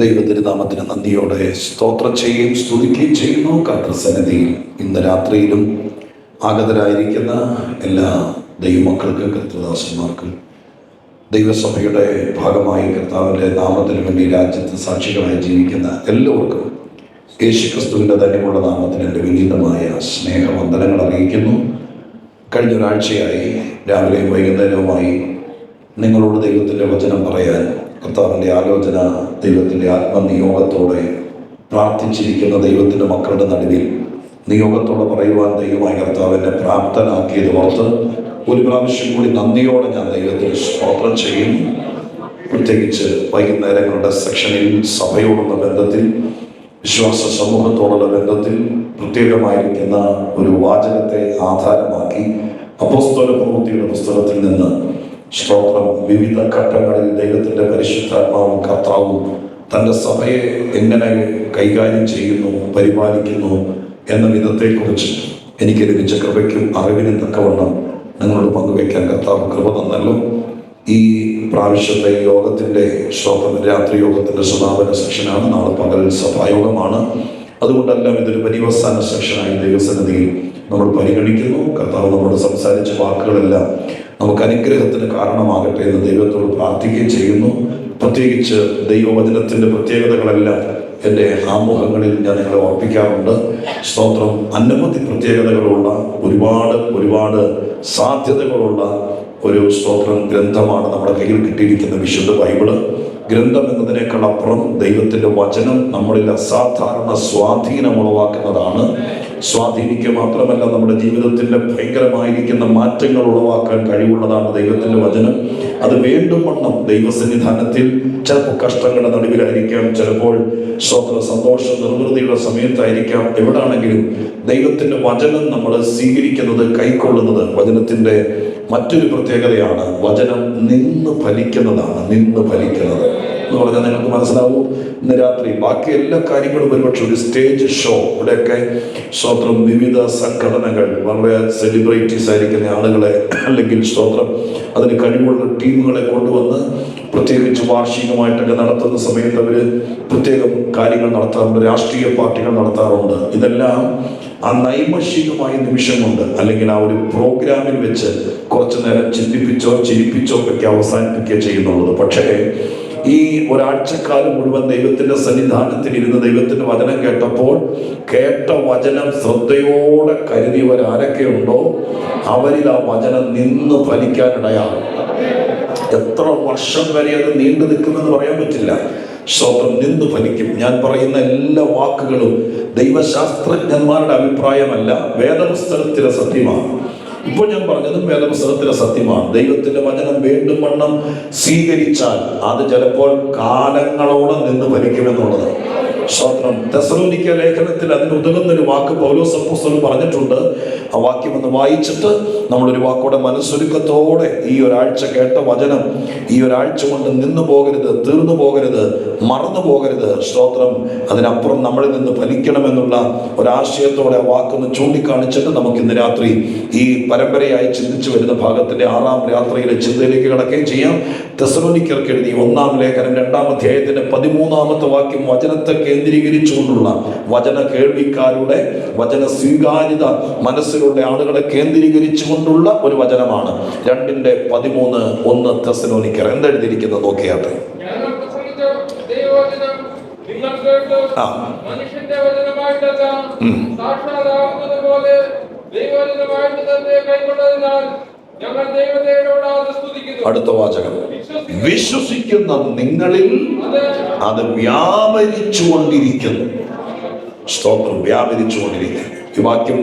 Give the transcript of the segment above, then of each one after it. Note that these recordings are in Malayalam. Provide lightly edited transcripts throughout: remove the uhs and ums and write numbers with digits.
ദൈവതിരുനാമത്തിന് നന്ദിയോടെ സ്തോത്രം ചെയ്യുകയും സ്തുതിക്കുകയും ചെയ്യുന്നു. കർത്തൃസന്നിധിയിൽ ഇന്ന് രാത്രിയിലും ആഗതരായിരിക്കുന്ന എല്ലാ ദൈവമക്കൾക്കും കർത്തൃദാസന്മാർക്കും ദൈവസഭയുടെ ഭാഗമായി കർത്താവിൻ്റെ നാമത്തിന് വേണ്ടി രാജ്യത്ത് സാക്ഷികളായി ജീവിക്കുന്ന എല്ലാവർക്കും യേശുക്രിസ്തുവിൻ്റെ തന്നെയുള്ള നാമത്തിന് എൻ്റെ വിനീതമായ സ്നേഹവന്ദനങ്ങൾ അറിയിക്കുന്നു. കഴിഞ്ഞ ഒരാഴ്ചയായി രാവിലെയും വൈകുന്നേരവുമായി നിങ്ങളോട് ദൈവത്തിൻ്റെ വചനം പറയാൻ കർത്താവിൻ്റെ ആലോചന, ദൈവത്തിൻ്റെ ആത്മനിയോഗത്തോടെ പ്രാർത്ഥിച്ചിരിക്കുന്ന ദൈവത്തിൻ്റെ മക്കളുടെ നടുവിൽ നിയോഗത്തോടെ പറയുവാൻ ദൈവമായ കർത്താവിനെ പ്രാപ്തനാക്കിയത് ഓർത്ത് ഒരു പ്രാവശ്യം കൂടി നന്ദിയോടെ ഞാൻ ദൈവത്തിന് സ്തോത്രം ചെയ്യുന്നു. പ്രത്യേകിച്ച് വൈകുന്നേരങ്ങളുടെ സെക്ഷനിൽ സഭയോടുള്ള ബന്ധത്തിൽ, വിശ്വാസ സമൂഹത്തോടുള്ള ബന്ധത്തിൽ പ്രത്യേകമായിരിക്കുന്ന ഒരു വാചകത്തെ ആധാരമാക്കി അപ്പോസ്തല പ്രവൃത്തിയുടെ പുസ്തകത്തിൽ നിന്ന് സ്തോത്രം വിവിധ ഘട്ടങ്ങളിൽ ദൈവത്തിൻ്റെ പരിശുദ്ധാത്മാവും കർത്താവും തൻ്റെ സഭയെ എങ്ങനെ കൈകാര്യം ചെയ്യുന്നു, പരിപാലിക്കുന്നു എന്ന വിധത്തെക്കുറിച്ച് എനിക്ക് ലഭിച്ച കൃപയ്ക്കും അറിവിനും തക്കവണ്ണം നിങ്ങളോട് പങ്കുവയ്ക്കാൻ കർത്താവ് കൃപ തന്നല്ലോ. ഈ പ്രാവശ്യത്തെ യോഗത്തിൻ്റെ രാത്രി യോഗത്തിൻ്റെ സമാപന സെക്ഷനാണ്. നാളെ പകൽ സഭായോഗമാണ്. അതുകൊണ്ടെല്ലാം ഇതൊരു പര്യവസാന സെക്ഷനായി ദൈവസന്നിധിയിൽ നമ്മൾ പരിഗണിക്കുന്നു. കർത്താവ് നമ്മോട് സംസാരിച്ച വാക്കുകളെല്ലാം നമുക്ക് അനുഗ്രഹത്തിന് കാരണമാകട്ടെ എന്ന് ദൈവത്തോട് പ്രാർത്ഥിക്കുകയും ചെയ്യുന്നു. പ്രത്യേകിച്ച് ദൈവവചനത്തിൻ്റെ പ്രത്യേകതകളെല്ലാം എൻ്റെ ആമുഖങ്ങളിൽ ഞാൻ നിങ്ങളെ ഓർപ്പിക്കാറുണ്ട്. സ്തോത്രം അനവധി പ്രത്യേകതകളുള്ള ഒരുപാട് സാധ്യതകളുള്ള ഒരു സ്തോത്രം ഗ്രന്ഥമാണ് നമ്മുടെ കയ്യിൽ കിട്ടിയിരിക്കുന്ന വിശുദ്ധ ബൈബിള്. ഗ്രന്ഥം എന്നതിനേക്കാൾ അപ്പുറം ദൈവത്തിൻ്റെ വചനം നമ്മളിൽ അസാധാരണ സ്വാധീനം ഉളവാക്കുന്നതാണ്. സ്വാധീനിക്കുക മാത്രമല്ല, നമ്മുടെ ജീവിതത്തിൻ്റെ ഭയങ്കരമായിരിക്കുന്ന മാറ്റങ്ങൾ ഉളവാക്കാൻ കഴിവുള്ളതാണ് ദൈവത്തിൻ്റെ വചനം. അത് വീണ്ടും വണ്ണം ദൈവസന്നിധാനത്തിൽ ചിലപ്പോൾ കഷ്ടങ്ങളുടെ നടുവിലായിരിക്കാം, ചിലപ്പോൾ സന്തോഷ നിർവൃതിയുടെ സമയത്തായിരിക്കാം, എവിടാണെങ്കിലും ദൈവത്തിൻ്റെ വചനം നമ്മൾ സ്വീകരിക്കുന്നത്, കൈക്കൊള്ളുന്നത് വചനത്തിൻ്റെ മറ്റൊരു പ്രത്യേകതയാണ്. വചനം നിന്ന് ഫലിക്കുന്നതാണ്. നിന്ന് ഫലിക്കുന്നത് എന്ന് പറഞ്ഞാൽ നിങ്ങൾക്ക് മനസ്സിലാവൂ. ഇന്ന് രാത്രി ബാക്കി എല്ലാ കാര്യങ്ങളും ഒരുപക്ഷെ ഒരു സ്റ്റേജ് ഷോ, ഇവിടെയൊക്കെ സ്തോത്രം വിവിധ സംഘടനകൾ, വളരെ സെലിബ്രിറ്റീസ് ആയിരിക്കുന്ന ആളുകളെ അല്ലെങ്കിൽ സ്തോത്രം അതിന് കഴിവുള്ള ടീമുകളെ കൊണ്ടുവന്ന് പ്രത്യേകിച്ച് വാർഷികമായിട്ടൊക്കെ നടത്തുന്ന സമയത്ത് അവർ പ്രത്യേകം കാര്യങ്ങൾ നടത്താറുണ്ട്, രാഷ്ട്രീയ പാർട്ടികൾ നടത്താറുണ്ട്. ഇതെല്ലാം ആ നൈമഷികമായ നിമിഷം കൊണ്ട് അല്ലെങ്കിൽ ആ ഒരു പ്രോഗ്രാമിൽ വെച്ച് കുറച്ചു നേരം ചിന്തിപ്പിച്ചോ ചിരിപ്പിച്ചോ ഒക്കെ അവസാനിപ്പിക്കുക ചെയ്യുന്നുള്ളത്. പക്ഷേ ഈ ഒരാഴ്ചക്കാലം മുഴുവൻ ദൈവത്തിൻ്റെ സന്നിധാനത്തിൽ ഇരുന്ന് ദൈവത്തിൻ്റെ വചനം കേട്ടപ്പോൾ കേട്ട വചനം ശ്രദ്ധയോടെ കരുതിയവരാരൊക്കെ ഉണ്ടോ അവരിൽ ആ വചനം നിന്ന് ഫലിക്കാനിടയാകും. എത്ര വർഷം വരെ അത് നീണ്ടു നിൽക്കുമെന്ന് പറയാൻ പറ്റില്ല. സ്തോത്രം നിന്ന് ഫലിക്കും. ഞാൻ പറയുന്ന എല്ലാ വാക്കുകളും ദൈവശാസ്ത്രജ്ഞന്മാരുടെ അഭിപ്രായമല്ല, വേദപുസ്തകത്തിലെ സത്യമാണ്. ഇപ്പോൾ ഞാൻ പറഞ്ഞതും വേദപുസ്തകത്തിലെ സത്യമാണ്. ദൈവത്തിൻ്റെ വചനം വീണ്ടും വണ്ണം സ്വീകരിച്ചാൽ അത് ചിലപ്പോൾ കാലങ്ങളോടെ നിന്ന് ഫലിക്കുമെന്നുള്ളത്. സ്തോത്രം. തെസ്സലോനിക്ക ലേഖനത്തിൽ അതിന് ഉതകുന്നൊരു വാക്ക് പൗലോസ് അപ്പോസ്തലൻ പറഞ്ഞിട്ടുണ്ട്. ആ വാക്യം ഒന്ന് വായിച്ചിട്ട് നമ്മളൊരു വാക്കോടെ മനസ്സൊരുക്കത്തോടെ ഈ ഒരാഴ്ച കേട്ട വചനം ഈ ഒരാഴ്ച കൊണ്ട് നിന്നു പോകരുത്, തീർന്നു പോകരുത്, മറന്നു പോകരുത്. സ്തോത്രം. അതിനപ്പുറം നമ്മളിൽ നിന്ന് ഫലിക്കണമെന്നുള്ള ഒരാശയത്തോടെ ആ വാക്കൊന്ന് ചൂണ്ടിക്കാണിച്ചിട്ട് നമുക്ക് ഇന്ന് രാത്രി ഈ പരമ്പരയായി ചിന്തിച്ചു വരുന്ന ഭാഗത്തിന്റെ 6ാം രാത്രിയിലെ ചിന്തയിലേക്ക് കടക്കുകയും ചെയ്യാം. തെസ്സലോനിക്കർക്ക് എഴുതി 1-ാം ലേഖനം 2-ാം അധ്യായത്തിന്റെ 13-ാമത്തെ വാക്യം വചനത്തെ കേന്ദ്രീകരിച്ചുകൊണ്ടുള്ള, വചന കേൾവിക്കാരുടെ വചന സ്വീകാര്യത മനസ്സിലുള്ള ആളുകളെ കേന്ദ്രീകരിച്ചുകൊണ്ടുള്ള ഒരു വചനമാണ്. 2:13 1 തെസ്സലോനിക്കർ എന്തെഴുതിയിരിക്കുന്നത് നോക്കിയാട്ടെ. അടുത്ത വാചകം, വിശ്വസിക്കുന്ന നിങ്ങളിൽ അത് വ്യാപരിച്ചുകൊണ്ടിരിക്കുന്നു. സ്തോത്രം. വ്യാപരിച്ചുകൊണ്ടിരിക്കുന്നു. ഈ വാക്യം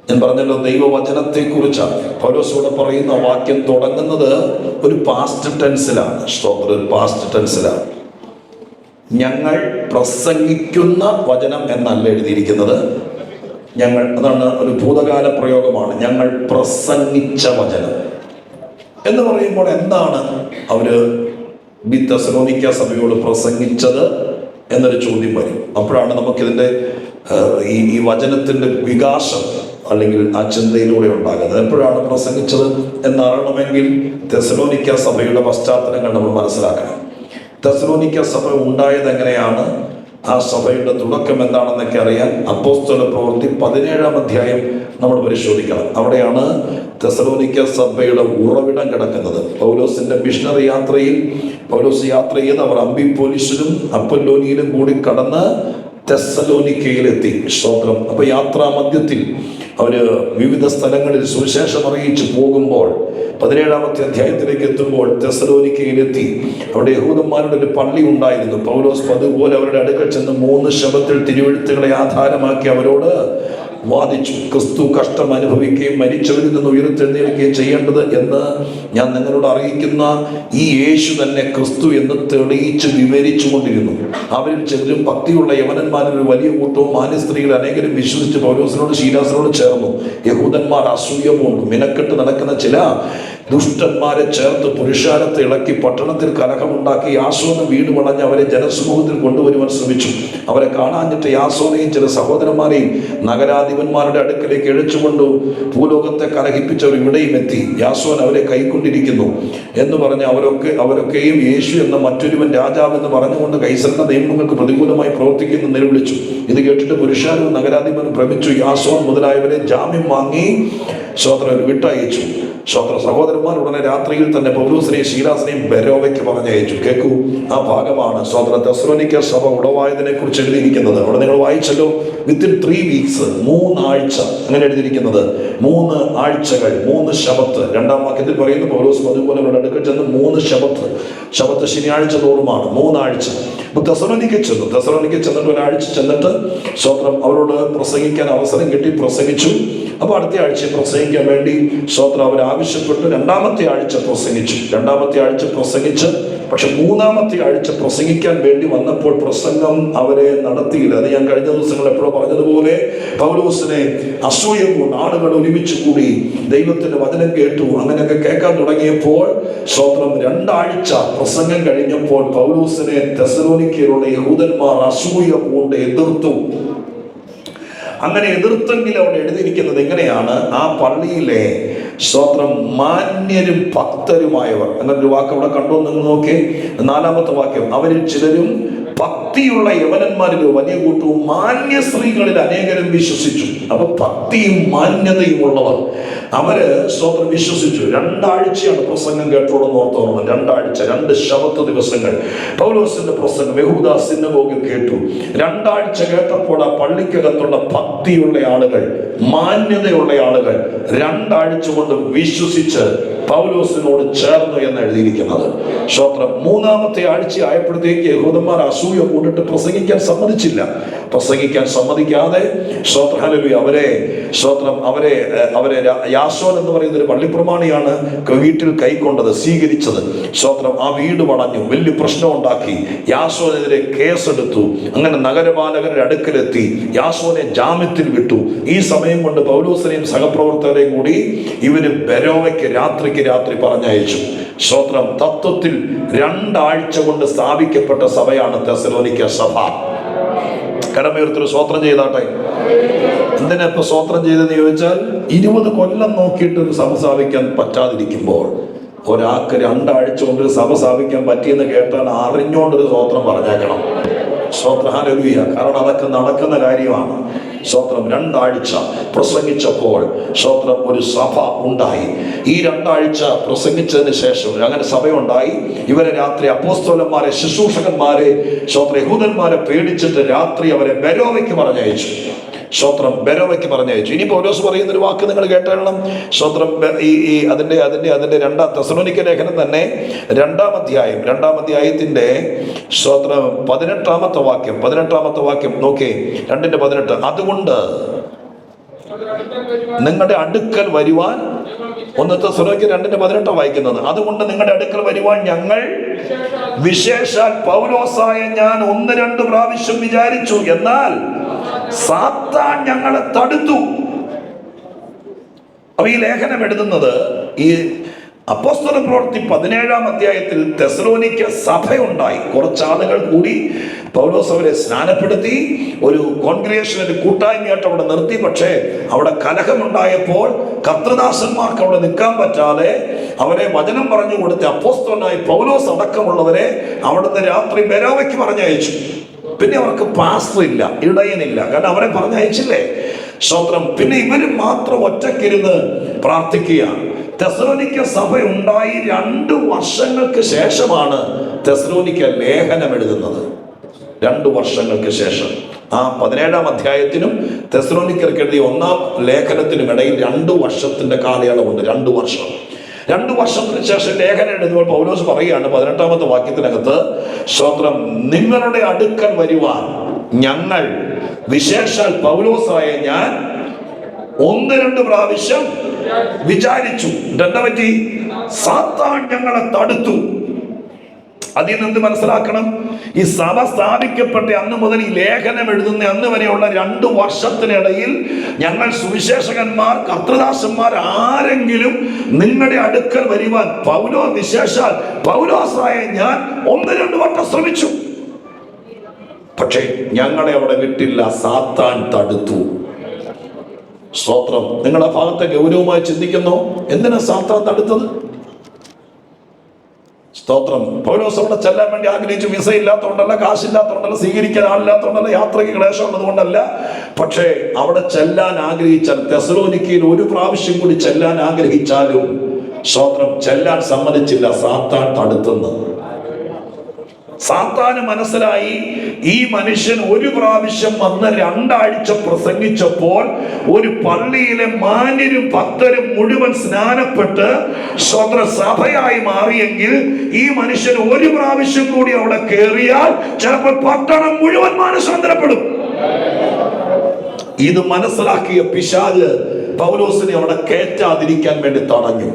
ഞാൻ പറഞ്ഞല്ലോ ദൈവവചനത്തെ കുറിച്ചാണ്. പൗലോസോടെ പറയുന്ന വാക്യം തുടങ്ങുന്നത് ഒരു പാസ്റ്റ് ടെൻസിലാണ്. സ്തോത്രം. പാസ്റ്റ് ടെൻസിലാണ്. ഞങ്ങൾ പ്രസംഗിക്കുന്ന വചനം എന്നല്ല എഴുതിയിരിക്കുന്നത്. ഞങ്ങൾ, അതാണ് ഒരു ഭൂതകാല പ്രയോഗമാണ്. ഞങ്ങൾ പ്രസംഗിച്ച വചനം എന്ന് പറയുമ്പോൾ എന്താണ് അവര് തെസ്സലോനിക്ക സഭയോട് പ്രസംഗിച്ചത് എന്നൊരു ചോദ്യം വരും. അപ്പോഴാണ് നമുക്കിതിൻ്റെ ഈ വചനത്തിൻ്റെ വികാസം അല്ലെങ്കിൽ ആ ചിന്തയിലൂടെ ഉണ്ടാകുന്നത്. എപ്പോഴാണ് പ്രസംഗിച്ചത് എന്നറിയണമെങ്കിൽ തെസ്സലോനിക്ക സഭയുടെ പശ്ചാത്തലങ്ങൾ നമ്മൾ മനസ്സിലാക്കണം. തെസ്സലോനിക്ക സഭ ഉണ്ടായത് എങ്ങനെയാണ്, ആ സഭയുടെ തുടക്കം എന്താണെന്നൊക്കെ അറിയാൻ അപ്പോസ്തല പ്രവൃത്തി 17-ാം അധ്യായം നമ്മൾ പരിശോധിക്കണം. അവിടെയാണ് തെസ്സലോനിക്ക സഭയുടെ ഉറവിടം കിടക്കുന്നത്. പൗലോസിന്റെ മിഷണറി യാത്രയിൽ പൗലോസ് യാത്ര ചെയ്ത് അവർ അംഫിപോലിസിലും അപ്പൊല്ലോനിയിലും കൂടി കടന്ന് തെസ്സലോനിക്കയിലെത്തി. സ്തോത്രം. അപ്പൊ യാത്രാ മധ്യത്തിൽ അവര് വിവിധ സ്ഥലങ്ങളിൽ സുവിശേഷം അറിയിച്ച് പോകുമ്പോൾ 17-ാമത്തെ അധ്യായത്തിലേക്ക് എത്തുമ്പോൾ തെസ്സലോനിക്കയിലെത്തി. അവിടെ യഹൂദന്മാരുടെ ഒരു പള്ളി ഉണ്ടായിരുന്നു. പൗലോസ് അതുപോലെ അവരുടെ അടുക്കൽ ചെന്ന് 3 ശബത്തിൽ തിരുവെഴുത്തുകളെ ആധാരമാക്കി അവരോട് വാദിച്ചു. ക്രിസ്തു കഷ്ടം അനുഭവിക്കുകയും മരിച്ചവരിൽ നിന്ന് ഉയർത്തെഴുന്നേൽക്കുകയും ചെയ്യേണ്ടത് എന്ന് ഞാൻ നിങ്ങളോട് അറിയിക്കുന്ന ഈ യേശു തന്നെ ക്രിസ്തു എന്ന് തെളിയിച്ച് വിവരിച്ചു കൊണ്ടിരുന്നു. അവരിൽ ചിലരും ഭക്തിയുള്ള യവനന്മാരിൽ ഒരു വലിയ കൂട്ടവും മാന്യ സ്ത്രീകൾ അനേകരും വിശ്വസിച്ച് പൗലോസിനോട് ശീലാസിനോട് ചേർന്നു. യഹൂദന്മാർ അസൂയ പൂണ്ടു മിനക്കെട്ട് നടക്കുന്ന ചില ദുഷ്ടന്മാരെ ചേർത്ത് പുരുഷാരത്തെ ഇളക്കി പട്ടണത്തിൽ കലഹമുണ്ടാക്കി യാസോന് വീട് വളഞ്ഞ് അവരെ ജനസമൂഹത്തിൽ കൊണ്ടുവരുവാൻ ശ്രമിച്ചു. അവരെ കാണാഞ്ഞിട്ട് യാസോനെയും ചില സഹോദരന്മാരെയും നഗരാധിപന്മാരുടെ അടുക്കലേക്ക് ഇഴച്ചുകൊണ്ടു ഭൂലോകത്തെ കലഹിപ്പിച്ചവർ ഇവിടെയും എത്തി. യാസോൻ അവരെ കൈക്കൊണ്ടിരിക്കുന്നു എന്ന് പറഞ്ഞ് അവരൊക്കെയും യേശു എന്ന മറ്റൊരുവൻ രാജാവ് എന്ന് പറഞ്ഞുകൊണ്ട് കൈസറിന്റെ നിയമങ്ങൾക്ക് പ്രതികൂലമായി പ്രവർത്തിക്കുന്നു നിലവിളിച്ചു. ഇത് കേട്ടിട്ട് പുരുഷാരവും നഗരാധിപനും ഭ്രമിച്ചു. യാസോൻ മുതലായവരെ ജാമ്യം വാങ്ങി സ്വതന്ത്രർ വിട്ടയച്ചു. സ്വതന്ത്ര സഹോദരന്മാർ ഉടനെ രാത്രിയിൽ തന്നെ പൗലോസിനെയും ശീലാസിനെയും ബെരോവയ്ക്ക് പറഞ്ഞയച്ചു. കേൾക്കൂ, ആ ഭാഗമാണ് സ്വതന്ത്ര തെസ്സലോനിക്ക സഭ ഉളവായതിനെ കുറിച്ച് എഴുതിയിരിക്കുന്നത്. അവിടെ നിങ്ങൾ വായിച്ചല്ലോ, വിത്തിൻ 3 വീക്സ് 3 ആഴ്ച അങ്ങനെ എഴുതിയിരിക്കുന്നത്. 3 ആഴ്ചകൾ 3 ശബത്ത്. 2-ാം വാക്യത്തിൽ പറയുന്നു പൗലോസ് അതുപോലെ അവരുടെ അടുക്കൽ ചെന്ന് 3 ശബത്ത് ശനിയാഴ്ച തോറുമാണ് 3 ആഴ്ച. തെസ്സലോനിക്ക ചെന്നിട്ട് ഒരാഴ്ച ചെന്നിട്ട് സ്വതന്ത്രം അവരോട് പ്രസംഗിക്കാൻ അവസരം കിട്ടി, പ്രസംഗിച്ചു. അപ്പോൾ അടുത്ത ആഴ്ച പ്രസംഗിക്കാൻ വേണ്ടി സ്വതന്ത്രം അവർ ആവശ്യപ്പെട്ടു. 2-ാമത്തെ ആഴ്ച പ്രസംഗിച്ച് പക്ഷെ 3-ാമത്തെ ആഴ്ച പ്രസംഗിക്കാൻ വേണ്ടി വന്നപ്പോൾ പ്രസംഗം അവരെ നടത്തിയില്ല. അത് ഞാൻ കഴിഞ്ഞ ദിവസങ്ങൾ എപ്പോഴും പറഞ്ഞതുപോലെ പൗലോസിനെ അസൂയ കൊണ്ട് ആളുകൾ ഒരുമിച്ച് കൂടി ദൈവത്തിന്റെ വചനം കേട്ടു. അങ്ങനെയൊക്കെ കേൾക്കാൻ തുടങ്ങിയപ്പോൾ സ്വതന്ത്രം 2 ആഴ്ച പ്രസംഗം കഴിഞ്ഞപ്പോൾ പൗലോസിനെ തെസ്സലോനിക്കയിലുള്ള യഹൂദന്മാർ അസൂയ കൊണ്ട് എതിർത്തു. അങ്ങനെ എതിർത്തെങ്കിൽ അവിടെ എഴുതിയിരിക്കുന്നത് എങ്ങനെയാണ്, ആ പള്ളിയിലെ സ്തോത്രം മാന്യരും ഭക്തരുമായവർ, അങ്ങനെ ഒരു വാക്ക് അവിടെ കണ്ടോ നിങ്ങൾ നോക്കി. 4-ാമത്തെ വാക്യം, അവരിൽ ചിലരും ഭക്തിയുള്ള യവനന്മാരിൽ വലിയ കൂട്ടവും മാന്യ സ്ത്രീകളിൽ അനേകരും വിശ്വസിച്ചു. അപ്പൊ ഭക്തിയും മാന്യതയും ഉള്ളവർ അവര് സ്തോത്രം വിശ്വസിച്ചു. 2 ആഴ്ചയാണ് പ്രസംഗം കേട്ടോളെന്ന് ഓർത്തോളണം. 2 ആഴ്ച 2 ശബത്ത് ദിവസങ്ങൾ പൗലോസിന്റെ പ്രസംഗം യഹൂദ സിനഗോഗിൽ കേട്ടു. 2 ആഴ്ച കേട്ടപ്പോൾ ആ പള്ളിക്കകത്തുള്ള ഭക്തിയുള്ള ആളുകൾ, മാന്യതയുള്ള ആളുകൾ 2 ആഴ്ച കൊണ്ട് വിശ്വസിച്ച് പൗലോസിനോട് ചേർന്നു എന്ന് എഴുതിയിരിക്കുന്നത്. സ്തോത്രം. 3-ാമത്തെ ആഴ്ച ആയപ്പോഴത്തേക്ക് യഹൂദന്മാർ അസൂയ കൂടിട്ട് പ്രസംഗിക്കാൻ സമ്മതിച്ചില്ല. പ്രസംഗിക്കാൻ സമ്മതിക്കാതെ അവരെ യാസോൻ എന്ന് പറയുന്ന ഒരു പള്ളിപ്രമാണിയാണ് വീട്ടിൽ കൈക്കൊണ്ടത്, സ്വീകരിച്ചത്. സ്തോത്രം. ആ വീട് വളഞ്ഞു, വലിയ പ്രശ്നം ഉണ്ടാക്കി. യാസോനെതിരെ കേസെടുത്തു. അങ്ങനെ നഗരപാലകരുടെ അടുക്കലെത്തി. യാസോനെ ജാമ്യത്തിൽ വിട്ടു. ഈ സമയം കൊണ്ട് പൗലോസിനെയും സഹപ്രവർത്തകരെയും കൂടി ഇവര് ബെരോവയ്ക്ക് രാത്രി പറഞ്ഞയച്ചു. സ്തോത്രം. തത്വത്തിൽ 2 ആഴ്ച കൊണ്ട് സ്ഥാപിക്കപ്പെട്ട സഭയാണ് തെസ്സലോനിക്ക സഭ. കടമയുയർത്തി സ്വോത്രം ചെയ്താട്ടെ. എന്തിനാ ഇപ്പൊ സ്വോത്രം ചെയ്തെന്ന് ചോദിച്ചാൽ, 20 കൊല്ലം നോക്കിയിട്ട് ഒരു സഭ സ്ഥാപിക്കാൻ പറ്റാതിരിക്കുമ്പോൾ ഒരാൾക്ക് 2 ആഴ്ച കൊണ്ട് ഒരു സഭ സ്ഥാപിക്കാൻ പറ്റിയെന്ന് കേട്ടാൽ അറിഞ്ഞുകൊണ്ടൊരു സ്വോത്രം പറഞ്ഞേക്കണം. സ്തോത്രം. ഹല്ലേലൂയ. കാരണം അതൊക്കെ നടക്കുന്ന കാര്യമാണ്. സ്തോത്രം. 2 ആഴ്ച പ്രസംഗിച്ചപ്പോൾ സ്തോത്രം ഒരു സഭ ഉണ്ടായി. ഈ 2 ആഴ്ച പ്രസംഗിച്ചതിന് ശേഷം അങ്ങനെ സഭയുണ്ടായി. ഇവരെ രാത്രി അപ്പോസ്തലന്മാരെ, ശുശ്രൂഷകന്മാരെ, സ്തോത്രം യഹൂദന്മാരെ പേടിച്ചിട്ട് രാത്രി അവരെ ബെരോവയ്ക്ക് പറഞ്ഞയച്ചു. സ്തോത്രം. ബെരോവയ്ക്ക് പറഞ്ഞയച്ചു. ഇനി പൗലോസ് പറയുന്ന ഒരു വാക്ക് നിങ്ങൾ കേട്ടേണം. സ്തോത്രം. അതിന്റെ 2 തെസ്സലോനിക്ക ലേഖനം തന്നെ 2-ാം അധ്യായത്തിന്റെ സ്തോത്രം 18-ാമത്തെ വാക്യം നോക്കേ. 2:18. അതുകൊണ്ട് നിങ്ങളുടെ അടുക്കൽ വരുവാൻ, 1 തെസ്സലോനിക്ക 2:18 വായിക്കുന്നത്. അതുകൊണ്ട് നിങ്ങളുടെ അടുക്കൽ വരുവാൻ ഞങ്ങൾ വിശേഷാൽ പൗലോസായ ഞാൻ 1-2 പ്രാവശ്യം വിചാരിച്ചു, എന്നാൽ സാത്താൻ ഞങ്ങളെ തടുത്തു. അപ്പൊ ഈ ലേഖനം എഴുതുന്നത് ഈ അപ്പോസ്തല പ്രവൃത്തി 17-ാം അധ്യായത്തിൽ തെസ്സലോനിക്ക സഭയുണ്ടായി. കുറച്ചാളുകൾ കൂടി പൗലോസ് അവരെ സ്നാനപ്പെടുത്തി. ഒരു കോൺഗ്രിഗേഷൻ, ഒരു കൂട്ടായ്മയായിട്ട് അവിടെ നിർത്തി. പക്ഷേ അവിടെ കലഹമുണ്ടായപ്പോൾ കർത്തൃദാസന്മാർക്ക് അവിടെ നിൽക്കാൻ പറ്റാതെ അവരെ വചനം പറഞ്ഞു കൊടുത്ത അപ്പോസ്തലനായ പൗലോസ് അടക്കമുള്ളവരെ അവിടുന്ന് രാത്രി ബെരോവയ്ക്ക് പറഞ്ഞയച്ചു. പിന്നെ അവർക്ക് പാസ്റ്റർ ഇല്ല, ഇടയനില്ല, കാരണം അവരെ പറഞ്ഞയച്ചില്ലേ. സ്തോത്രം. പിന്നെ ഇവര് മാത്രം ഒറ്റക്കിരുന്ന് പ്രാർത്ഥിക്കുക. തെസ്സലോനിക്ക സഭ ഉണ്ടായി 2 വർഷങ്ങൾക്ക് ശേഷമാണ് തെസ്സലോനിക്ക ലേഖനം എഴുതുന്നത്. 2 വർഷങ്ങൾക്ക് ശേഷം. ആ 17-ാം അധ്യായത്തിനും തെസ്സലോനിക്കർക്ക് എഴുതിയ 1-ാം ലേഖനത്തിനും ഇടയിൽ 2 വർഷത്തിന്റെ കാലയളവുണ്ട്. 2 വർഷം. 2 വർഷത്തിന് ശേഷം ലേഖനം എഴുതുമ്പോൾ പൗലോസ് പറയുകയാണ് 18-ാമത്തെ വാക്യത്തിനകത്ത്, സ്തോത്രം, നിങ്ങളുടെ അടുക്കൽ വരുവാൻ ഞങ്ങൾ, വിശേഷാൽ പൗലോസായ ഞാൻ 1-2 പ്രാവശ്യം വിചാരിച്ചു. എന്താ പറ്റി? സാത്താൻ ഞങ്ങളെ തടുത്തു. അതിൽ നിന്ന് മനസ്സിലാക്കണം, ഈ സഭ സ്ഥാപിക്കപ്പെട്ട അന്ന് മുതൽ ഈ ലേഖനം എഴുതുന്ന അന്ന് വരെയുള്ള 2 വർഷത്തിനിടയിൽ ഞങ്ങൾ സുവിശേഷകന്മാർ, കർത്തൃദാസന്മാർ ആരെങ്കിലും നിങ്ങളുടെ അടുക്കൽ വരുവാൻ വിശേഷാൽ പൗലോസായ ഞാൻ 1-2 വട്ടം ശ്രമിച്ചു. പക്ഷേ ഞങ്ങളെ അവിടെ വിട്ടില്ല, സാത്താൻ തടുത്തു. സ്തോത്രം. നിങ്ങളുടെ ഭാഗത്തെ ഗൗരവമായി ചിന്തിക്കുന്നു, എന്തിനാ സാത്താൻ തടുത്തത്? സ്തോത്രം. പൗലോസ് അവിടെ ചെല്ലാൻ വേണ്ടി ആഗ്രഹിച്ചു. വിസ ഇല്ലാത്തതുകൊണ്ടല്ല, കാശില്ലാത്തതുകൊണ്ടല്ല, സ്വീകരിക്കാൻ ആളില്ലാത്തതുകൊണ്ടല്ല, യാത്രയ്ക്ക് ക്ലേശം ഉള്ളതുകൊണ്ടല്ല. പക്ഷേ അവിടെ ചെല്ലാൻ ആഗ്രഹിച്ചാൽ, തെസ്സലോനിക്കയിൽ 1 പ്രാവശ്യം കൂടി ചെല്ലാൻ ആഗ്രഹിച്ചാലും സ്തോത്രം ചെല്ലാൻ സമ്മതിച്ചില്ല. സാത്താൻ തടുത്തെന്ന്. സാത്താന് മനസ്സിലായി, ഈ മനുഷ്യൻ 1 പ്രാവശ്യം വന്ന് 2 ആഴ്ച പ്രസംഗിച്ചപ്പോൾ ഒരു പള്ളിയിലെ മാന്യരും ഭക്തരും മുഴുവൻ സ്നാനപ്പെട്ട് സഭയായി മാറിയെങ്കിൽ ഈ മനുഷ്യൻ 1 പ്രാവശ്യം കൂടി അവിടെ കയറിയാൽ ചിലപ്പോൾ പട്ടണം മുഴുവൻ മാനസാന്തരപ്പെടും. ഇത് മനസ്സിലാക്കിയ പിശാച് പൗലോസിനെ അവിടെ കയറ്റാതിരിക്കാൻ വേണ്ടി തടഞ്ഞു.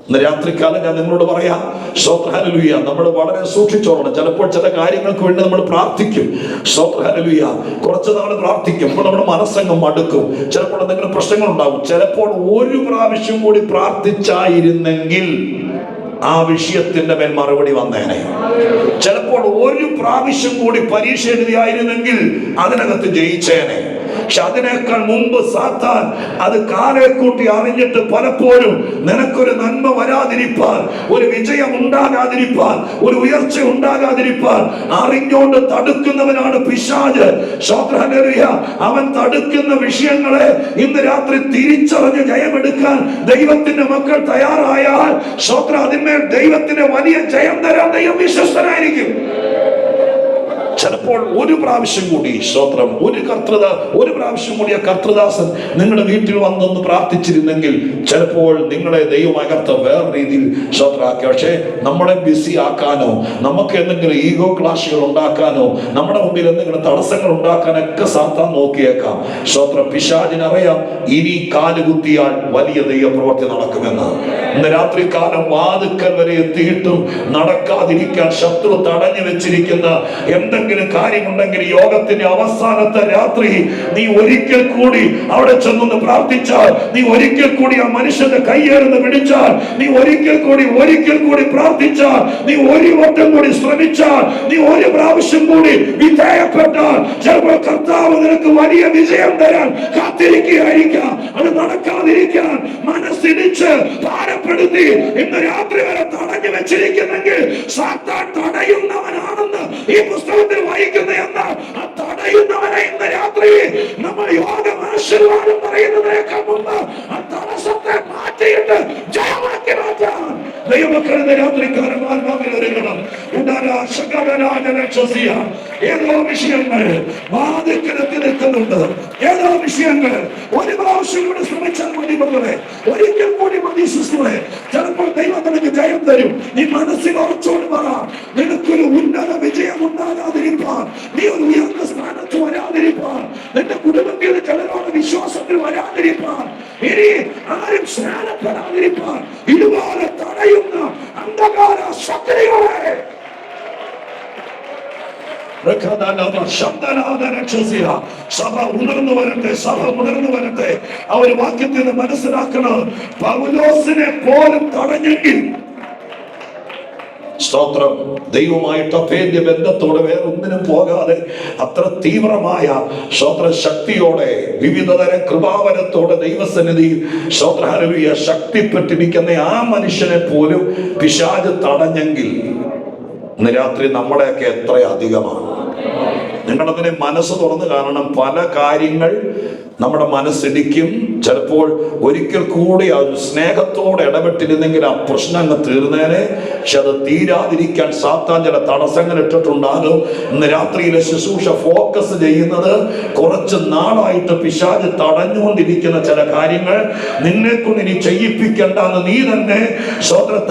ഇന്ന് രാത്രികാലം ഞാൻ നിങ്ങളോട് പറയാം, ഹല്ലേലൂയ, നമ്മൾ വളരെ സൂക്ഷിച്ചോളണം. ചിലപ്പോൾ ചില കാര്യങ്ങൾക്ക് വേണ്ടി നമ്മൾ പ്രാർത്ഥിക്കും. ഹല്ലേലൂയ, കുറച്ച് നാൾ പ്രാർത്ഥിക്കും. അപ്പോൾ നമ്മുടെ മനസ്സങ്ങ് മടുക്കും. ചിലപ്പോൾ എന്തെങ്കിലും പ്രശ്നങ്ങൾ ഉണ്ടാകും. ചിലപ്പോൾ 1 പ്രാവശ്യം കൂടി പ്രാർത്ഥിച്ചായിരുന്നെങ്കിൽ ആ വിഷയത്തിന്റെ മേൽ മറുപടി വന്നേനെ. ചിലപ്പോൾ 1 പ്രാവശ്യം കൂടി പരീക്ഷ എഴുതിയായിരുന്നെങ്കിൽ അതിനകത്ത് ജയിച്ചേനെ. പക്ഷെ അതിനേക്കാൾ മുമ്പ് സാത്താൻ അത് കാലെ കൂട്ടി അറിഞ്ഞിട്ട് പലപ്പോഴും നിനക്കൊരു നന്മ വരാതിരിപ്പാൻ, ഒരു വിജയം ഉണ്ടാകാതിരിപ്പാൻ, ഒരു ഉയർച്ച ഉണ്ടാകാതിരിപ്പാൻ അറിഞ്ഞുകൊണ്ട് തടുക്കുന്നവനാണ് പിശാച്. ഹല്ലേലൂയ. അവൻ തടുക്കുന്ന വിഷയങ്ങളെ ഇന്ന് രാത്രി തിരിച്ചറിഞ്ഞ് ജയമെടുക്കാൻ ദൈവത്തിന്റെ മക്കൾ തയ്യാറായാൽ അതിന്മേൽ ദൈവത്തിന് വലിയ ജയം തരാൻ ദൈവം വിശ്വസ്തനായിരിക്കും. ചിലപ്പോൾ 1 പ്രാവശ്യം കൂടി ഒരു പ്രാവശ്യം കൂടി ആ കർത്തൃദാസൻ നിങ്ങളുടെ വീട്ടിൽ വന്നൊന്ന് പ്രാർത്ഥിച്ചിരുന്നെങ്കിൽ ചിലപ്പോൾ നിങ്ങളെ ദൈവമകർത്ത വേറെ രീതിയിൽ ആക്കി. പക്ഷേ നമ്മളെ ബിസി ആക്കാനോ, നമുക്ക് എന്തെങ്കിലും ഈഗോ ക്ലാഷുകൾ ഉണ്ടാക്കാനോ, നമ്മുടെ മുമ്പിൽ എന്തെങ്കിലും തടസ്സങ്ങൾ ഉണ്ടാക്കാനൊക്കെ സാത്താൻ നോക്കിയേക്കാം. പിശാചിനറിയാം ഇനി കാലുകുത്തിയാൽ വലിയ ദൈവപ്രവൃത്തി നടക്കുമെന്ന്. ഇന്ന് രാത്രി കാലം വാതുക്കൽ വരെ എത്തിയിട്ടും നടക്കാതിരിക്കാൻ ശത്രു തടഞ്ഞു വെച്ചിരിക്കുന്ന എന്തെങ്കിലും കാര്യമുണ്ടെങ്കിൽ യോഗത്തിന്റെ അവസാനത്തെ രാത്രി നീ ഒരിക്കൽ കൂടി അവിടെ ചെന്നൊന്ന് പ്രാർത്ഥിച്ചാൽ, നീ ഒരിക്കൽ കൂടി ആ മനുഷ്യന്റെ കയ്യേറുന്ന് പിടിച്ചാൽ, നീ ഒരിക്കൽ കൂടി പ്രാർത്ഥിച്ചാൽ, നീ 1 വട്ടം കൂടി ശ്രമിച്ചാൽ, നീ 1 പ്രാവശ്യം കൂടി വിധേയപ്പെട്ടാൽ ചിലപ്പോൾ കർത്താവ് നിനക്ക് വലിയ വിജയം തരാൻ കാത്തിരിക്കുകയായിരിക്കാം. അത് നടക്കാതിരിക്കാൻ മനസ്സിടിച്ച് ഭാരപ്പെടുത്തി ഇന്ന് രാത്രി വരെ തടഞ്ഞു വെച്ചിരിക്കുന്നെങ്കിൽ സാത്താൻ തടയുന്നവനാണെന്ന് ഈ പുസ്തകത്തിൽ വായിക്കുന്ന എന്നാൽ ആ തടയുന്നവനെ ഇന്ന് രാത്രി നമ്മൾ യോഗം ആശീർവാദം പറയുന്നതിനേക്കാൾ മുമ്പ് ആ തടസ്സത്തെ മാറ്റിയിട്ട് ജയമാക്കി മാറ്റാൻ ദൈവമക്കളുടെ രാത്രിക്കാരൻ ആത്മാവിൽ ഒരുങ്ങണം. ഏതോ വിഷയങ്ങൾ വാതിൽക്കലെത്തി നിൽക്കുന്നുണ്ട്. ഏതോ വിഷയങ്ങൾ 1 പ്രാവശ്യം കൂടി ശ്രമിച്ചാൽ മതി മകളെ, ഒരിക്കൽ കൂടി മതി സിസ്റ്ററെ. ചിലപ്പോൾ ദൈവം നിനക്ക് ജയം തരും. നീ മനസ്സിൽ ഉറച്ചോട് പറ, നിനക്കൊരു ഉന്നത വിജയം ഉണ്ടാകാതിരിപ്പാൻ, നീ ഒരു ഉയർന്ന സ്ഥാനത്ത് വരാതിരിപ്പാൻ, നിന്റെ കുടുംബത്തിൽ ചിലരോട് വിശ്വാസത്തിൽ വരാതിരിപ്പാൻ, ഇനി ആരും സ്നാനപ്പെടാതിരിപ്പാൻ ഇതുപോലെ തടയുന്ന അന്ധകാര ശക്തികളെ സഭ ഉണർന്നു വരട്ടെ. ആ ഒരു വാക്യത്തിൽ നിന്ന് മനസ്സിലാക്കണം, പൗലോസിനെ പോലും തടഞ്ഞെങ്കിൽ സ്തോത്രം. ദൈവമായിട്ട് അഭേദ്യ ബന്ധത്തോടെ വേറെ ഒന്നിനും പോകാതെ അത്ര തീവ്രമായ ശക്തിയോടെ വിവിധതരം കൃപാവരത്തോടെ ദൈവസന്നിധിയിൽ ഹല്ലേലൂയ ശക്തിപ്പെട്ടിരിക്കുന്ന ആ മനുഷ്യനെ പോലും പിശാച് തടഞ്ഞെങ്കിൽ ഇന്ന് രാത്രി നമ്മളെയൊക്കെ എത്ര അധികമാണ്. നിങ്ങളതിനെ മനസ്സ് തുറന്ന് കാണണം. പല കാര്യങ്ങൾ നമ്മുടെ മനസ്സിടിക്കും. ചിലപ്പോൾ ഒരിക്കൽ കൂടി അത് സ്നേഹത്തോടെ ഇടപെട്ടിരുന്നെങ്കിൽ ആ പ്രശ്നം അങ്ങ് തീർന്നേനെ. പക്ഷെ അത് തീരാതിരിക്കാൻ സാത്താൻ ചില തടസ്സങ്ങൾ ഇട്ടിട്ടുണ്ടാകും. ഇന്ന് രാത്രിയിലെ ശുശ്രൂഷ ഫോക്കസ് ചെയ്യുന്നത് കുറച്ച് നാളായിട്ട് പിശാച് തടഞ്ഞുകൊണ്ടിരിക്കുന്ന ചില കാര്യങ്ങൾ നിന്നെ കൊണ്ട് ഇനി ചെയ്യിപ്പിക്കേണ്ടെന്ന് നീ തന്നെ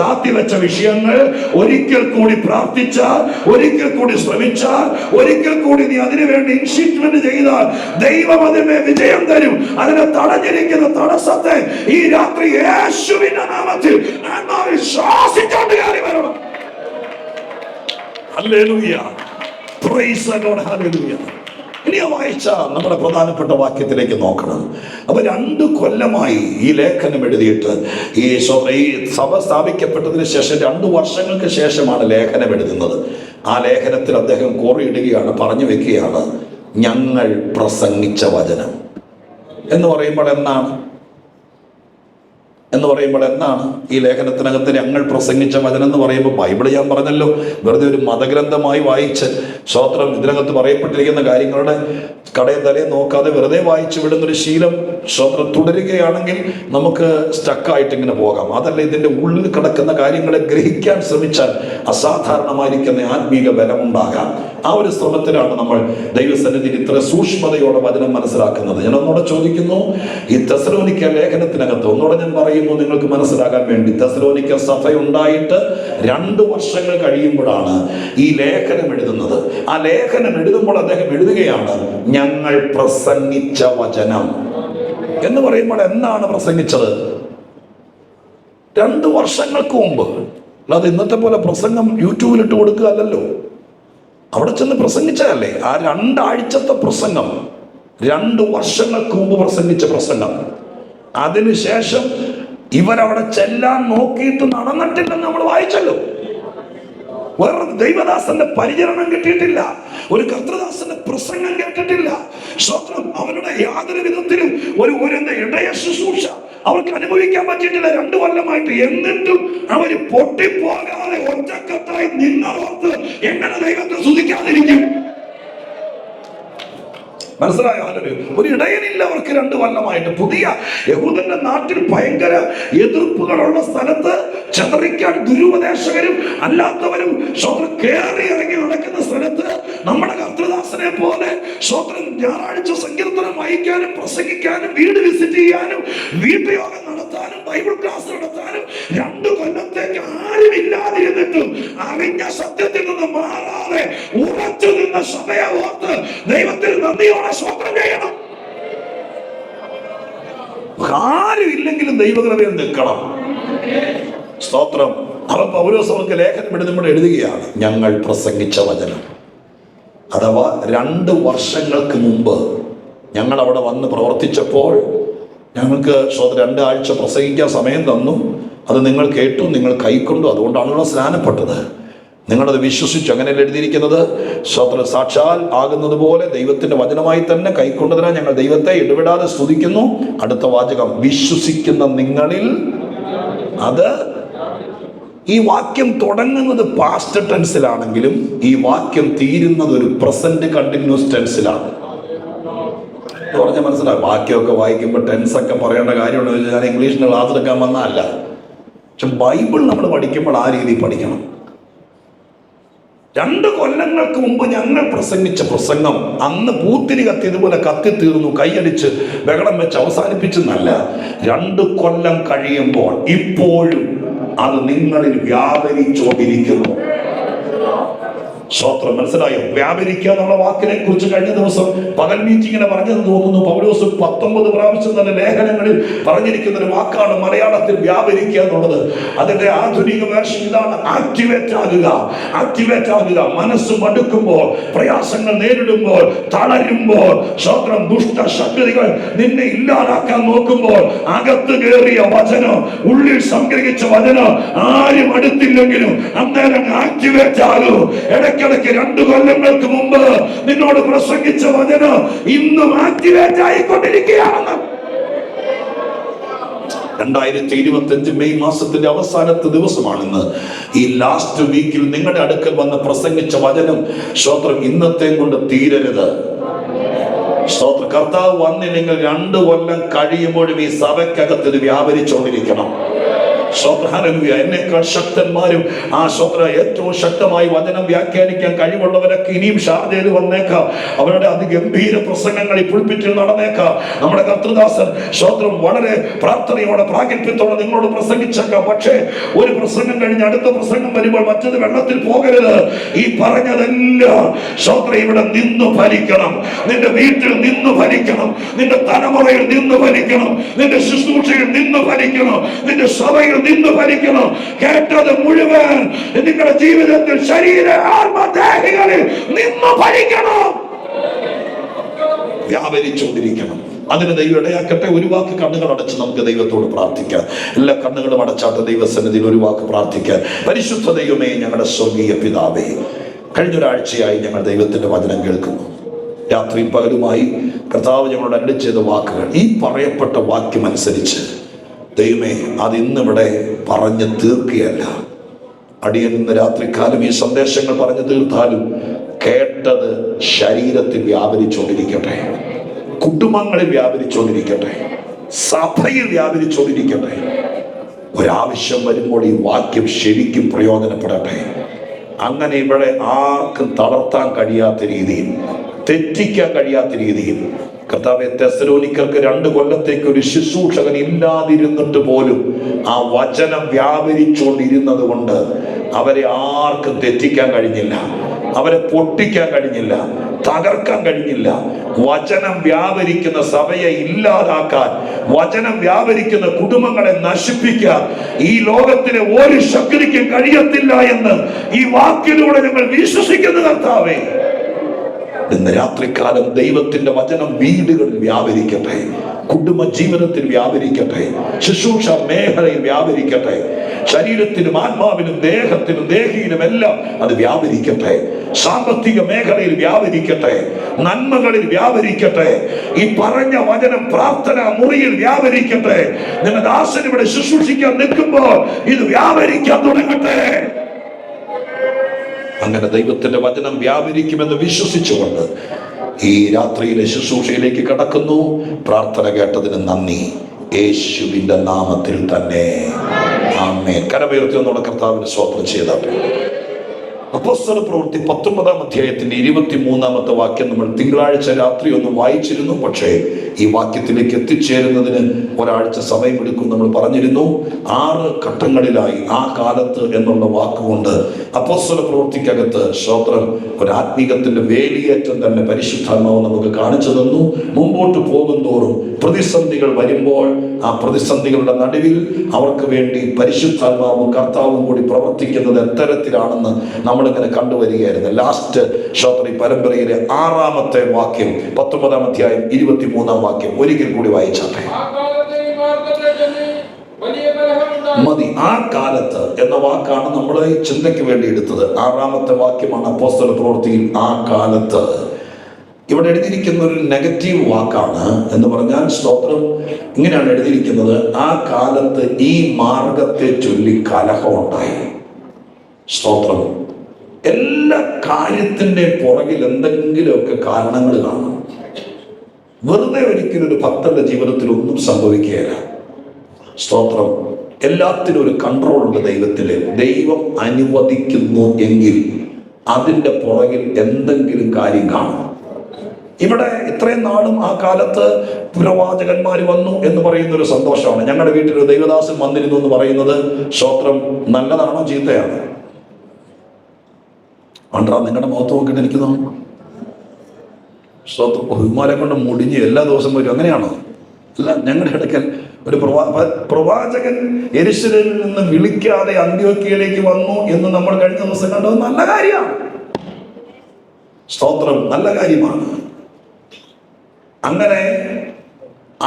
താത്തി വെച്ച വിഷയങ്ങൾ ഒരിക്കൽ കൂടി പ്രാർത്ഥിച്ചാൽ, ഒരിക്കൽ കൂടി ശ്രമിച്ചാൽ, ഒരിക്കൽ കൂടി നീ അതിനുവേണ്ടി ഇൻസ്റ്റിറ്റ്മെന്റ് ചെയ്താൽ ദൈവം അതിനെ വിജയം തരും. അതിനെ തടഞ്ഞിരിക്കുന്ന തടസ്സത്തെ ഈ രാത്രി യേശുവിന്റെ നാമത്തിൽ ആത്മാവിൽ ശ്വാസിച്ചുകൊണ്ട് കയറി വരണം. Hallelujah, praise the Lord, hallelujah. ഇനി വായിച്ച നമ്മുടെ പ്രധാനപ്പെട്ട വാക്യത്തിലേക്ക് നോക്കണം. അപ്പൊ 2 കൊല്ലമായി ഈ ലേഖനം എഴുതിയിട്ട് ഈ സഭ സ്ഥാപിക്കപ്പെട്ടതിന് ശേഷം 2 വർഷങ്ങൾക്ക് ശേഷമാണ് ലേഖനം എഴുതുന്നത്. ആ ലേഖനത്തിൽ അദ്ദേഹം കോറിയിടുകയാണ്, പറഞ്ഞു വെക്കുകയാണ്, ഞങ്ങൾ പ്രസംഗിച്ച വചനം എന്ന് പറയുമ്പോൾ എന്നാണ് ഈ ലേഖനത്തിനകത്ത് ഞങ്ങൾ പ്രസംഗിച്ച വചനം എന്ന് പറയുമ്പോൾ ബൈബിള് ഞാൻ പറഞ്ഞല്ലോ വെറുതെ ഒരു മതഗ്രന്ഥമായി വായിച്ച് ഇതിനകത്ത് പറയപ്പെട്ടിരിക്കുന്ന കാര്യങ്ങളുടെ കടയും തലയും നോക്കാതെ വെറുതെ വായിച്ചു വിടുന്നൊരു ശീലം തുടരുകയാണെങ്കിൽ നമുക്ക് സ്റ്റക്കായിട്ട് ഇങ്ങനെ പോകാം. അതല്ല, ഇതിൻ്റെ ഉള്ളിൽ കിടക്കുന്ന കാര്യങ്ങളെ ഗ്രഹിക്കാൻ ശ്രമിച്ചാൽ അസാധാരണമായിരിക്കുന്ന ആത്മീക ബലമുണ്ടാകാം. ആ ഒരു ശ്രമത്തിലാണ് നമ്മൾ ദൈവസന്നിധിയിൽ ഇത്ര സൂക്ഷ്മതയോടെ വചനം മനസ്സിലാക്കുന്നത്. ഞാൻ ഒന്നുകൂടെ ചോദിക്കുന്നു, ഈ തെസ്സലോനിക്ക ലേഖനത്തിനകത്ത് ഒന്നുകൂടെ ഞാൻ പറയുന്നു നിങ്ങൾക്ക് മനസ്സിലാകാൻ വേണ്ടി, തെസ്സലോനിക്ക സഭയുണ്ടായിട്ട് 2 വർഷങ്ങൾ കഴിയുമ്പോഴാണ് ഈ ലേഖനം എഴുതുന്നത്. ആ ലേഖനം എഴുതുമ്പോൾ അദ്ദേഹം എഴുതുകയാണ്, ഞങ്ങൾ പ്രസംഗിച്ച വചനം എന്ന് പറയുമ്പോൾ എന്നാണ് പ്രസംഗിച്ചത്? 2 വർഷങ്ങൾക്ക് മുമ്പ്. അല്ലാതെ ഇന്നത്തെ പോലെ പ്രസംഗം യൂട്യൂബിലിട്ട് കൊടുക്കുക അല്ലല്ലോ, അവിടെ ചെന്ന് പ്രസംഗിച്ചതല്ലേ. ആ 2 ആഴ്ചത്തെ പ്രസംഗം 2 വർഷങ്ങൾക്ക് മുമ്പ് പ്രസംഗിച്ച പ്രസംഗം. അതിനുശേഷം ഇവരവിടെ ചെല്ലാൻ നോക്കിയിട്ട് നടന്നിട്ടില്ലെന്ന് നമ്മൾ വായിച്ചല്ലോ. വേറെ ദൈവദാസന്റെ പരിചരണം കിട്ടിയിട്ടില്ല, ഒരു കർത്തൃദാസന്റെ പ്രസംഗം കേട്ടിട്ടില്ല. അവരുടെ യാതൊരു വിധത്തിലും ഒരു ഇടയ ശുശ്രൂഷ അവർക്ക് അനുഭവിക്കാൻ പറ്റിയിട്ടില്ല 2 കൊല്ലമായിട്ട്. എന്നിട്ടും അവർ പൊട്ടിപ്പോകാതെ ഒറ്റക്കെട്ടായി നിന്നോർത്ത് എങ്ങനെ ദൈവത്തെ സ്തുതിക്കാതിരിക്കും? മനസ്സിലായോ? ഒരു ഇടയനില്ല അവർക്ക് 2 കൊല്ലമായിട്ട്. പുതിയ യഹൂദന്റെ നാട്ടിൽ ഭയങ്കര എതിർപ്പുകളുള്ള സ്ഥലത്ത് ചെതറിക്കാൻ ദുരുപദേശകരും അല്ലാത്തവരും കയറി ഇറങ്ങി നടക്കുന്ന സ്ഥലത്ത് നമ്മുടെ കർത്തൃദാസനെ പോലെ ഞായറാഴ്ച സങ്കീർത്തനം വായിക്കാനും പ്രസംഗിക്കാനും വീട് വിസിറ്റ് ചെയ്യാനും വീട്ടുയോഗം നടത്താനും ബൈബിൾ ക്ലാസ് നടത്താനും 2 കൊല്ലത്തേക്ക് ആരും ഇല്ലാതിരുന്നിട്ടും അറിഞ്ഞ സത്യത്തിൽ നിന്ന് മാറാതെ ഉറച്ചു നിന്ന സഭയെ ഓർത്ത് ദൈവത്തിന് നന്ദിയോടെ സ്വപ്നം ചെയ്യണം. ആരും ഇല്ലെങ്കിലും ദൈവകൃപയിൽ നിൽക്കണം. സ്തോത്രം. അവൻ പൗലോസ് അവർക്ക് ലേഖനം എഴുതുമ്പോൾ എഴുതുകയാണ്, ഞങ്ങൾ പ്രസംഗിച്ച വചനം. അഥവാ 2 വർഷങ്ങൾക്ക് മുമ്പ് ഞങ്ങൾ അവിടെ വന്ന് പ്രവർത്തിച്ചപ്പോൾ ഞങ്ങൾക്ക് 2 ആഴ്ച പ്രസംഗിക്കാൻ സമയം തന്നു. അത് നിങ്ങൾ കേട്ടു, നിങ്ങൾ കൈക്കൊണ്ടു. അതുകൊണ്ടാണല്ലോ സ്നാനപ്പെട്ടത്. നിങ്ങളത് വിശ്വസിച്ചു. അങ്ങനെയല്ല എഴുതിയിരിക്കുന്നത്, സാക്ഷാൽ ആകുന്നത് പോലെ ദൈവത്തിന്റെ വചനമായി തന്നെ കൈക്കൊണ്ടതിനാൽ ഞങ്ങൾ ദൈവത്തെ ഇടപെടാതെ സ്തുതിക്കുന്നു. അടുത്ത വാചകം, വിശ്വസിക്കുന്ന നിങ്ങളിൽ അത്. ഈ വാക്യം തുടങ്ങുന്നത് പാസ്റ്റ് ടെൻസിലാണെങ്കിലും ഈ വാക്യം തീരുന്നത് ഒരു പ്രസന്റ് കണ്ടിന്യൂസ് ടെൻസിലാണ്. പറഞ്ഞാൽ മനസ്സിലാവും. വാക്യമൊക്കെ വായിക്കുമ്പോൾ ടെൻസൊക്കെ പറയേണ്ട കാര്യമുണ്ടോ എന്ന് ഞാൻ ഇംഗ്ലീഷിന് ക്ലാസ് എടുക്കാൻ വന്നതല്ല. പക്ഷെ ബൈബിൾ നമ്മൾ പഠിക്കുമ്പോൾ ആ രീതിയിൽ പഠിക്കണം. 2 കൊല്ലങ്ങൾക്ക് മുമ്പ് ഞങ്ങൾ പ്രസംഗിച്ച പ്രസംഗം അന്ന് പൂത്തിരി കത്തിയതുപോലെ കത്തിത്തീർന്നു, കൈയടിച്ച് ബഹളം വെച്ച് അവസാനിപ്പിച്ചെന്നല്ല. 2 കൊല്ലം കഴിയുമ്പോൾ ഇപ്പോഴും അത് നിങ്ങളിൽ വ്യാപരിച്ചുകൊണ്ടിരിക്കുന്നു. സ്തോത്രം. മനസ്സിലായോ? വ്യാപരിക്കുക എന്നുള്ള വാക്കിനെ കുറിച്ച് കഴിഞ്ഞ ദിവസം പകൽ മീറ്റിങ്ങിനെ പറഞ്ഞത് തോന്നുന്നു. പൗലോസ് 19 പ്രാവശ്യം തന്നെ ലേഖനങ്ങളിൽ പറഞ്ഞിരിക്കുന്ന ഒരു വാക്കാണ് മലയാളത്തിൽ വ്യാപരിക്കുക എന്നുള്ളത്. അതിന്റെ ആധുനിക വേർഷൻ ഇതാണ്: ആക്ടിവേറ്റ് ആകുക. ആക്ടിവേറ്റ് ആകുക. മനസ്സ് മടുക്കുമ്പോൾ, പ്രയാസങ്ങൾ നേരിടുമ്പോൾ, തളരുമ്പോൾ, സ്തോത്രം, ദുഷ്ടശക്തികൾ നിന്നെ ഇല്ലാതാക്കാൻ നോക്കുമ്പോൾ, അകത്ത് കയറിയ വചനം, ഉള്ളിൽ സംഗ്രഹിച്ച വചനം ആരും അടുത്തില്ലെങ്കിലും അന്നേരം ആക്ടിവേറ്റ് ആകൂ. ഇടയ്ക്കിടയ്ക്ക് 2 കൊല്ലങ്ങൾക്ക് മുമ്പ് നിന്നോട് പ്രസംഗിച്ച വചനം ഇന്നും ആക്ടിവേറ്റ് ആയിക്കൊണ്ടിരിക്കുകയാണ്. 2025 മെയ് മാസത്തിന്റെ അവസാനത്തെ ദിവസമാണെന്ന്. ഈ ലാസ്റ്റ് വീക്കിൽ നിങ്ങളുടെ അടുക്കൽ വന്ന് പ്രസംഗിച്ച വചനം സ്തോത്രം ഇന്നത്തെ കൊണ്ട് തീരരുത്. സ്തോത്ര. കർത്താവ് വന്നില്ലെങ്കിൽ 2 കൊല്ലം കഴിയുമ്പോഴും ഈ സഭയ്ക്കകത്ത് ഇത് വ്യാപരിച്ചുകൊണ്ടിരിക്കണം. എന്നേക്കാൾ ശക്തന്മാരും ഏറ്റവും ശക്തമായി വചനം വ്യാഖ്യാനിക്കാൻ കഴിവുള്ളവരൊക്കെ ഇനിയും ഷാർജയിൽ വന്നേക്കാം. അവരുടെ അതിഗംഭീര പ്രസംഗങ്ങൾ ഈ പുൽപ്പിറ്റിൽ നടന്നേക്കാം. നമ്മുടെ കർത്തൃദാസൻ വളരെ പ്രാർത്ഥനയോടെ പ്രാഗൽഭ്യത്തോടെ നിങ്ങളോട് പ്രസംഗിച്ചേക്കാം. പക്ഷേ ഒരു പ്രസംഗം കഴിഞ്ഞ് അടുത്ത പ്രസംഗം വരുമ്പോൾ മറ്റത് വെള്ളത്തിൽ പോകരുത്. ഈ പറഞ്ഞതെല്ലാം ഇവിടെ നിന്ന് ഫലിക്കണം. നിന്റെ വീട്ടിൽ നിന്ന് ഫലിക്കണം. നിന്റെ തലമുറയിൽ നിന്ന് ഫലിക്കണം. നിന്റെ ശുശ്രൂഷയിൽ നിന്ന് ഫലിക്കണം. നിന്റെ സഭയിൽ നിന്ന് ഫലിക്കണം. കേട്ടത് മുഴുവൻ നിങ്ങളുടെ ജീവിതത്തിൽ ശരീര ആത്മദേഹികളിൽ നിന്ന് ഫലിക്കണം. വ്യാപരിച്ചുകൊണ്ടിരിക്കണം. അതിന് ദൈവം ഇടയാക്കട്ടെ. ഒരു വാക്ക് കണ്ണുകൾ അടച്ച് നമുക്ക് ദൈവത്തോട് പ്രാർത്ഥിക്കാം. എല്ലാ കണ്ണുകളും അടച്ചാത്ത ദൈവസന്നിധിയിൽ ഒരു വാക്ക് പ്രാർത്ഥിക്കാൻ. പരിശുദ്ധ ദൈവമേ, ഞങ്ങളുടെ സ്വർഗീയ പിതാവേ, കഴിഞ്ഞൊരാഴ്ചയായി ഞങ്ങൾ ദൈവത്തിന്റെ വചനം കേൾക്കുന്നു. രാത്രിയും പകലുമായി കർത്താവ് ഞങ്ങളോട് അരുളി ചെയ്ത വാക്കുകൾ, ഈ പറയപ്പെട്ട വാക്യം അനുസരിച്ച് ദൈവമേ, അതിന്നിവിടെ പറഞ്ഞു തീർക്കുകയല്ല. അടിയൻ ഇന്ന് രാത്രികാലം ഈ സന്ദേശങ്ങൾ പറഞ്ഞു തീർത്താലും കേട്ടത് ശരീരത്തിൽ വ്യാപരിച്ചുകൊണ്ടിരിക്കട്ടെ, കുടുംബങ്ങളിൽ വ്യാപരിച്ചുകൊണ്ടിരിക്കട്ടെ, സഭയിൽ വ്യാപരിച്ചുകൊണ്ടിരിക്കട്ടെ. ഒരാവശ്യം വരുമ്പോൾ ഈ വാക്യം ശരിക്കും പ്രയോജനപ്പെടട്ടെ. അങ്ങനെ ഇവിടെ ആർക്കും തളർത്താൻ കഴിയാത്ത രീതിയിൽ, തെറ്റിക്കാൻ കഴിയാത്ത രീതിയിൽ കർത്താവെ, തെസ്സലോനിക്കർക്ക് 2 കൊല്ലത്തേക്ക് ഒരു ശുശ്രൂഷകൻ ഇല്ലാതിരുന്നിട്ട് പോലും ആ വചനം വ്യാപരിച്ചുകൊണ്ടിരുന്നത് കൊണ്ട് അവരെ ആർക്കും തെറ്റിക്കാൻ കഴിഞ്ഞില്ല, അവരെ പൊട്ടിക്കാൻ കഴിഞ്ഞില്ല, തകർക്കാൻ കഴിഞ്ഞില്ല. വചനം വ്യാപരിക്കുന്ന സഭയെ ഇല്ലാതാക്കാൻ, വചനം വ്യാപരിക്കുന്ന കുടുംബങ്ങളെ നശിപ്പിക്കാൻ ഈ ലോകത്തിലെ ഒരു ശക്തിക്കും കഴിയത്തില്ല എന്ന് ഈ വാക്കിലൂടെ ഞങ്ങൾ വിശ്വസിക്കുന്നു. കർത്താവേ, ഇന്ന് രാത്രികാലം ദൈവത്തിന്റെ വചനം വീടുകളിൽ വ്യാപരിക്കട്ടെ, കുടുംബ ജീവിതത്തിൽ വ്യാപരിക്കട്ടെ, ശുശ്രൂഷ മേഖലയിൽ വ്യാപരിക്കട്ടെ, ശരീരത്തിനും ആത്മാവിനും ദേഹത്തിനും ദേഹിയിലും എല്ലാം അത് വ്യാപരിക്കട്ടെ, സാമ്പത്തിക മേഖലയിൽ വ്യാപരിക്കട്ടെ, നന്മകളിൽ വ്യാപരിക്കട്ടെ. ഈ പറഞ്ഞ വചനം പ്രാർത്ഥന മുറിയിൽ വ്യാപരിക്കട്ടെ. നിങ്ങളുടെ ദാസൻ ഇവിടെ ശുശ്രൂഷിക്കാൻ നിൽക്കുമ്പോൾ ഇത് വ്യാപരിക്കാൻ തുടങ്ങട്ടെ. അങ്ങനെ ദൈവത്തിന്റെ വചനം വ്യാപരിക്കുമെന്ന് വിശ്വസിച്ചുകൊണ്ട് ഈ രാത്രിയിലെ ശുശ്രൂഷയിലേക്ക് കടക്കുന്നു. പ്രാർത്ഥന കേട്ടതിന് നന്ദി. യേശുവിന്റെ നാമത്തിൽ തന്നെ ആമേൻ. കരമുയർത്തി ഒന്നുകൂടെ കർത്താവിന് സ്തോത്രം ചെയ്താട്ടെ. അപ്പോസ്തല പ്രവൃത്തി 19-ാം അധ്യായത്തിന്റെ 23-ാമത്തെ വാക്യം നമ്മൾ തിങ്കളാഴ്ച രാത്രി ഒന്ന് വായിച്ചിരുന്നു. പക്ഷേ ഈ വാക്യത്തിലേക്ക് എത്തിച്ചേരുന്നതിന് ഒരാഴ്ച സമയമെടുക്കും നമ്മൾ പറഞ്ഞിരുന്നു. 6 ഘട്ടങ്ങളിലായി ആ കാലത്ത് എന്നുള്ള വാക്കുകൊണ്ട് അപ്പോസ്തല പ്രവൃത്തിക്കകത്ത് സ്തോത്രം ഒരു ആത്മീകത്തിന്റെ വേലിയേറ്റം തന്നെ പരിശുദ്ധാത്മാവ് നമുക്ക് കാണിച്ചു തന്നു. മുമ്പോട്ട് പോകും തോറും പ്രതിസന്ധികൾ വരുമ്പോൾ ആ പ്രതിസന്ധികളുടെ നടുവിൽ അവർക്ക് വേണ്ടി പരിശുദ്ധാത്മാവും കർത്താവും കൂടി പ്രവർത്തിക്കുന്നത് എത്തരത്തിലാണെന്ന് നമ്മളിങ്ങനെ കണ്ടുവരികയായിരുന്നു. ലാസ്റ്റ് സ്തോത്രം പരമ്പരയിലെ 6-ാമത്തെ വാക്യം 19-ാം അധ്യായം 23-ാം വാക്യം ഒരിക്കൽ കൂടി വായിച്ചാട്ടെ. മതി. ആ കാലത്ത് എന്ന വാക്കാണ് നമ്മൾ ചിന്തയ്ക്ക് വേണ്ടി എടുത്തത്. 6-ാമത്തെ വാക്യമാണ് അപ്പോസ്തല പ്രവൃത്തിയിൽ ആ കാലത്ത്. ഇവിടെ എഴുതിയിരിക്കുന്ന ഒരു നെഗറ്റീവ് വാക്കാണ്. എന്ന് പറഞ്ഞാൽ സ്തോത്രം ഇങ്ങനെയാണ് എഴുതിയിരിക്കുന്നത്: ആ കാലത്ത് ഈ മാർഗത്തെ ചൊല്ലി കലഹമുണ്ടായി. സ്തോത്രം. എല്ലാ കാര്യത്തിന്റെ പുറകിൽ എന്തെങ്കിലുമൊക്കെ കാരണങ്ങൾ കാണും. വെറുതെ ഒരിക്കലും ഒരു ഭക്തന്റെ ജീവിതത്തിൽ ഒന്നും സംഭവിക്കുകയില്ല. സ്തോത്രം. എല്ലാത്തിനും ഒരു കൺട്രോൾ ഉണ്ട് ദൈവത്തില്. ദൈവം അനുവദിക്കുന്നു എങ്കിൽ അതിൻ്റെ പുറകിൽ എന്തെങ്കിലും കാര്യം കാണും. ഇവിടെ ഇത്രയും നാളും ആ കാലത്ത് പ്രവാചകന്മാർ വന്നു എന്ന് പറയുന്ന ഒരു സന്തോഷമാണ്. ഞങ്ങളുടെ വീട്ടിൽ ഒരു ദൈവദാസൻ വന്നിരുന്നു എന്ന് പറയുന്നത് സ്തോത്രം നല്ലതാണോ ചീത്തയാണോ? അണ്ടാ നിങ്ങളുടെ മുഖത്ത് നോക്കിയിട്ട് എനിക്ക് തോന്നുന്നു ഹിമാലയ കൊണ്ട് മുടിഞ്ഞ് എല്ലാ ദിവസവും വരും, അങ്ങനെയാണോ? അല്ല, ഞങ്ങളുടെ ഇടയ്ക്കൽ ഒരു പ്രവാചകൻ യെരൂശലേമിൽ നിന്ന് വിളിക്കാതെ അന്ത്യോക്യയിലേക്ക് വന്നു എന്ന് നമ്മൾ കഴിഞ്ഞ ദിവസം കണ്ടത് നല്ല കാര്യമാണ്. സ്തോത്രം, നല്ല കാര്യമാണ്. അങ്ങനെ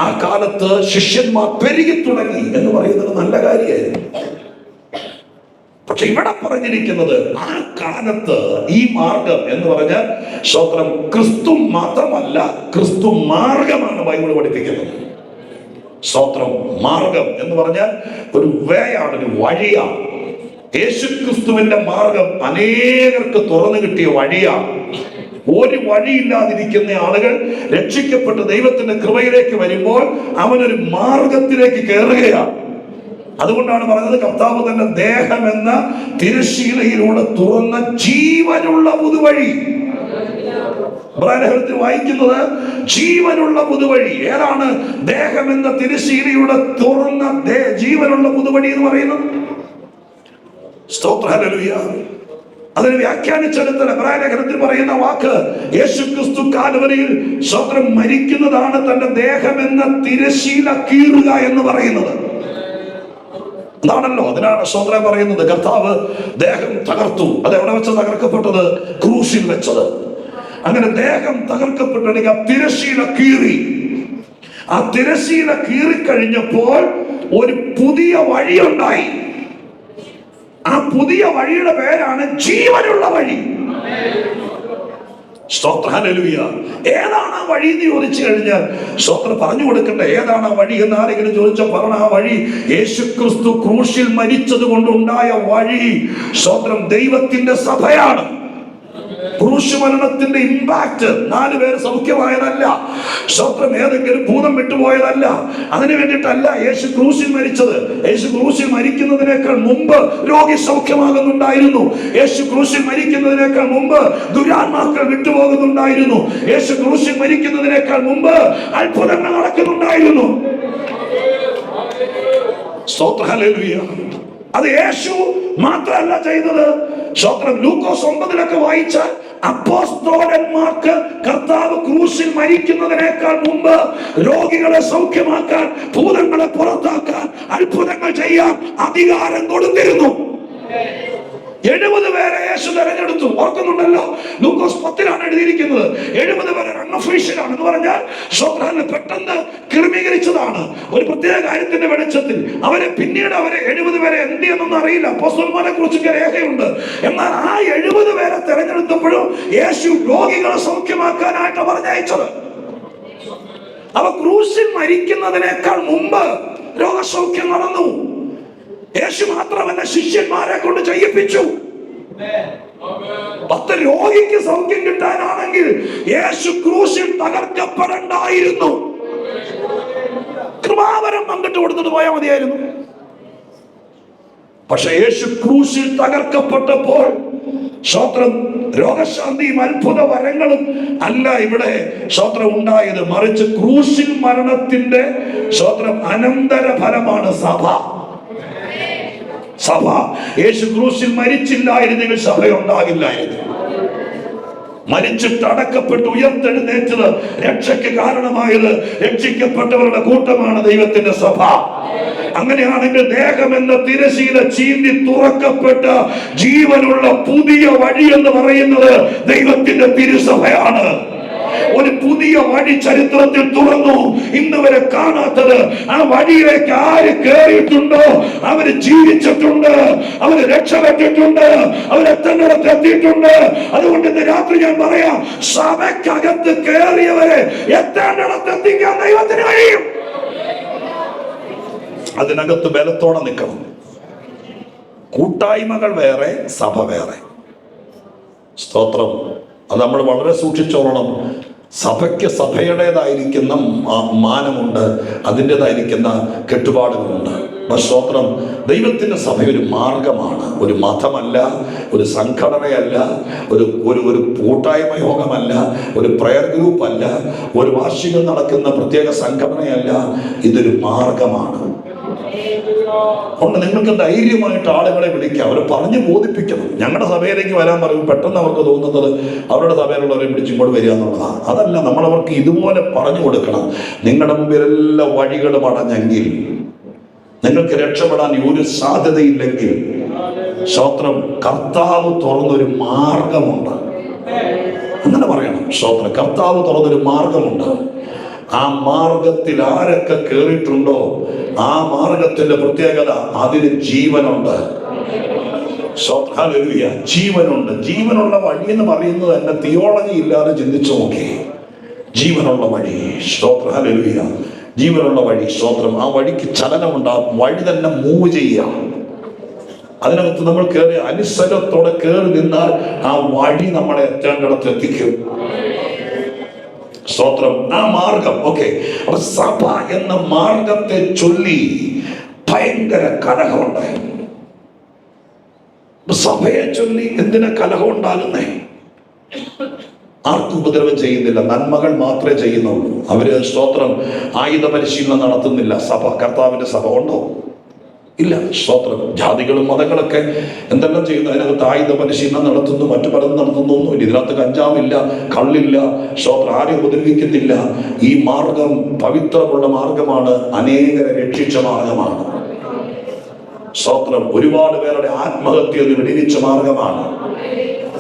ആ കാലത്ത് ശിഷ്യന്മാർ പെരുകി തുടങ്ങി എന്ന് പറയുന്നത് നല്ല കാര്യമായിരുന്നു. പക്ഷെ ഇവിടെ പറഞ്ഞിരിക്കുന്നത് ആ കാലത്ത് ഈ മാർഗം എന്ന് പറഞ്ഞാൽ സ്തോത്രം ക്രിസ്തു മാത്രമല്ല, ക്രിസ്തു മാർഗമാണ് ബൈബിൾ പഠിപ്പിക്കുന്നത്. സ്തോത്രം, മാർഗം എന്ന് പറഞ്ഞാൽ ഒരു വേയാണ്, ഒരു വഴിയാണ്. യേശു ക്രിസ്തുവിന്റെ മാർഗം അനേകർക്ക് തുറന്നു കിട്ടിയ വഴിയാണ്. ഒരു വഴിയില്ലാതിരിക്കുന്ന ആളുകൾ രക്ഷിക്കപ്പെട്ട് ദൈവത്തിന്റെ കൃപയിലേക്ക് വരുമ്പോൾ അവനൊരു മാർഗത്തിലേക്ക് കയറുകയാണ്. അതുകൊണ്ടാണ് പറഞ്ഞത് കർത്താവ് തന്നെ ദേഹം എന്ന തിരശ്ശീലയിലൂടെ തുറന്ന ജീവനുള്ള പുതുവഴി. ബ്രാഹ്മണത്തിൽ വായിക്കുന്നത് ജീവനുള്ള പുതുവഴി. ഏതാണ് ദേഹം എന്ന തിരശ്ശീലയുടെ തുറന്ന ജീവനുള്ള പുതുവഴി എന്ന് പറയുന്നത്? സ്തോത്രം, ഹല്ലേലൂയ. അതിന് വ്യാഖ്യാനിച്ചെടുത്ത എബ്രായലേഖനത്തിൽ പറയുന്ന വാക്ക് യേശു ക്രിസ്തു കാൽവരിയിൽ സ്തോത്രം മരിക്കുന്നതാണ് തന്റെ ദേഹം എന്ന തിരശ്ശീല കീറുക എന്ന് പറയുന്നത്. അതാണല്ലോ, അതിനാണ് സ്തോത്രം പറയുന്നത് കർത്താവ് ദേഹം തകർത്തു. അത് എവിടെ വെച്ച് തകർക്കപ്പെട്ടത്? ക്രൂശിൽ വെച്ചത്. അങ്ങനെ ദേഹം തകർക്കപ്പെട്ടുണ്ടെങ്കിൽ ആ തിരശ്ശീല കീറി. ആ തിരശ്ശീല കീറിക്കഴിഞ്ഞപ്പോൾ ഒരു പുതിയ വഴിയുണ്ടായി. ആ പുതിയ വഴിയുടെ പേരാണ് ജീവനുള്ള വഴി. സ്തോത്രം, ഹല്ലേലൂയ. ഏതാണ് ആ വഴി എന്ന് ചോദിച്ചു കഴിഞ്ഞാൽ സ്തോത്രം പറഞ്ഞു കൊടുക്കണ്ടേ? ഏതാണ് ആ വഴി എന്ന് ആരെങ്കിലും ചോദിച്ചാൽ പറഞ്ഞ ആ വഴി യേശു ക്രിസ്തു ക്രൂശിൽ മരിച്ചത് കൊണ്ടുണ്ടായ വഴി. സ്തോത്രം, ദൈവത്തിന്റെ സഭയാണ്. ക്രൂശ് മരണത്തിന്റെ ഇമ്പാക്ട് 4 പേര് സൗഖ്യമായതല്ല, സ്തോത്രം, ഏതെങ്കിലും ഭൂതം വിട്ടുപോയതല്ല. അതിനു വേണ്ടിയിട്ടല്ല യേശു ക്രൂശിൽ മരിച്ചത്. യേശു ക്രൂശിൽ മരിക്കുന്നതിനേക്കാൾ മുമ്പ് രോഗി സൗഖ്യമാകുന്നുണ്ടായിരുന്നു. യേശു ക്രൂശിൽ മരിക്കുന്നതിനേക്കാൾ മുമ്പ് ദുരാത്മാക്കൾ വിട്ടുപോകുന്നുണ്ടായിരുന്നു. യേശു ക്രൂശിൽ മരിക്കുന്നതിനേക്കാൾ മുമ്പ് അത്ഭുതങ്ങൾ നടക്കുന്നുണ്ടായിരുന്നു. സ്തോത്രം, ഹല്ലേലൂയ. അത് യേശു മാത്രമല്ല ചെയ്തത്. സ്തോത്രം, ലൂക്കോസ് 9 വായിച്ചാൽ അപ്പോസ്തലന്മാർക്ക് കർത്താവ് ക്രൂശിൽ മരിക്കുന്നതിനേക്കാൾ മുമ്പ് രോഗികളെ സൗഖ്യമാക്കാൻ, ഭൂതങ്ങളെ പുറത്താക്കാൻ, അത്ഭുതങ്ങൾ ചെയ്യാൻ അധികാരം കൊടുത്തിരുന്നു. 70 പേരെ യേശു തെരഞ്ഞെടുത്തു. ഓർക്കുന്നുണ്ടല്ലോ, ലൂക്കോസ് 10 എഴുതിയിരിക്കുന്നത്. 70 പേരെ അൺഒഫീഷ്യൽ ആണെന്ന് പറഞ്ഞാൽ സ്വപ്നം പെട്ടെന്ന് ക്രമീകരിച്ചതാണ് ഒരു പ്രത്യേക കാര്യത്തിന്റെ വെളിച്ചത്തിൽ. പിന്നീട് അവരെ 70 പേരെ എന്ത് ചെയ്യുന്നൊന്നും അറിയില്ല. അപ്പോസ്തലന്മാരെ കുറിച്ചൊക്കെ രേഖയുണ്ട്. എന്നാൽ ആ 70 പേരെ തെരഞ്ഞെടുത്തപ്പോഴും യേശു രോഗികളെ സൗഖ്യമാക്കാനായിട്ട് പറഞ്ഞയച്ചത്. അവ ക്രൂശിൽ മരിക്കുന്നതിനേക്കാൾ മുമ്പ് രോഗസൗഖ്യം നടന്നു. യേശു മാത്രമല്ല, ശിഷ്യന്മാരെ കൊണ്ട് ചെയ്യിപ്പിച്ചു. 10 രോഗിക്ക് സൗഖ്യം കിട്ടാനാണെങ്കിൽ യേശു ക്രൂശിൽ തകർക്കപ്പെടണ്ടായിരുന്നു. കൃപാവരം പങ്കിട്ട് കൊടുത്തിട്ട് പോയാൽ മതിയായിരുന്നു. പക്ഷെ യേശു ക്രൂശിൽ തകർക്കപ്പെട്ടപ്പോൾ സ്തോത്രം, രോഗശാന്തിയും അത്ഭുത വരങ്ങളും അല്ല ഇവിടെ സ്തോത്രം ഉണ്ടായത്. മറിച്ച് ക്രൂശിൽ മരണത്തിന്റെ സ്തോത്രം അനന്തര ഫലമാണ് സഭ. സഭ യേശു ക്രൂശിൽ മരിച്ചില്ലായിരുന്നെങ്കിൽ സഭയുണ്ടാകില്ലായിരുന്നു. മരിച്ചിട്ട് അടക്കപ്പെട്ട് ഉയർത്തെഴുന്നേറ്റത്, രക്ഷയ്ക്ക് കാരണമായത് രക്ഷിക്കപ്പെട്ടവരുടെ കൂട്ടമാണ് ദൈവത്തിന്റെ സഭ. അങ്ങനെയാണെങ്കിൽ ദേഹം എന്ന തിരശീല ചീന്തി തുറക്കപ്പെട്ട ജീവനുള്ള പുതിയ വഴി എന്ന് പറയുന്നത് ദൈവത്തിന്റെ തിരുസഭയാണ്. ഒരു പുതിയ വഴി ചരിത്രത്തിൽ തുറന്നു. ഇന്ന് വരെ കാണാത്തത്. ആ വഴിയിലേക്ക് ആര് കയറിയിട്ടുണ്ടോ അവര് ജീവിച്ചിട്ടുണ്ട്, അവര് രക്ഷപ്പെട്ടിട്ടുണ്ട്, അവരെത്തേണ്ടിടത്ത് എത്തിയിട്ടുണ്ട്. അതുകൊണ്ട് ഇന്ന് രാത്രി ഞാൻ പറയാം, സഭയ്ക്കകത്ത് കയറിയവരെ എത്തേണ്ടിടത്ത് എത്തിക്കാൻ ദൈവത്തിന് കഴിയും. അതിനകത്ത് ബലത്തോടെ നിൽക്കണം. കൂട്ടായ്മകൾ വേറെ, സഭ വേറെ. സ്തോത്രം. അത് നമ്മൾ വളരെ സൂക്ഷിച്ചോളണം. സഭയ്ക്ക് സഭയുടേതായിരിക്കുന്ന മാനമുണ്ട്, അതിൻ്റെതായിരിക്കുന്ന കെട്ടുപാടുകളുണ്ട്. സ്തോത്രം. ദൈവത്തിൻ്റെ സഭ ഒരു മാർഗമാണ്, ഒരു മതമല്ല, ഒരു സംഘടനയല്ല, ഒരു കൂട്ടായ്മ യോഗമല്ല, ഒരു പ്രയർ ഗ്രൂപ്പ് അല്ല, ഒരു വാർഷികം നടക്കുന്ന പ്രത്യേക സംഘടനയല്ല. ഇതൊരു മാർഗമാണ്. അതുകൊണ്ട് നിങ്ങൾക്ക് ധൈര്യമായിട്ട് ആളുകളെ വിളിക്കാം, അവരെ പറഞ്ഞു ബോധിപ്പിക്കണം. ഞങ്ങളുടെ സഭയിലേക്ക് വരാൻ പറയും, പെട്ടെന്ന് അവർക്ക് തോന്നുന്നത് അവരുടെ സഭയിലുള്ളവരെ പിടിച്ചിങ്ങോട്ട് വരിക എന്നുള്ളതാണ്. അതല്ല, നമ്മളവർക്ക് ഇതുപോലെ പറഞ്ഞു കൊടുക്കണം. നിങ്ങളുടെ മുമ്പിൽ എല്ലാ വഴികളും അടഞ്ഞെങ്കിൽ, നിങ്ങൾക്ക് രക്ഷപ്പെടാൻ ഒരു സാധ്യതയില്ലെങ്കിൽ, സ്തോത്രം, കർത്താവ് തുറന്നൊരു മാർഗമുണ്ട്. അങ്ങനെ പറയണം. സ്തോത്രം, കർത്താവ് തുറന്നൊരു മാർഗമുണ്ട്. ആ മാർഗത്തിൽ ആരൊക്കെ കേറിയിട്ടുണ്ടോ ആ മാർഗത്തിന്റെ പ്രത്യേകത, അതിന് ജീവനുണ്ട്. ഹല്ലേലൂയ, ജീവനുണ്ട്. ജീവനുള്ള വഴി എന്ന് പറയുന്നത് തന്നെ തിയോളജി ഇല്ലാതെ ചിന്തിച്ചു നോക്കി. ജീവനുള്ള വഴി, സ്തോത്രം, ഹല്ലേലൂയ, ജീവനുള്ള വഴി, സ്തോത്രം. ആ വഴിക്ക് ചലനമുണ്ടാകും, വഴി തന്നെ മൂവ് ചെയ്യാം. അതിനകത്ത് നമ്മൾ കയറി അനുസരത്തോടെ കയറി നിന്നാൽ ആ വഴി നമ്മളെ എത്തേണ്ടിടത്ത് എത്തിക്കും. സ്തോത്രം, ആ മാർഗം. ഓക്കെ, അപ്പൊ സഭ എന്ന മാർഗത്തെ ചൊല്ലി ഭയങ്കര കലഹമുണ്ടായി. സഭയെ ചൊല്ലി എന്തിനാ കലഹം ഉണ്ടാകുന്നേ? ആർക്കും ഉപദ്രവം ചെയ്യുന്നില്ല, നന്മകൾ മാത്രമേ ചെയ്യുന്നുള്ളൂ. അവര്, സ്തോത്രം, ആയുധ പരിശീലനം നടത്തുന്നില്ല. സഭ, കർത്താവിന്റെ സഭ ഉണ്ടോ? ഇല്ല. സ്തോത്രം, ജാതികളും മതങ്ങളൊക്കെ എന്തെല്ലാം ചെയ്യുന്നു? അതിനകത്ത് ആയുധ പരിശീലനം നടത്തുന്നു, മറ്റു പലതും നടത്തുന്നൊന്നുമില്ല. ഇതിനകത്ത് കഞ്ചാവില്ല, കള്ളില്ല, സ്തോത്രം, ആരും ഉപദ്രവിക്കുന്നില്ല. ഈ മാർഗം പവിത്രമുള്ള മാർഗമാണ്, അനേകരെ രക്ഷിച്ച മാർഗമാണ്. സ്തോത്രം, ഒരുപാട് പേരുടെ ആത്മഹത്യ വിടിവിച്ച മാർഗമാണ്.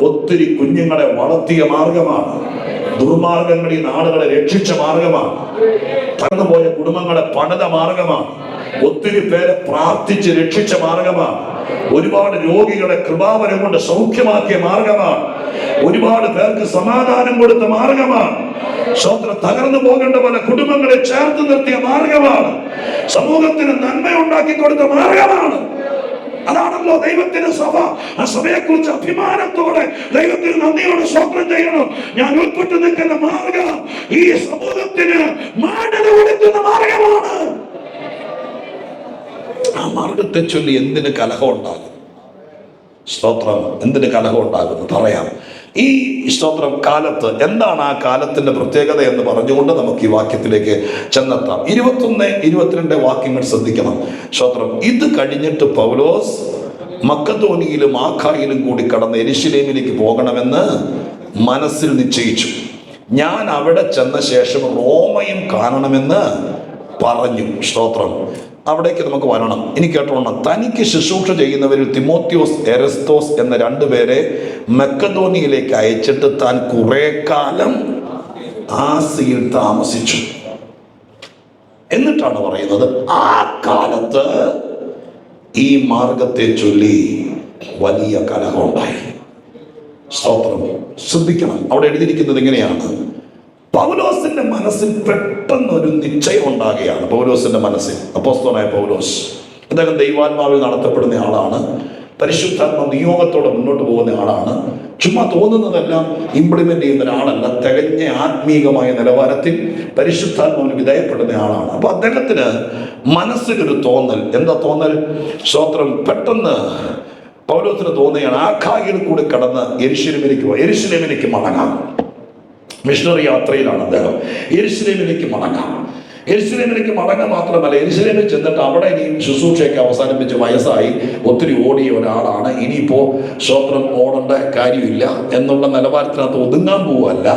ഒത്തിരി കുഞ്ഞുങ്ങളെ വളർത്തിയ മാർഗമാണ്. ദുർമാർഗങ്ങളിൽ നിന്ന് ആളുകളെ രക്ഷിച്ച മാർഗമാണ്. തകർന്നുപോയ കുടുംബങ്ങളെ പണിത മാർഗമാണ്. ഒത്തിരി പേരെ പ്രാർത്ഥിച്ച് രക്ഷിച്ച മാർഗമാണ്. ഒരുപാട് രോഗികളെ കൃപാവരം കൊണ്ട് സൗഖ്യമാക്കിയ മാർഗമാണ്. ഒരുപാട് പേർക്ക് സമാധാനം കൊടുത്ത മാർഗമാണ്. സ്തോത്രം, തകർന്നു പോകേണ്ട പല കുടുംബങ്ങളെ ചേർത്ത് നിർത്തിയ മാർഗമാണ്. സമൂഹത്തിന് നന്മ ഉണ്ടാക്കി കൊടുത്ത മാർഗമാണ്. അതാണല്ലോ ദൈവത്തിന്റെ സഭ. ആ സഭയെ കുറിച്ച് അഭിമാനത്തോടെ ദൈവത്തിന് നന്ദിയോടെ സ്തോത്രം ചെയ്യണം. ഞാൻ ഉൾപ്പെട്ടു നിൽക്കുന്ന മാർഗം ഈ സമൂഹത്തിന് മാന്യത കൊടുക്കുന്ന മാർഗമാണ്. ആ മാർഗത്തെ ചൊല്ലി എന്തിന് കലഹം ഉണ്ടാകും? സ്തോത്രം, എന്തിന് കലഹം ഉണ്ടാകുന്നു പറയാം. ഈ സ്തോത്രം കാലത്ത് എന്താണ് ആ കാലത്തിന്റെ പ്രത്യേകത എന്ന് പറഞ്ഞുകൊണ്ട് നമുക്ക് ഈ വാക്യത്തിലേക്ക് ചെന്നെത്താം. 21, 22 വാക്യങ്ങൾ ശ്രദ്ധിക്കണം. സ്തോത്രം, ഇത് കഴിഞ്ഞിട്ട് പൗലോസ് മക്കദോനിയിലും ആഖായിലും കൂടി കടന്ന് യെരൂശലേമിലേക്ക് പോകണമെന്ന് മനസ്സിൽ നിശ്ചയിച്ചു. ഞാൻ അവിടെ ചെന്ന ശേഷം റോമയും കാണണമെന്ന് പറഞ്ഞു. സ്തോത്രം, അവിടേക്ക് നമുക്ക് വരണം. ഇനി കേട്ടോണം, തനിക്ക് ശുശ്രൂഷ ചെയ്യുന്നവരിൽ തിമോത്തിയോസ്, എരസ്തോസ് എന്ന 2 പേരെ മക്കദോനിയയിലേക്ക് അയച്ചിട്ട് താൻ കുറെ കാലം ആസിയിൽ താമസിച്ചു. എന്നിട്ടാണ് പറയുന്നത്, ആ കാലത്ത് ഈ മാർഗത്തെ ചൊല്ലി വലിയ കലഹമുണ്ടായി. സ്തോത്രം, ശ്രദ്ധിക്കണം. അവിടെ എഴുതിയിരിക്കുന്നത് എങ്ങനെയാണ്? പൗലോസിന്റെ മനസ്സിൽ പെട്ടെന്നൊരു നിശ്ചയം ഉണ്ടാകുകയാണ്. പൗലോസിന്റെ മനസ്സിൽ, അപ്പോസ്തലനായ പൗലോസ്, അദ്ദേഹം ദൈവാത്മാവിൽ നടത്തപ്പെടുന്ന ആളാണ്. പരിശുദ്ധാത്മ നിയോഗത്തോടെ മുന്നോട്ട് പോകുന്ന ആളാണ്. ചുമ്മാ തോന്നുന്നതെല്ലാം ഇംപ്ലിമെന്റ് ചെയ്യുന്ന ഒരാളല്ല. തികഞ്ഞ ആത്മീകമായ നിലവാരത്തിൽ പരിശുദ്ധാത്മാവിന് വിധേയപ്പെടുന്ന ആളാണ്. അപ്പൊ അദ്ദേഹത്തിന് മനസ്സിലൊരു തോന്നൽ. എന്താ തോന്നൽ? സ്തോത്രം, പെട്ടെന്ന് പൗലോസിന് തോന്നുകയാണ്, ആഖായിൽ കൂടി കടന്ന് യെരൂശലേമിലേക്ക് മടങ്ങാം. മിഷണറി യാത്രയിലാണ് അദ്ദേഹം. യെരൂശലേമിലേക്ക് മടങ്ങാം. യെരൂശലേമിലേക്ക് മടങ്ങാൻ മാത്രമല്ല, യെരൂശലേമിൽ ചെന്നിട്ട് അവിടെ ഇനിയും ശുശ്രൂഷയൊക്കെ അവസാനിപ്പിച്ച് വയസ്സായി ഒത്തിരി ഓടിയ ഒരാളാണ്. ഇനിയിപ്പോ സ്തോത്രം ഓടേണ്ട കാര്യമില്ല എന്നുള്ള നിലവാരത്തിനകത്ത് ഒതുങ്ങാൻ പോവല്ല.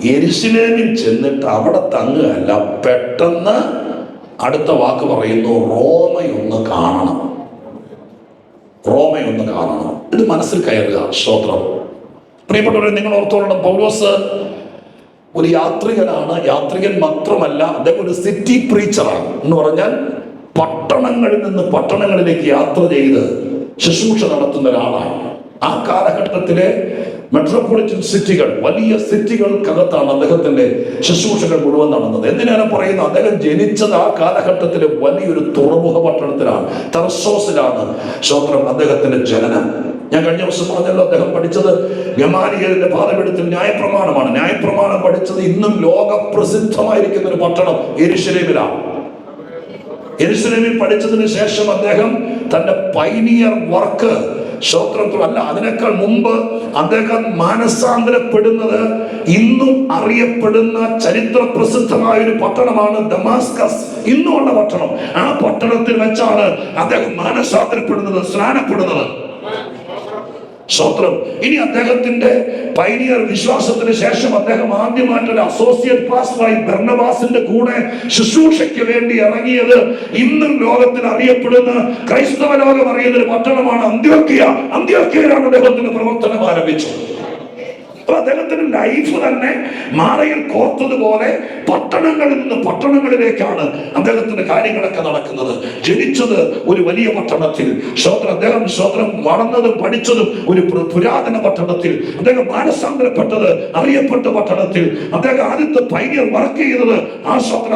യെരൂശലേമിൽ ചെന്നിട്ട് അവിടെ തങ്ങുകയല്ല, പെട്ടെന്ന് അടുത്ത വാക്ക് പറയുന്നു, റോമയൊന്ന് കാണണം. റോമയൊന്ന് കാണണം. ഇത് മനസ്സിൽ കയറുക. സ്തോത്രം, പ്രിയപ്പെട്ടവരെ, നിങ്ങൾ ഓർത്തോളണം, പൗലോസ് ഒരു യാത്രികനാണ്. യാത്രികൻ മാത്രമല്ല, അദ്ദേഹം ഒരു സിറ്റി പ്രീച്ചറാണ്. എന്ന് പറഞ്ഞാൽ പട്ടണങ്ങളിൽ നിന്ന് പട്ടണങ്ങളിലേക്ക് യാത്ര ചെയ്ത് ശുശ്രൂഷ നടത്തുന്ന ഒരാളാണ്. ആ കാലഘട്ടത്തിലെ മെട്രോപൊളിറ്റൻ സിറ്റികൾ, വലിയ സിറ്റികൾക്കകത്താണ് അദ്ദേഹത്തിന്റെ ശുശ്രൂഷകൾ മുഴുവൻ നടന്നത്. എന്തിനാണ് പറയുന്നത്? അദ്ദേഹം ജനിച്ചത് ആ കാലഘട്ടത്തിലെ വലിയൊരു തുറമുഖ പട്ടണത്തിലാണ്, തർസോസിലാണ്. സ്തോത്രം, അദ്ദേഹത്തിന്റെ ജനനം. ഞാൻ കഴിഞ്ഞ ദിവസം പറഞ്ഞല്ലോ, അദ്ദേഹം പഠിച്ചത് ഗമാലിയേലിന്റെ പാഠപീഠത്തിൽ ന്യായപ്രമാണമാണ്. ന്യായപ്രമാണം പഠിച്ചത് ഇന്നും ലോകപ്രസിദ്ധമായിരിക്കുന്ന ഒരു പട്ടണം യെരൂശലേമിലാണ്. യെരൂശലേമിൽ പഠിച്ചതിന് ശേഷം അദ്ദേഹം തന്റെ പൈനിയർ വർക്ക് സ്തോത്രം അല്ല, അതിനേക്കാൾ മുമ്പ് അദ്ദേഹം മാനസാന്തരപ്പെടുന്നത് ഇന്നും അറിയപ്പെടുന്ന ചരിത്ര പ്രസിദ്ധമായ ഒരു പട്ടണമാണ് ദമാസ്കസ്, ഇന്നുമുള്ള പട്ടണം. ആ പട്ടണത്തിൽ വെച്ചാണ് അദ്ദേഹം മാനസാന്തരപ്പെടുന്നത്, സ്നാനപ്പെടുന്നത്. സ്തോത്രം. ഇനി അദ്ദേഹത്തിന്റെ പൈനിയർ വിശ്വാസത്തിന് ശേഷം അദ്ദേഹം ആദ്യമായിട്ടൊരു അസോസിയേറ്റ് പാസ്റ്ററായി ബർന്നബാസിന്റെ കൂടെ ശുശ്രൂഷയ്ക്ക് വേണ്ടി ഇറങ്ങിയത് ഇന്നും ലോകത്തിൽ അറിയപ്പെടുന്ന, ക്രൈസ്തവ ലോകം അറിയുന്ന ഒരു പട്ടണമാണ് അന്ത്യോക്യ. അന്ത്യോക്യയിലാണ് അദ്ദേഹത്തിന്റെ പ്രവർത്തനം ആരംഭിച്ചത്. അദ്ദേഹത്തിന്റെ ലൈഫ് തന്നെ മാറയിൽ കോർത്തതുപോലെ പട്ടണങ്ങളിൽ നിന്ന് പട്ടണങ്ങളിലേക്കാണ് അദ്ദേഹത്തിന്റെ കാര്യങ്ങളൊക്കെ നടക്കുന്നത്. ജനിച്ചത് ഒരു വലിയ പട്ടണത്തിൽ, അദ്ദേഹം വളർന്നതും പഠിച്ചതും ഒരു പുരാതന പട്ടണത്തിൽ, അദ്ദേഹം മാനസാന്തരപ്പെട്ടത് അറിയപ്പെട്ട പട്ടണത്തിൽ, അദ്ദേഹം ആദ്യത്തെ പൈനിയർ വർക്ക് ചെയ്തത്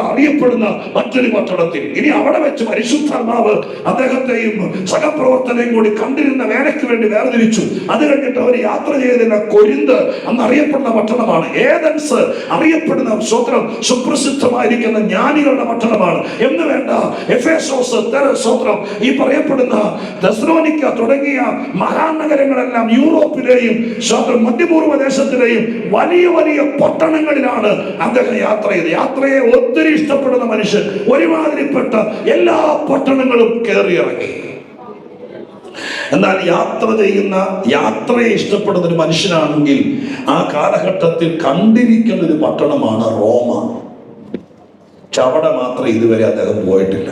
അറിയപ്പെടുന്ന മറ്റൊരു പട്ടണത്തിൽ. ഇനി അവിടെ വെച്ച് പരിശുദ്ധാത്മാവ് അദ്ദേഹത്തെയും സഹപ്രവർത്തനയും കൂടി കണ്ടിരുന്ന വേലയ്ക്ക് വേണ്ടി വേർതിരിച്ചു. അത് കഴിഞ്ഞിട്ട് അവർ യാത്ര ചെയ്തതിന് കൊരിന്ത് അന്ന് അറിയപ്പെടുന്ന പട്ടണമാണ്. ഏതൻസ് അറിയപ്പെടുന്ന സുപ്രസിദ്ധമായിരിക്കുന്ന ജ്ഞാനികളുടെ പട്ടണമാണ് എന്ന് വേണ്ട. എഫേസോസ്, ഈ പറയപ്പെടുന്ന തെസ്സലോനിക്ക തുടങ്ങിയ മഹാനഗരങ്ങളെല്ലാം യൂറോപ്പിലെയും മധ്യപൂർവ്വ ദേശത്തിലെയും വലിയ വലിയ പട്ടണങ്ങളിലാണ് അദ്ദേഹം യാത്ര ചെയ്ത്. യാത്രയെ ഒത്തിരി ഇഷ്ടപ്പെടുന്ന മനുഷ്യൻ ഒരുമാതിരിപ്പെട്ട എല്ലാ പട്ടണങ്ങളും കയറിയിറങ്ങി. എന്നാൽ യാത്രയെ ഇഷ്ടപ്പെടുന്ന ഒരു മനുഷ്യനാണെങ്കിൽ ആ കാലഘട്ടത്തിൽ കണ്ടിരിക്കുന്ന ഒരു പട്ടണമാണ് റോമ. അവിടെ മാത്രം ഇതുവരെ അദ്ദേഹം പോയിട്ടില്ല.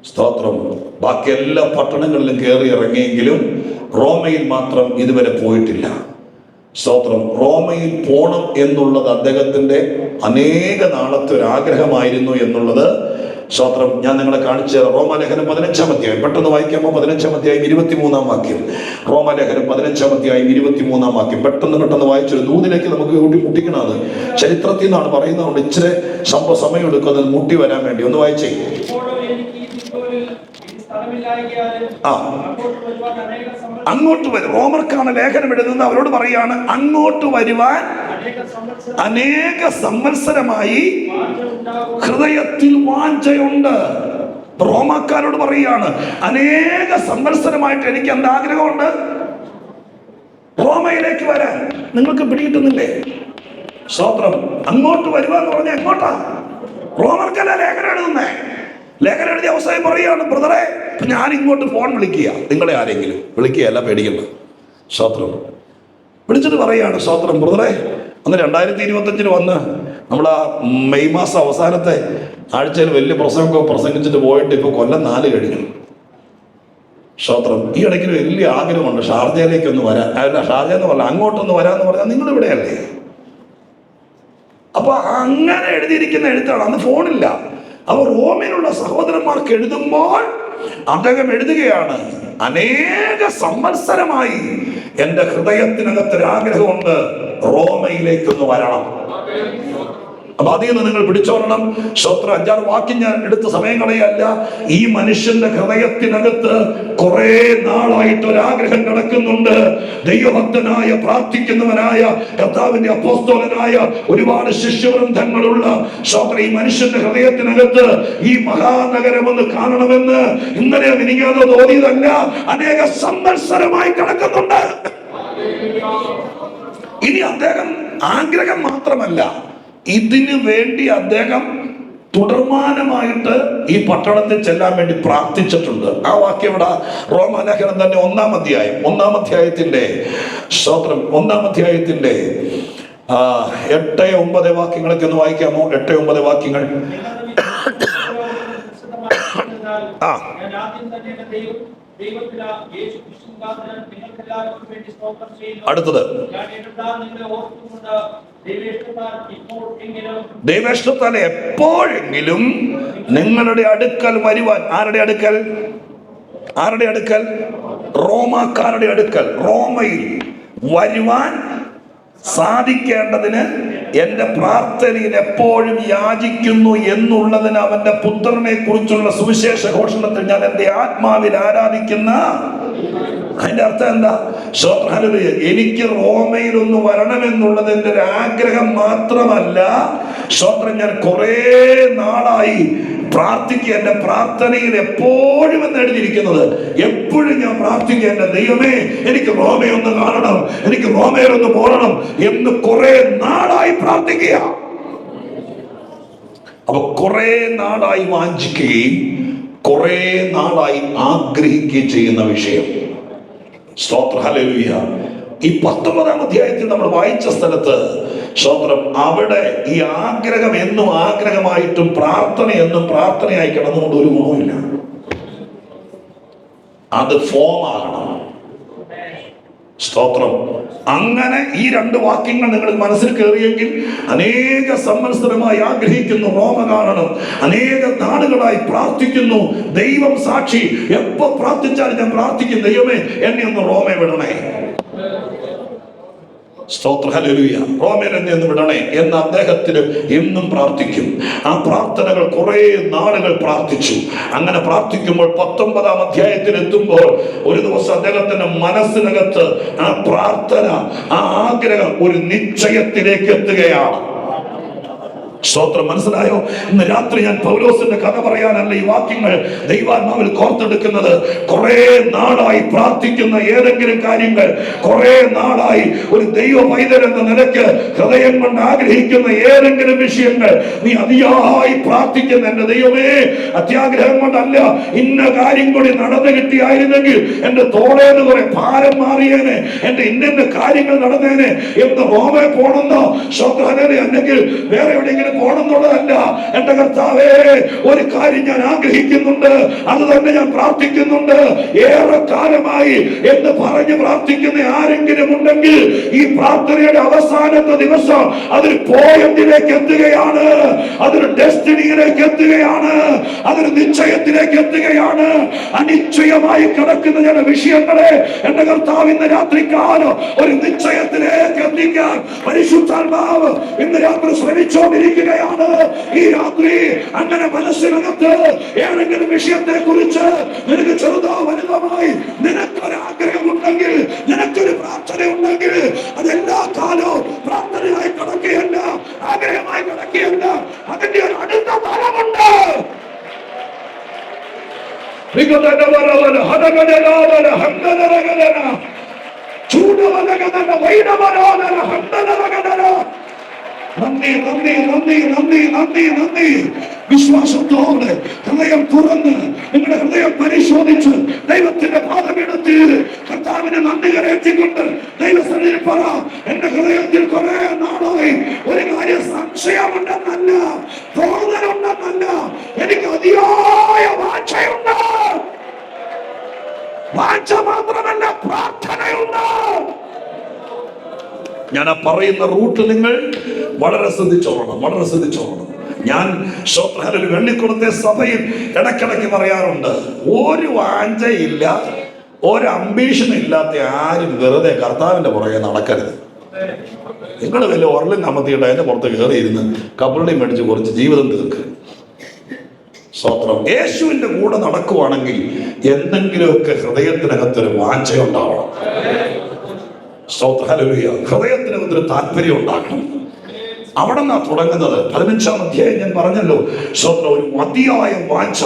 സ്തോത്രം. ബാക്കി എല്ലാ പട്ടണങ്ങളിലും കയറി ഇറങ്ങിയെങ്കിലും റോമയിൽ മാത്രം ഇതുവരെ പോയിട്ടില്ല. സ്തോത്രം. റോമയിൽ പോണം എന്നുള്ളത് അദ്ദേഹത്തിന്റെ അനേക നാളത്തെ ഒരു ആഗ്രഹമായിരുന്നു എന്നുള്ളത് സ്തോത്രം ഞാൻ നിങ്ങളെ കാണിച്ച റോമാലേഖനം 15-ാം അധ്യായം പെട്ടെന്ന് വായിക്കാമോ? 15-ാം അധ്യായം 23-ാം വാക്യം. റോമാലേഖനം 15-ാം അധ്യായം 23-ാം വാക്യം പെട്ടെന്ന് വായിച്ചൊരു നൂതിലേക്ക് നമുക്ക് മുട്ടിക്കണം. അത് ചരിത്രത്തിൽ നിന്നാണ് പറയുന്നതുകൊണ്ട് ഇച്ചിരി സമയം എടുക്കും അത് മുട്ടി വരാൻ വേണ്ടി. ഒന്ന് വായിച്ചേ. അങ്ങോട്ട് വരും. റോമർക്കാണ് ലേഖനം എഴുതുന്നത്. അവരോട് പറയാണ് അങ്ങോട്ട് വരുവാൻ അനേക സംവത്സരമായി ഹൃദയത്തിൽ വാഞ്ചയുണ്ട്. റോമാക്കാരോട് പറയാണ് അനേക സംവത്സരമായിട്ട് എനിക്ക് എന്താ ആഗ്രഹമുണ്ട്? റോമയിലേക്ക് വരാൻ. നിങ്ങൾക്ക് പിടികിട്ടുന്നില്ലേ? സ്തോത്രം. അങ്ങോട്ട് വരുവാന്ന് പറഞ്ഞാൽ എങ്ങോട്ടാ? റോമർക്കല്ല ലേഖനം എഴുതുന്നേ. ലേഖനം എഴുതിയ അവസാനം പറയുകയാണ്, ബ്രദറെ ഞാൻ ഇങ്ങോട്ട് ഫോൺ വിളിക്കുക, നിങ്ങളെ ആരെങ്കിലും വിളിക്കുകയല്ല, പേടിക്കണ്ട. സ്തോത്രം. വിളിച്ചിട്ട് പറയുകയാണ്, സ്തോത്രം ബ്രദറെ, അന്ന് 2025 വന്ന് നമ്മൾ ആ മെയ് മാസം അവസാനത്തെ ആഴ്ചയിൽ വലിയ പ്രസംഗമൊക്കെ പ്രസംഗിച്ചിട്ട് പോയിട്ട് ഇപ്പോൾ കൊല്ലം 4 കഴിഞ്ഞു. സ്തോത്രം. ഈ ഇടയ്ക്ക് വലിയ ആഗ്രഹമുണ്ട് ഷാർജയിലേക്കൊന്ന് വരാൻ. അല്ല, ഷാർജ എന്ന് പറഞ്ഞാൽ അങ്ങോട്ടൊന്ന് വരാമെന്ന് പറഞ്ഞാൽ നിങ്ങൾ ഇവിടെയല്ലേ? അപ്പൊ അങ്ങനെ എഴുതിയിരിക്കുന്ന എഴുത്താണ്. അന്ന് ഫോണില്ല. അവർ റോമിലുള്ള സഹോദരന്മാർക്ക് എഴുതുമ്പോൾ അദ്ദേഹം എഴുതുകയാണ്, അനേക സംവത്സരമായി എന്റെ ഹൃദയത്തിനകത്തൊരാഗ്രഹമുണ്ട് റോമയിലേക്കൊന്ന് വരണം. അപ്പൊ അതിൽ നിന്ന് നിങ്ങൾ പിടിച്ചോളണം. 5-6 വാക്യം ഞാൻ എടുത്ത സമയം കളയല്ല. ഈ മനുഷ്യന്റെ ഹൃദയത്തിനകത്ത് കുറെ നാളായിട്ട് ഒരാഗ്രഹം കിടക്കുന്നുണ്ട്. ദൈവഭക്തനായ, പ്രാർത്ഥിക്കുന്നവനായ, കർത്താവിന്റെ അപ്പോസ്തലനായ, ഒരുപാട് ശിഷ്യവൃന്ദങ്ങളുള്ള ഈ മനുഷ്യന്റെ ഹൃദയത്തിനകത്ത് ഈ മഹാനഗരം ഒന്ന് കാണണമെന്ന് ഇന്നലെ മിനിങ്ങാതെ തോന്നിയതല്ല, അനേക സംവത്സരമായി കിടക്കുന്നുണ്ട്. ഇനി അദ്ദേഹം ആഗ്രഹം മാത്രമല്ല, ഇതിനു വേണ്ടി അദ്ദേഹം തുടർമാനമായിട്ട് ഈ പട്ടണത്തിൽ ചെല്ലാൻ വേണ്ടി പ്രാർത്ഥിച്ചിട്ടുണ്ട്. ആ വാക്യം ഇവിടെ റോമാലേഖനം തന്നെ 1-ാം അധ്യായം 1-ാം അധ്യായത്തിന്റെ 1-ാം അധ്യായത്തിന്റെ 8-9 വാക്യങ്ങളൊക്കെ ഒന്ന് വായിക്കാമോ? 8-9 വാക്യങ്ങൾ. അടുത്തത് ദൈവേഷ്ടത്താൽ എപ്പോഴെങ്കിലും നിങ്ങളുടെ അടുക്കൽ വരുവാൻ. ആരുടെ അടുക്കൽ? ആരുടെ അടുക്കൽ? റോമാക്കാരുടെ അടുക്കൽ. റോമയിൽ വരുവാൻ സാധിക്കേണ്ടതിന് എന്റെ പ്രാർത്ഥനയിൽ എപ്പോഴും യാചിക്കുന്നു എന്നുള്ളതിന് അവന്റെ പുത്രനെ കുറിച്ചുള്ള സുവിശേഷ ഘോഷണത്തിൽ ഞാൻ എന്റെ ആത്മാവിൽ ആരാധിക്കുന്ന. അതിന്റെ അർത്ഥം എന്താ? എനിക്ക് റോമയിൽ ഒന്ന് വരണമെന്നുള്ളത് എന്റെ ഒരു ആഗ്രഹം മാത്രമല്ല. ഞാൻ കുറെ നാളായി പ്രാർത്ഥിക്കുക. എന്റെ പ്രാർത്ഥനയിൽ എപ്പോഴും എന്ന് എഴുതിയിരിക്കുന്നത്, എപ്പോഴും ഞാൻ പ്രാർത്ഥിക്കുക, എന്റെ ദൈവമേ എനിക്ക് റോമയൊന്ന് കാണണം, എനിക്ക് റോമയിലൊന്ന് പോകണം എന്ന് കുറെ നാളായി പ്രാർത്ഥിക്കുക. അപ്പൊ കുറെ നാളായി വാഞ്ചിക്കുകയും കുറെ നാളായി ആഗ്രഹിക്കുകയും ചെയ്യുന്ന വിഷയം. സ്തോത്രം, ഹല്ലേലൂയ. ഈ 19-ാം അധ്യായത്തിൽ നമ്മൾ വായിച്ച സ്ഥലത്ത് സ്തോത്രം, അവിടെ ഈ ആഗ്രഹം എന്നും ആഗ്രഹമായിട്ടും പ്രാർത്ഥന എന്നും പ്രാർത്ഥനയായി കിടന്നുകൊണ്ട് ഒരു ഗുണമില്ല. അത് ഫോം ആകണം. സ്തോത്രം. അങ്ങനെ ഈ രണ്ട് വാക്യങ്ങൾ നിങ്ങൾ മനസ്സിൽ കയറിയെങ്കിൽ, അനേക സംവത്സരമായി ആഗ്രഹിക്കുന്നു റോമ കാണണം, അനേക നാളുകളായി പ്രാർത്ഥിക്കുന്നു, ദൈവം സാക്ഷി, എപ്പോ പ്രാർത്ഥിച്ചാലും ഞാൻ പ്രാർത്ഥിക്കും, ദൈവമേ എന്നെ ഒന്ന് റോമെ വിടണേ. സ്തോത്രം, ഹല്ലേലൂയ. റോമയിൽ എന്നെ ഒന്ന് വിടണേ എന്ന് അദ്ദേഹത്തിന് എന്നും പ്രാർത്ഥിക്കും. ആ പ്രാർത്ഥനകൾ കുറെ നാളുകൾ പ്രാർത്ഥിച്ചു. അങ്ങനെ പ്രാർത്ഥിക്കുമ്പോൾ 19-ാം അധ്യായത്തിൽ എത്തുമ്പോൾ ഒരു ദിവസം അദ്ദേഹത്തിന്റെ മനസ്സിനകത്ത് ആ പ്രാർത്ഥന, ആ ആഗ്രഹം ഒരു നിശ്ചയത്തിലേക്ക് എത്തുകയാണ്. സ്തോത്രം, മനസ്സിലായോ? ഇന്ന് രാത്രി ഞാൻ പൗലോസിന്റെ കഥ പറയാനല്ല ഈ വാക്യങ്ങൾ ദൈവാത്മാവിൽ കോർത്തെടുക്കുന്നത്. കുറെ നാളായി പ്രാർത്ഥിക്കുന്ന ഏതെങ്കിലും കാര്യങ്ങൾ, കുറെ നാളായി ഒരു ദൈവ പൈതൽ എന്ന നിലയ്ക്ക് ഹൃദയം കൊണ്ട് ആഗ്രഹിക്കുന്ന ഏതെങ്കിലും വിഷയങ്ങൾ നീ അതിയായി പ്രാർത്ഥിക്കുന്ന, എന്റെ ദൈവമേ, അത്യാഗ്രഹം കൊണ്ടല്ല, ഇന്ന കാര്യം കൂടി നടന്നു കിട്ടിയായിരുന്നെങ്കിൽ എന്റെ തോളേന്ന് കുറെ ഭാരം മാറിയേനെ, എന്റെ ഇന്ന കാര്യങ്ങൾ നടന്നേനെ എന്ന് റോമേ പോണെന്നോ ശോഭനെ അല്ലെങ്കിൽ വേറെ എവിടെയെങ്കിലും പോണെന്നുള്ളതല്ല. എന്റെ കർത്താവേ, ഒരു കാര്യം ഞാൻ ആഗ്രഹിക്കുന്നുണ്ട്, അത് തന്നെ ഞാൻ പ്രാർത്ഥിക്കുന്നുണ്ട്, ഏറെ കാലമായി എന്ന് പറഞ്ഞ് പ്രാർത്ഥിക്കുന്ന ആരെങ്കിലും ഉണ്ടെങ്കിൽ ഈ പ്രാർത്ഥനയുടെ അവസാനത്തെ ദിവസം അതൊരു പോയിന്റിലേക്ക് എത്തുകയാണ്, അതൊരു ഡെസ്റ്റിനിയിലേക്ക് എത്തുകയാണ്, അതൊരു നിശ്ചയത്തിലേക്ക് എത്തുകയാണ്. അനിശ്ചയമായി കിടക്കുന്ന ചില വിഷയങ്ങളെ എന്റെ കർത്താവ് ഇന്ന് രാത്രിക്കാലം ഒരു നിശ്ചയത്തിലേക്ക് എത്തിക്കാൻ പരിശുദ്ധാത്മാവ് ഇന്ന് രാത്രി ശ്രമിച്ചുകൊണ്ടിരിക്കുകയാണ്. ഈ രാത്രി അങ്ങനെ മനസ്സിനകത്ത് ഏതെങ്കിലും വിഷയത്തെ കുറിച്ച് നിനക്ക് ചെറുതോ വലുതമായി നിനക്കൊരാഗ്രഹമുണ്ടെങ്കിൽ, നിനക്കൊരു പ്രാർത്ഥന ഉണ്ടെങ്കിൽ, അതെല്ലാ കാലവും പ്രാർത്ഥനയായി കിടക്കുകയല്ല, ആഗ്രഹമായി കിടക്കുകയല്ല, അതിന്റെ ഒരു അടുത്ത തലമുണ്ട്. നന്ദി, നന്ദി, നന്ദി, നന്ദി, നന്ദി, നന്ദി. വിശ്വാസത്തോടെ ഹൃദയം തുറന്ന് നിങ്ങളുടെ ഹൃദയം പരിശോധിച്ച് ദൈവത്തിന്റെ പാദപീഠത്തിൽ കർത്താവിനെ നന്ദി കരയറ്റിക്കൊണ്ട് ദൈവസന്നിധിയിൽ പറ, എന്റെ ഹൃദയത്തിൽ കുറെ നാളായി ഒരു കാര്യം സംശയമുണ്ടെന്നല്ല, തോന്നലുണ്ടെന്നല്ല, എനിക്ക് അതിയായ വാഞ്ഛയുണ്ട്. വാഞ്ഛ മാത്രമല്ല, പ്രാർത്ഥനയുണ്ട്. ഞാൻ ആ പറയുന്ന റൂട്ട് നിങ്ങൾ വളരെ ശ്രദ്ധിച്ചോളണം, വളരെ ശ്രദ്ധിച്ചോളണം. ഞാൻ ശ്രോത്രഹലിൽ വെള്ളിക്കുളത്തെ സഭയിൽ ഇടയ്ക്കിടയ്ക്ക് പറയാറുണ്ട്, ഒരു വാഞ്ചയില്ല, ഒരു അംബീഷനും ഇല്ലാത്ത ആരും വെറുതെ കർത്താവിന്റെ പുറകെ നടക്കരുത്. നിങ്ങൾ വലിയ ഉറലും കമത്തിയിട്ട് അതിന്റെ പുറത്ത് കയറിയിരുന്ന് കപ്പലിനെയും മേടിച്ച് കുറച്ച് ജീവിതം തീർക്ക്. സ്തോത്രം. യേശുവിന്റെ കൂടെ നടക്കുവാണെങ്കിൽ എന്തെങ്കിലുമൊക്കെ ഹൃദയത്തിനകത്തൊരു വാഞ്ചയുണ്ടാവണം. സ്തോത്രം, ഹല്ലേലൂയ. ഹൃദയത്തിനകത്തൊരു താല്പര്യം ഉണ്ടാക്കണം. അവിടെ നിന്നാണ് തുടങ്ങുന്നത്. 15-ാം അധ്യായം ഞാൻ പറഞ്ഞല്ലോ, സ്തോത്രം, ഒരു മതിയായ വാഞ്ച.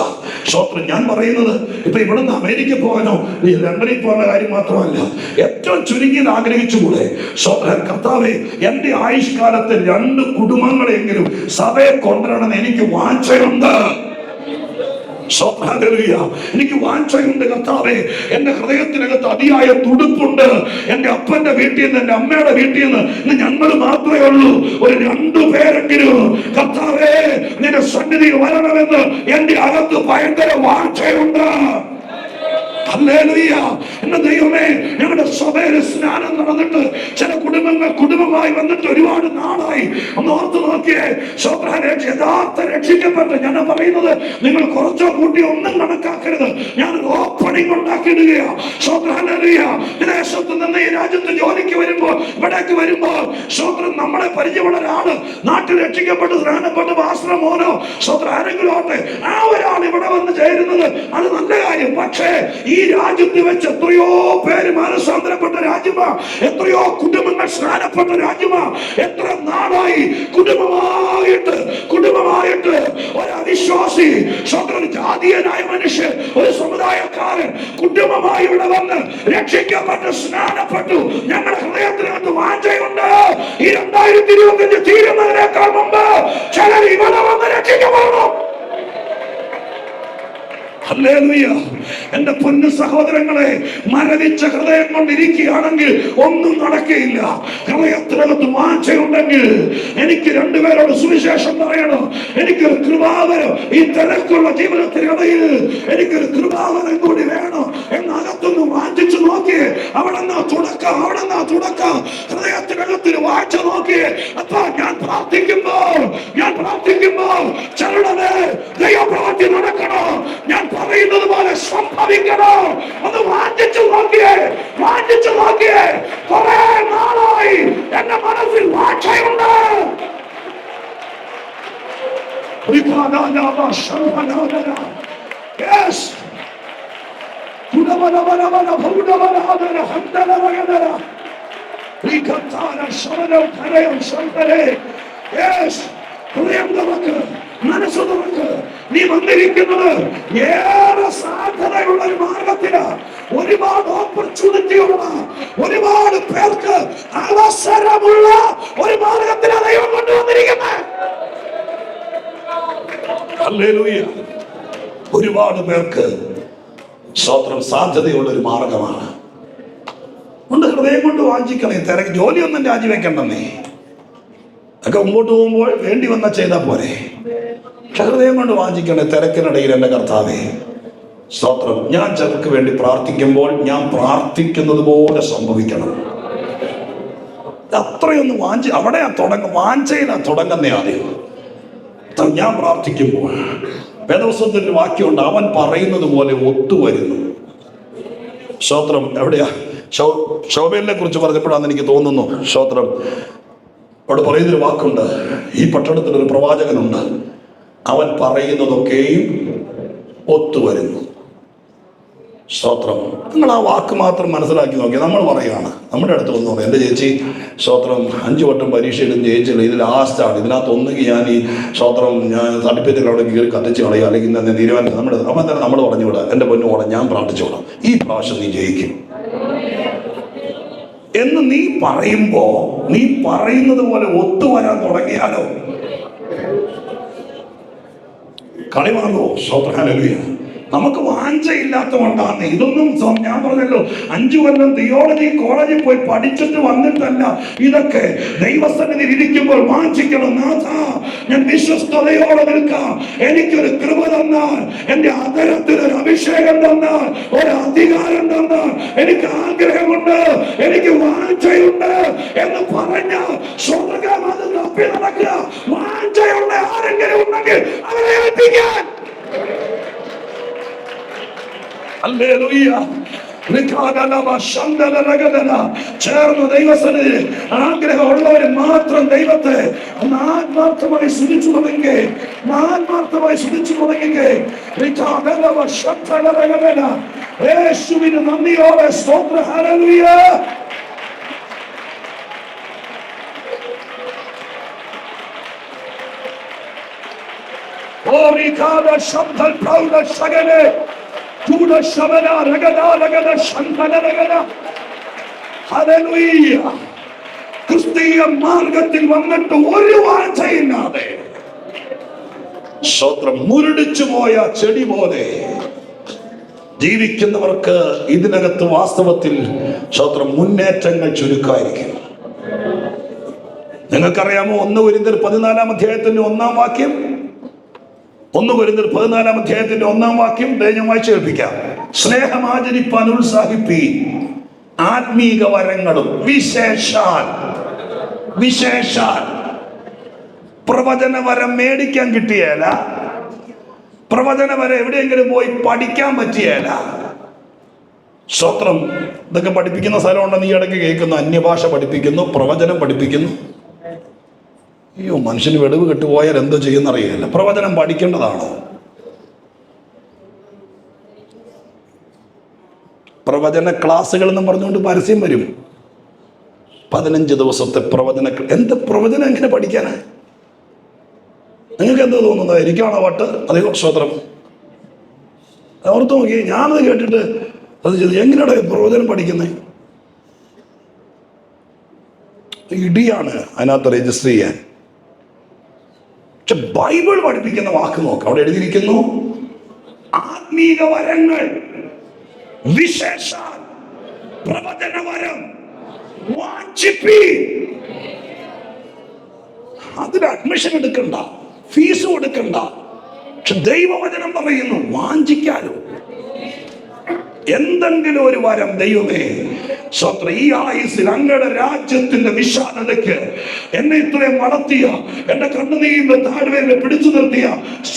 സ്തോത്രം, ഞാൻ പറയുന്നത് ഇപ്പൊ ഇവിടുന്ന് അമേരിക്ക പോകാനോ ലണ്ടനിൽ പോകുന്ന കാര്യം മാത്രമല്ല, ഏറ്റവും ചുരുങ്ങിയത് ആഗ്രഹിച്ചുകൂടെ? സ്തോത്രം, കർത്താവേ, എന്റെ ആയുഷ്കാലത്ത് 2 കുടുംബങ്ങളെങ്കിലും സഭയെ കൊണ്ടുവരണമെന്ന് എനിക്ക് വാഞ്ചയുണ്ട്. എനിക്ക് വാഞ്ചയുണ്ട് കർത്താവേ. എന്റെ ഹൃദയത്തിനകത്ത് അതിയായ തുടുപ്പുണ്ട്. എന്റെ അപ്പന്റെ വീട്ടിൽ നിന്ന്, എന്റെ അമ്മയുടെ വീട്ടിൽ നിന്ന് ഇന്ന് ഞങ്ങൾ മാത്രമേ ഉള്ളൂ, ഒരു 2 പേരെങ്കിലും കർത്താവേ നിന്റെ സന്നിധിയിൽ വരണമെന്ന് എന്റെ അകത്ത് ഭയങ്കര വാഞ്ചയുണ്ട്. ഹല്ലേലൂയ. എന്റെ ദൈവമേ, ഞങ്ങളുടെ സഭയിൽ സ്നാനം നടന്നിട്ട് ചില കുടുംബമായി വന്നിട്ട് ഒരുപാട് നാളായി. ഒന്ന് ഓർത്ത് നോക്കിയേ, യഥാർത്ഥ രക്ഷിക്കപ്പെട്ട്, ഞാൻ പറയുന്നത് നിങ്ങൾ കുറച്ചോ കൂട്ടിയോ ഒന്നും കണക്കാക്കരുത്, ഞാൻ ഓപ്പണിംഗ് ഉണ്ടാക്കിയിടുകയാ. വിദേശത്ത് നിന്ന് ഈ രാജ്യത്ത് ജോലിക്ക് വരുമ്പോൾ, ഇവിടേക്ക് വരുമ്പോൾ നമ്മളെ പരിചയമുള്ള ഒരാള് നാട്ടിൽ രക്ഷിക്കപ്പെട്ട് സ്നാനപ്പെട്ട് ആശ്രമോനോ ആരെങ്കിലും ആട്ടെ, ആ ഒരാൾ ഇവിടെ വന്ന് ചേരുന്നത് അത് നല്ല കാര്യം. പക്ഷേ ഈ രാജ്യത്ത് വെച്ച് എത്രയോ പേര് മാനസാന്തരപ്പെട്ട രാജ്യമാ, എത്രയോ കുടുംബങ്ങൾ സ്നാനപ്പെട്ട രാജ്യമാ. എത്ര നാളായി കുടുംബമായിട്ട് ഒരു അവിശ്വാസി, ഒരു ജാതീയനായ മനുഷ്യൻ, ഒരു സമുദായക്കാരൻ കുടുംബമായി ഇവിടെ വന്ന് രക്ഷിക്കപ്പെട്ടു, സ്നാനപ്പെട്ടു. ഞങ്ങളുടെ ഹൃദയത്തിനകത്ത് വാഞ്ചയുണ്ട്, ഈ 2025 തീരുന്നതിനേക്കാൾ മുമ്പ് ചിലർ ഇവിടെ വന്ന് രക്ഷിക്കപ്പെടണം. ഹല്ലേലൂയ. എന്റെ പൊന്നു സഹോദരങ്ങളെ, മരവിച്ച ഹൃദയം കൊണ്ടിരിക്കുകയാണെങ്കിൽ ഒന്നും നടക്കുകയില്ല. ഹൃദയത്തിനകത്ത് വാഞ്ചയുണ്ടെങ്കിൽ, എനിക്ക് രണ്ടുപേരോട് സുവിശേഷം പറയണം, എനിക്കൊരു കൃപാവരം ഈ തിരക്കുള്ള ജീവിതത്തിനിടയിൽ എനിക്കൊരു കൃപാവരം കൂടി വേണം എന്നകത്തൊന്ന് വാഞ്ചിച്ചു നോക്കിയേ. അവിടെ തുടക്കം ഹൃദയത്തിനകത്തിന് വാഴ്ച നോക്കിയേ. അപ്പൊ ഞാൻ പ്രാർത്ഥിക്കുമ്പോൾ ചിലരുടെ ദൈവപ്രവൃത്തി നടക്കണം, ഞാൻ പറയുന്നത് പോലെ സംഭവിക്കണം. ഒന്ന് വാഞ്ചിച്ചു നോക്കിയേ. കുറെ നാളായി എന്റെ മനസ്സിൽ വാഞ്ചയുണ്ട്. മനസ്സ് തുറക്ക്. നീ വന്നിരിക്കുന്നത് ഏറെ സാധ്യതയുള്ള ഒരു മാർഗത്തിലാണ്. ഒരുപാട് ഓപ്പർച്യൂണിറ്റിയുള്ള, ഒരുപാട് പേർക്ക് അവസരമുള്ള ഒരു മാർഗത്തിലാണ് ദൈവം കൊണ്ടുവന്നിരിക്കുന്നത്. ഹല്ലേലൂയ. ഒരുപാട് പേർക്ക് സ്തോത്രം സാധ്യതയുള്ള ഒരു മാർഗമാണ്. കൊണ്ട് ഹൃദയം കൊണ്ട് വാഞ്ചിക്കണേ. തിരക്ക് ജോലിയൊന്നും രാജിവെക്കണ്ടെന്നേ. ഒക്കെ മുമ്പോട്ട് പോകുമ്പോൾ വേണ്ടി വന്ന ചെയ്താൽ പോരെ. ഹൃദയം കൊണ്ട് വാഞ്ചിക്കണേ. തിരക്കിനിടയിൽ എൻ്റെ കർത്താവേ സ്തോത്രം, ഞാൻ ചിലർക്ക് വേണ്ടി പ്രാർത്ഥിക്കുമ്പോൾ ഞാൻ പ്രാർത്ഥിക്കുന്നത് പോലെ സംഭവിക്കണം. അത്രയൊന്ന് അവിടെയാ വാഞ്ചയിലാ തുടങ്ങുന്നേ. ആദ്യം ഞാൻ പ്രാർത്ഥിക്കുമ്പോൾ വേദപുസ്തകത്തിൽ വാക്യമുണ്ട്, അവൻ പറയുന്നത് പോലെ ഒത്തുവരുന്നു. സ്തോത്രം. എവിടെയാ? ശോഭേലിനെ കുറിച്ച് പറഞ്ഞപ്പോഴാണ് എനിക്ക് തോന്നുന്നു. സ്തോത്രം. അവിടെ പറയുന്നൊരു വാക്കുണ്ട്, ഈ പട്ടണത്തിലൊരു പ്രവാചകനുണ്ട്, അവൻ പറയുന്നതൊക്കെയും ഒത്തുവരുന്നു. സ്തോത്രം. നിങ്ങൾ ആ വാക്ക് മാത്രം മനസ്സിലാക്കി നോക്കി. നമ്മൾ പറയുകയാണ്, നമ്മുടെ അടുത്ത് വന്നു പറയും, എൻ്റെ ചേച്ചി സ്തോത്രം 5 വട്ടം പരീക്ഷയിലും ജയിച്ചില്ല, ഇത് ലാസ്റ്റാണ്, ഇതിനകത്ത് ഒന്നുകിൽ ഞാൻ ഈ സ്തോത്രം ഞാൻ സർട്ടിഫിക്കറ്റ് അവിടെ കീറി കത്തിച്ച് കളയുക, അല്ലെങ്കിൽ തന്നെ തീരുമാനിക്കും. അപ്പം തന്നെ നമ്മൾ പറഞ്ഞു വിടാം, എൻ്റെ പൊന്നു ഓണം ഞാൻ പ്രാർത്ഥിച്ചു വിടാം, ഈ പ്രാവശ്യം നീ ജയിക്കും എന്ന് നീ പറയുമ്പോ, നീ പറയുന്നത് പോലെ ഒത്തുവരാൻ തുടങ്ങിയാലോ കളിമാറോ. ഹല്ലേലൂയ. നമുക്ക് വാഞ്ചയില്ലാത്ത കൊണ്ടാണ് ഇതൊന്നും. ഞാൻ പറഞ്ഞല്ലോ, 5 കൊല്ലം തിയോളജി കോളേജിൽ പോയി പഠിച്ചിട്ട് വന്നിട്ടല്ല ഇതൊക്കെ. ദൈവസന്നിധിയിൽ ഇരിക്കുമ്പോൾ വാഞ്ചിക്കണം, നാഥാ ഞാൻ വിശ്വസ്തയോടെ നിൽക്കാം, എനിക്കൊരു കൃപ തന്നാൽ, എന്റെ അതരത്തിൽ ഒരു അഭിഷേകം തന്നാൽ, ഒരു അധികാരം തന്നാൽ, എനിക്ക് ആഗ്രഹമുണ്ട്, എനിക്ക് വാഞ്ചയുണ്ട് എന്ന് പറഞ്ഞ സ്വർഗം അത് തപ്പി നടക്കുക. വാഞ്ചയുള്ള ആരെങ്കിലും ഉണ്ടെങ്കിൽ അവരെ ഏൽപ്പിക്കാൻ. ഹല്ലേലൂയ. ചേർന്ന് ദൈവസന്നിധി ആഗ്രഹമുള്ളവര് മാത്രം ദൈവത്തെ ആത്മാർത്ഥമായി സ്തുതിച്ചു തുടങ്ങി. യേശുവിന് നന്ദിയോടെ സ്തോത്രം. ഹല്ലേലൂയ. ക്രിസ്തീയ മാർഗത്തിൽ വന്നിട്ട് ഒരു വാഞ്ചയില്ലാതെ സ്തോത്രം മുരടിച്ചു പോയ ചെടി പോലെ ജീവിക്കുന്നവർക്ക് ഇതിനകത്ത് വാസ്തവത്തിൽ സ്തോത്രം മുന്നേറ്റങ്ങൾ ചുരുക്കമായിരിക്കും. നിങ്ങൾക്കറിയാമോ, 1 കൊരിന്ത്യർ 14 അധ്യായത്തിന്റെ 1-ാം വാക്യം, 1 കൊരിന്ത്യർ 14 അധ്യായത്തിന്റെ 1-ാം വാക്യം ദൈവം വായിച്ച് കേൾപ്പിക്കാം. സ്നേഹമാചരിപ്പാൻ ഉത്സാഹിപ്പീൻ, ആത്മീക വരങ്ങളും വിശേഷാൽ പ്രവചന വരം മേടിക്കാൻ കിട്ടിയല്ല, പ്രവചന വരം എവിടെയെങ്കിലും പോയി പഠിക്കാൻ പറ്റിയല്ല. സ്തോത്രം. ഇതൊക്കെ പഠിപ്പിക്കുന്ന സ്ഥലമുണ്ടെന്ന് ഈ ഇടയ്ക്ക് കേൾക്കുന്നു. അന്യഭാഷ പഠിപ്പിക്കുന്നു, പ്രവചനം പഠിപ്പിക്കുന്നു. അയ്യോ, മനുഷ്യന് വെളിവ് കെട്ടുപോയാൽ എന്തോ ചെയ്യുന്നറിയില്ല. പ്രവചനം പഠിക്കേണ്ടതാണോ? പ്രവചന ക്ലാസ്സുകൾ എന്നും പറഞ്ഞുകൊണ്ട് പരസ്യം വരും. 15 ദിവസത്തെ പ്രവചന. എന്ത് പ്രവചനം എങ്ങനെ പഠിക്കാനാ? നിങ്ങൾക്ക് എന്താ തോന്നുന്നത്? എനിക്കാണോ വട്ട്? അതെയോ സ്തോത്രം. ഓർത്ത് നോക്കി, ഞാനത് കേട്ടിട്ട് അത് ചെയ്തു. എങ്ങനെയാണ് പ്രവചനം പഠിക്കുന്നത്? ഇടിയാണ് അതിനകത്ത് രജിസ്റ്റർ ചെയ്യാൻ. പക്ഷെ ബൈബിൾ പഠിപ്പിക്കുന്ന വാക്ക് നോക്ക്, അവിടെ എഴുതിയിരിക്കുന്നു ആത്മീക വരങ്ങൾ, വിശേഷാൽ പ്രവചന വരം വാഞ്ചിപ്പീൻ. അതിന് അഡ്മിഷൻ എടുക്കണ്ട, ഫീസ് കൊടുക്കണ്ട. പക്ഷെ ദൈവവചനം പറയുന്നു വാഞ്ചിക്കാലോ. എന്തെങ്കിലും ഒരു വരം ദൈവമേ സ്വത്ര ഈ ആയുസ്സിൽ അങ്ങയുടെ രാജ്യത്തിന്റെ വിശാലതയ്ക്ക് എന്നെ ഇത്രയും വളർത്തിയ, എന്റെ കണ്ണുനീരിന്റെ താഴ്വരയിൽ പിടിച്ചു നിർത്തിയ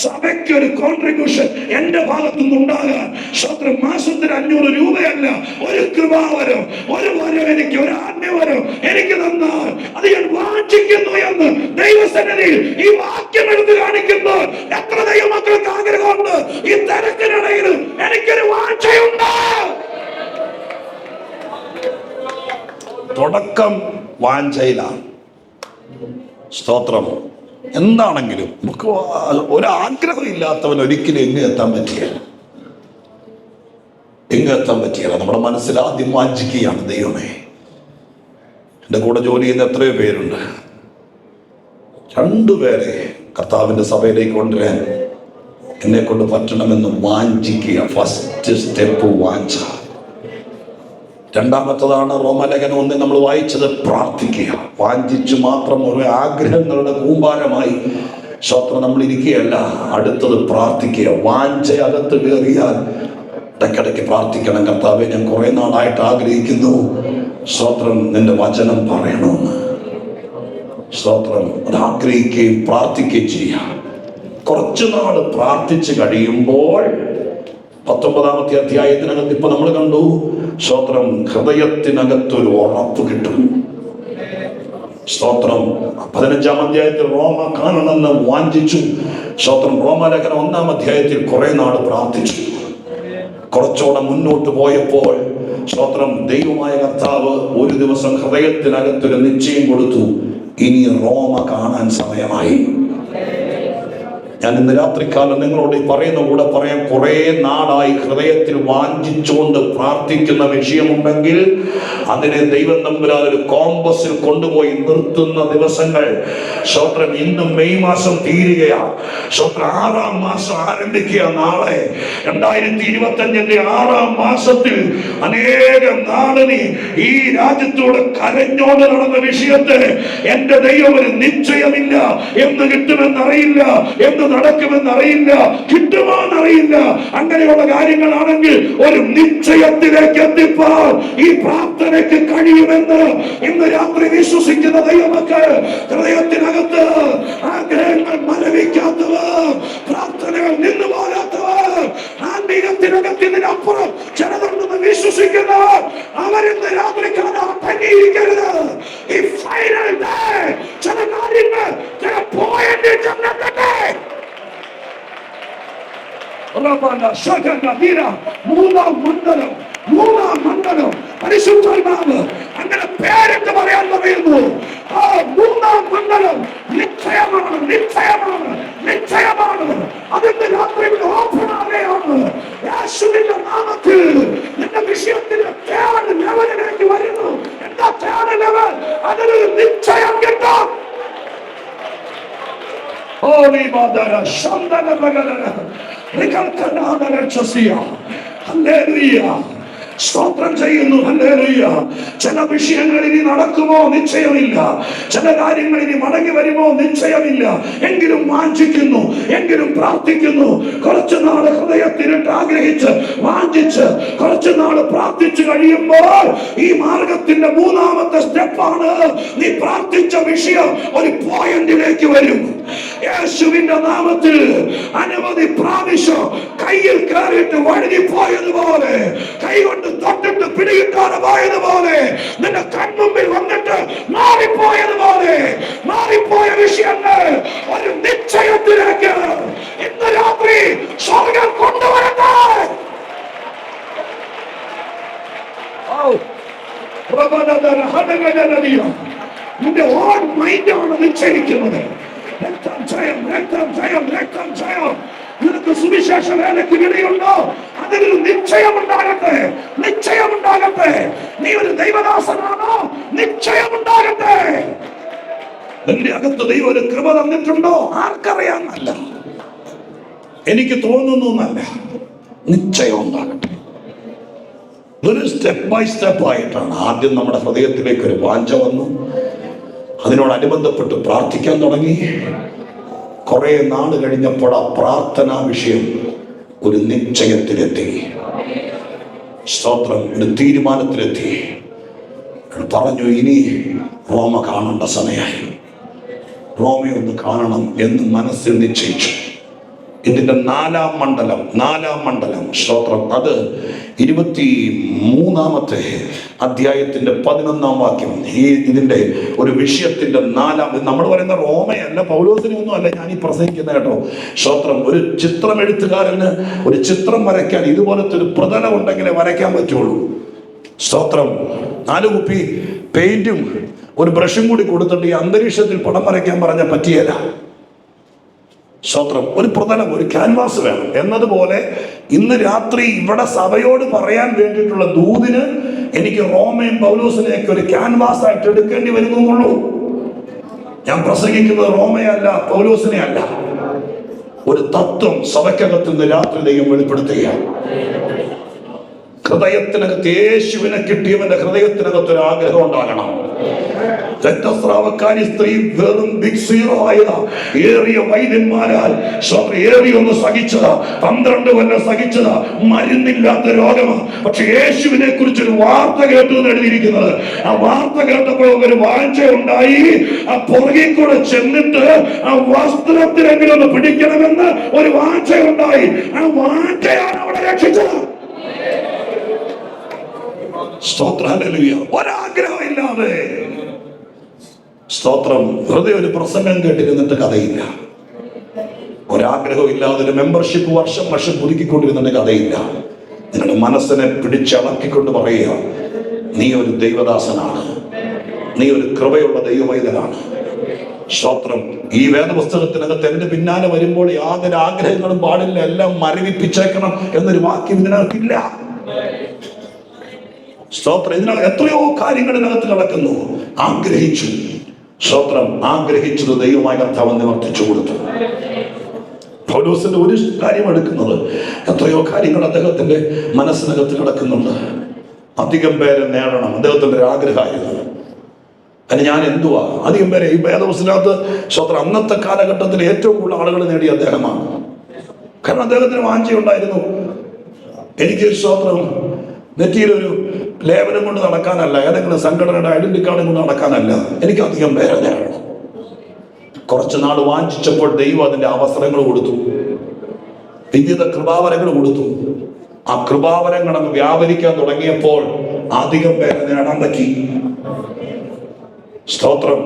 സഭയ്ക്ക് ഒരു കോൺട്രിബ്യൂഷൻ എന്റെ ഭാഗത്തുനിന്ന് ഉണ്ടാകാൻ സ്വത്ര മാസത്തിന് 500 രൂപയല്ല, ഒരു കൃപാവരം, ഒരു വരം എനിക്ക്, ഒരു ആത്മീയവരം എനിക്ക് തന്നാൽ അത് ഞാൻ വാഞ്ചിക്കുന്നു എന്ന് ദൈവസന്നിധിയിൽ ഈ വാക്യം എടുത്ത് കാണിക്കുന്നു. എത്ര ദൈവമക്കൾക്ക് ആഗ്രഹമുണ്ട് ഈ തിരക്കിനിടയിൽ എനിക്കൊരു വാഞ്ചയുണ്ട്. തുടക്കം വാഞ്ചയിലാണ്. സ്തോത്രം. എന്താണെങ്കിലും നമുക്ക് ഒരാഗ്രഹം ഇല്ലാത്തവൻ ഒരിക്കലും എത്താൻ പറ്റിയല്ല. നമ്മുടെ മനസ്സിൽ ആദ്യം വാഞ്ചിക്കുകയാണ്, ദൈവമേ. എൻ്റെ കൂടെ ജോലി ചെയ്യുന്ന എത്രയോ പേരുണ്ട്. 2 പേരെ കർത്താവിൻ്റെ സഭയിലേക്ക് കൊണ്ടുവരാൻ എന്നെ കൊണ്ട് പറ്റണമെന്ന് വാഞ്ചിക്കുക. First step വാഞ്ച. രണ്ടാമത്തതാണ് റോമലേഖനം 1 നമ്മൾ വായിച്ചത്, പ്രാർത്ഥിക്കുക. വാഞ്ചിച്ചു മാത്രം ഒരു ആഗ്രഹങ്ങളുടെ കൂമ്പാരമായി സ്വത്രം നമ്മൾ ഇരിക്കുകയല്ല. അടുത്തത് പ്രാർത്ഥിക്കുക. വാഞ്ചയകത്ത് കയറിയാൽ ഇടയ്ക്കിടയ്ക്ക് പ്രാർത്ഥിക്കണം. കർത്താവേ, ഞാൻ കുറെ നാളായിട്ട് ആഗ്രഹിക്കുന്നു സ്തോത്രം നിന്റെ വചനം പറയണമെന്ന്. സ്തോത്രം. അത് ആഗ്രഹിക്കുകയും പ്രാർത്ഥിക്കുകയും ചെയ്യാം. കുറച്ചു നാള് പ്രാർത്ഥിച്ചു കഴിയുമ്പോൾ 19ാമത്തെ അധ്യായത്തിനകത്ത് ഇപ്പൊ നമ്മൾ കണ്ടു, സ്തോത്രം, ഹൃദയത്തിനകത്തൊരു ഉറപ്പ് കിട്ടും. സ്തോത്രം. 15ാം അധ്യായത്തിൽ റോമ കാണണമെന്ന് വാഞ്ചിച്ചു. സ്തോത്രം. റോമലേഖനം 1ാം അധ്യായത്തിൽ കുറെ നാള് പ്രാർത്ഥിച്ചു. കുറച്ചുകൂടെ മുന്നോട്ട് പോയപ്പോൾ സ്തോത്രം, ദൈവമായ കർത്താവ് ഒരു ദിവസം ഹൃദയത്തിനകത്തൊരു നിശ്ചയം കൊടുത്തു. ഇനി റോമ കാണാൻ സമയമായി. ഞാൻ ഇന്ന് രാത്രികാലം നിങ്ങളോട് പറയുന്ന കൂടെ പറയാൻ, കുറെ നാളായി ഹൃദയത്തിൽ വാഞ്ചിച്ചുകൊണ്ട് പ്രാർത്ഥിക്കുന്ന വിഷയമുണ്ടെങ്കിൽ അതിനെ ദൈവം തമ്പുരാൻ ഒരു കോമ്പസിൽ കൊണ്ടുപോയി നിർത്തുന്ന ദിവസങ്ങൾ. സ്തോത്രം. ഇന്ന് മെയ് മാസം തീരുകയാണ്. സ്തോത്രം. 6ാം മാസം ആരംഭിക്കുക. നാളെ 2025 6ാം മാസത്തിൽ അനേകം നാളെ നീ ഈ രാജ്യത്തോട് കരഞ്ഞോട് നടന്ന വിഷയത്തെ എന്റെ ദൈവം ഒരു നിശ്ചയമില്ല, എന്ന് കിട്ടുമെന്നറിയില്ല, എന്ന് നടക്കുമെന്നറിയില്ല, കിട്ടുമോ എന്നറിയില്ല. അങ്ങനെയുള്ള കാര്യങ്ങളാണെങ്കിൽ ഒരു നിശ്ചയത്തിലേക്ക് എത്തിപ്പാൻ ഈ പ്രാർത്ഥനയ്ക്ക് കഴിയുമെന്ന് ഇന്ന് രാത്രി വിശ്വസിക്കുന്ന ദൈവമക്കൾ, ഹൃദയത്തിനകത്ത് ആഗ്രഹങ്ങൾ മരവിക്കാത്തവർ, പ്രാർത്ഥനകൾ നിന്നു പോകാത്തവർ, ആത്മീയത്തിനകത്ത് ഇതിനപ്പുറം ചിലതുണ്ടെന്ന് വിശ്വസിക്കുന്നവർ, അവരിന്ന് രാത്രി കാണാൻ തന്നെയിരിക്കരുത്. ഈ ഫൈനൽ ഡേ ചില കാര്യങ്ങൾ ചില പോയിന്റ് ചെന്നെത്തട്ടെ. മൂന്നാം മണ്ഡലം പരിശുദ്ധാത്മാവ് അങ്ങനെ പേരെന്ന് പറയാൻ പറയുന്നു. ആ 3ാം മണ്ഡലം നിശ്ചയമാണ്, നിശ്ചയമാണ്, നിശ്ചയമാണ്. അതിന്റെ രാത്രി ഓപ്പൺ ആവുകയാണ്. യേശുവിന്റെ നാമത്തിൽ നിന്റെ വിഷയത്തിന്റെ തേർഡ് ലെവലിലേക്ക് വരുന്നു. എന്താ തേർഡ് ലെവൽ? അതിനൊരു നിശ്ചയം കിട്ടും. സ്തോത്രം ചെയ്യുന്നു. ഹല്ലേലൂയ. ചില വിഷയങ്ങൾ ഇനി നടക്കുമോ നിശ്ചയമില്ല. ചില കാര്യങ്ങൾ ഇനി മടങ്ങി വരുമോ നിശ്ചയമില്ല. എങ്കിലും വാഞ്ചിക്കുന്നു, എങ്കിലും പ്രാർത്ഥിക്കുന്നു. കുറച്ചു നാള് ഹൃദയത്തിലിട്ട് ആഗ്രഹിച്ച് വാഞ്ചിച്ച് കുറച്ചു നാള് പ്രാർത്ഥിച്ചു കഴിയുമ്പോൾ ഈ മാർഗത്തിന്റെ 3ാമത്തെ സ്റ്റെപ്പാണ്, നീ പ്രാർത്ഥിച്ച വിഷയം ഒരു പോയിന്റിലേക്ക് വരും. യേശുവിന്റെ നാമത്തിൽ അനവധി പ്രാവശ്യം കയ്യിൽ കയറിയിട്ട് വഴുതിപ്പോയതുപോലെ, കൈകൊണ്ട് തൊട്ടിട്ട് പിടികിട്ടാതെ പോയതുപോലെ, നിന്റെ കൺമുമ്പിൽ വന്നിട്ട് മാറിപ്പോയതുപോലെ, മാറിപ്പോയ വിഷയങ്ങൾ ഒരു നിശ്ചയത്തിലേക്ക് ഇന്ന് രാത്രി സ്വർഗ്ഗം കൊണ്ടുവരട്ടെ. നിന്റെ ഓൺ മൈൻഡാണ് നിശ്ചയിക്കുന്നത്. രക്തം ജയം, രക്തം ജയം, രക്തം ജയം. നിനക്ക് സുവിശേഷ വേലയ്ക്ക് വിളിയുണ്ടോ? അതിൽ നിശ്ചയമുണ്ടാകട്ടെ, നിശ്ചയമുണ്ടാകട്ടെ. നീ ഒരു ദൈവദാസനാണോ? നിശ്ചയമുണ്ടാകട്ടെ. നിന്റെ അകത്ത് ദൈവം ഒരു കൃപ തന്നിട്ടുണ്ടോ? ആർക്കറിയാന്നല്ല, എനിക്ക് തോന്നുന്നല്ല. നിശ്ചയം ഉണ്ടാകട്ടെ. ഒരു സ്റ്റെപ്പ് ബൈ സ്റ്റെപ്പ് ആയിട്ടാണ്. ആദ്യം നമ്മുടെ ഹൃദയത്തിലേക്ക് ഒരു വാഞ്ച വന്നു, അതിനോടനുബന്ധപ്പെട്ട് പ്രാർത്ഥിക്കാൻ തുടങ്ങി. കുറെ നാട് കഴിഞ്ഞപ്പോൾ ആ പ്രാർത്ഥനാ വിഷയം ഒരു നിശ്ചയത്തിലെത്തി. സ്തോത്രം. ഒരു തീരുമാനത്തിലെത്തി. പറഞ്ഞു, ഇനി റോമ കാണേണ്ട സമയമായി, റോമയെ ഒന്ന് കാണണം എന്ന് മനസ്സിൽ നിശ്ചയിച്ചു. ഇതിന്റെ നാലാം മണ്ഡലം സ്തോത്രം. അത് 23-ാമത്തെ അധ്യായത്തിന്റെ 11-ാം വാക്യം. ഇതിന്റെ ഒരു വിഷയത്തിന്റെ നമ്മൾ പറയുന്ന റോമയല്ല, പൗലോസിനെ ഒന്നും അല്ല ഞാൻ ഈ പ്രസംഗിക്കുന്ന കേട്ടോ. സ്തോത്രം. ഒരു ചിത്രം എഴുത്തുകാരന് ഒരു ചിത്രം വരയ്ക്കാൻ ഇതുപോലത്തെ ഒരു പ്രതലം ഉണ്ടെങ്കിലേ വരയ്ക്കാൻ പറ്റുള്ളൂ. സ്തോത്രം. 4 കുപ്പി പെയിന്റും ഒരു ബ്രഷും കൂടി കൊടുത്തിട്ട് ഈ അന്തരീക്ഷത്തിൽ പടം വരയ്ക്കാൻ പറഞ്ഞാൽ പറ്റിയല്ല. സ്തോത്രം. ഒരു പ്രതലം, ഒരു ക്യാൻവാസ് വേണം. എന്നതുപോലെ ഇന്ന് രാത്രി ഇവിടെ സഭയോട് പറയാൻ വേണ്ടിയിട്ടുള്ള ദൂതിന് എനിക്ക് റോമയും പൗലോസിനെയൊക്കെ ഒരു ക്യാൻവാസ് ആയിട്ട് എടുക്കേണ്ടി വരുന്നുള്ളൂ. ഞാൻ പ്രസംഗിക്കുന്നത് റോമയല്ല, പൗലോസിനെ അല്ല. ഒരു തത്വം സഭയ്ക്കകത്ത് നിന്ന് രാത്രി ദൈവം വെളിപ്പെടുത്തുകയാണ്. ഹൃദയത്തിനകത്ത് യേശുവിനെ കിട്ടിയവന്റെ ഹൃദയത്തിനകത്ത് ഒരു ആഗ്രഹം ഉണ്ടാകണം. രക്തസ്രാവക്കാരി സ്ത്രീ വെറും ബിഗ് സീറോ ആയതാ. ഏറിയ വൈദ്യന്മാരാൽ ഏറിയൊന്ന് സഹിച്ചതാ, 12 കൊല്ലം സഹിച്ചതാ. മരുന്നില്ലാത്ത രോഗമാ. പക്ഷെ യേശുവിനെ കുറിച്ചൊരു വാർത്ത കേട്ടു എന്ന് എഴുതിയിരിക്കുന്നത്. ആ വാർത്ത കേട്ടപ്പോൾ ഒരു വാഞ്ച ഉണ്ടായി. ആ പുറകിൽ കൂടെ ചെന്നിട്ട് ആ വസ്ത്രത്തിലെങ്കിലും ഒന്ന് പിടിക്കണമെന്ന് ഒരു വാഞ്ച ഉണ്ടായി. ആ വാഞ്ചയാണ് അവിടെ രക്ഷിച്ചത്. ഒരാഗ്രഹം ഇല്ലാതെ സ്തോത്രം. വെറുതെ ഒരു പ്രസംഗം കേട്ടിരുന്നിട്ട് കഥയില്ല. ഒരാഗ്രഹം ഇല്ലാതെ ഒരു മെമ്പർഷിപ്പ് വർഷം പുതുക്കിക്കൊണ്ടിരുന്നിട്ട് കഥയില്ല. നിങ്ങളുടെ മനസ്സിനെ പിടിച്ചളക്കിക്കൊണ്ട് പറയുക, നീ ഒരു ദൈവദാസനാണ്, നീ ഒരു കൃപയുള്ള ദൈവവൈതനാണ്. സ്തോത്രം. ഈ വേദപുസ്തകത്തിനകത്ത് എന്റെ പിന്നാലെ വരുമ്പോൾ യാതൊരു ആഗ്രഹങ്ങളും പാടില്ല, എല്ലാം മരവിപ്പിച്ചേക്കണം എന്നൊരു വാക്യം ഇതിനകത്തില്ല. സ്തോത്രം. ഇതിനകത്ത് എത്രയോ കാര്യങ്ങൾ ഇതിനകത്ത് നടക്കുന്നു. ആഗ്രഹിച്ചു. സ്തോത്രം. ആഗ്രഹിച്ചത് ദൈവമായ കർത്താവ് നിവർത്തിച്ചു കൊടുത്തു. പൗലോസിന്റെ ഒരു കാര്യം എടുക്കുന്നത്, എത്രയോ കാര്യങ്ങൾ അദ്ദേഹത്തിന്റെ മനസ്സിനകത്ത് കിടക്കുന്നുണ്ട്. അധികം പേരെ നേടണം അദ്ദേഹത്തിന്റെ ഒരു ആഗ്രഹമായിരുന്നു. അതിന് ഞാൻ എന്തുവാ അധികം പേരെ ഈ വേദപുസ്തകത്തിനകത്ത് സ്തോത്രം. അന്നത്തെ കാലഘട്ടത്തിൽ ഏറ്റവും കൂടുതൽ ആളുകൾ നേടിയ അദ്ദേഹമാണ്. കാരണം അദ്ദേഹത്തിന് വാഞ്ചയുണ്ടായിരുന്നു. എനിക്ക് സ്തോത്രം നെറ്റിയിലൊരു ലേബലം കൊണ്ട് നടക്കാനല്ല, ഏതെങ്കിലും സംഘടനയുടെ ഐഡന്റി കാർഡും കൊണ്ട് നടക്കാനല്ല. എനിക്ക് അധികം പേരെ നേടണം. കുറച്ചു നാൾ വാഞ്ചിച്ചപ്പോൾ ദൈവം അതിന്റെ അവസരങ്ങൾ കൊടുത്തു, വിവിധ കൃപാവരങ്ങൾ കൊടുത്തു. ആ കൃപാവരങ്ങൾ അങ്ങ് വ്യാപരിക്കാൻ തുടങ്ങിയപ്പോൾ അധികം പേരെ നേടാൻ പറ്റി. സ്തോത്രം.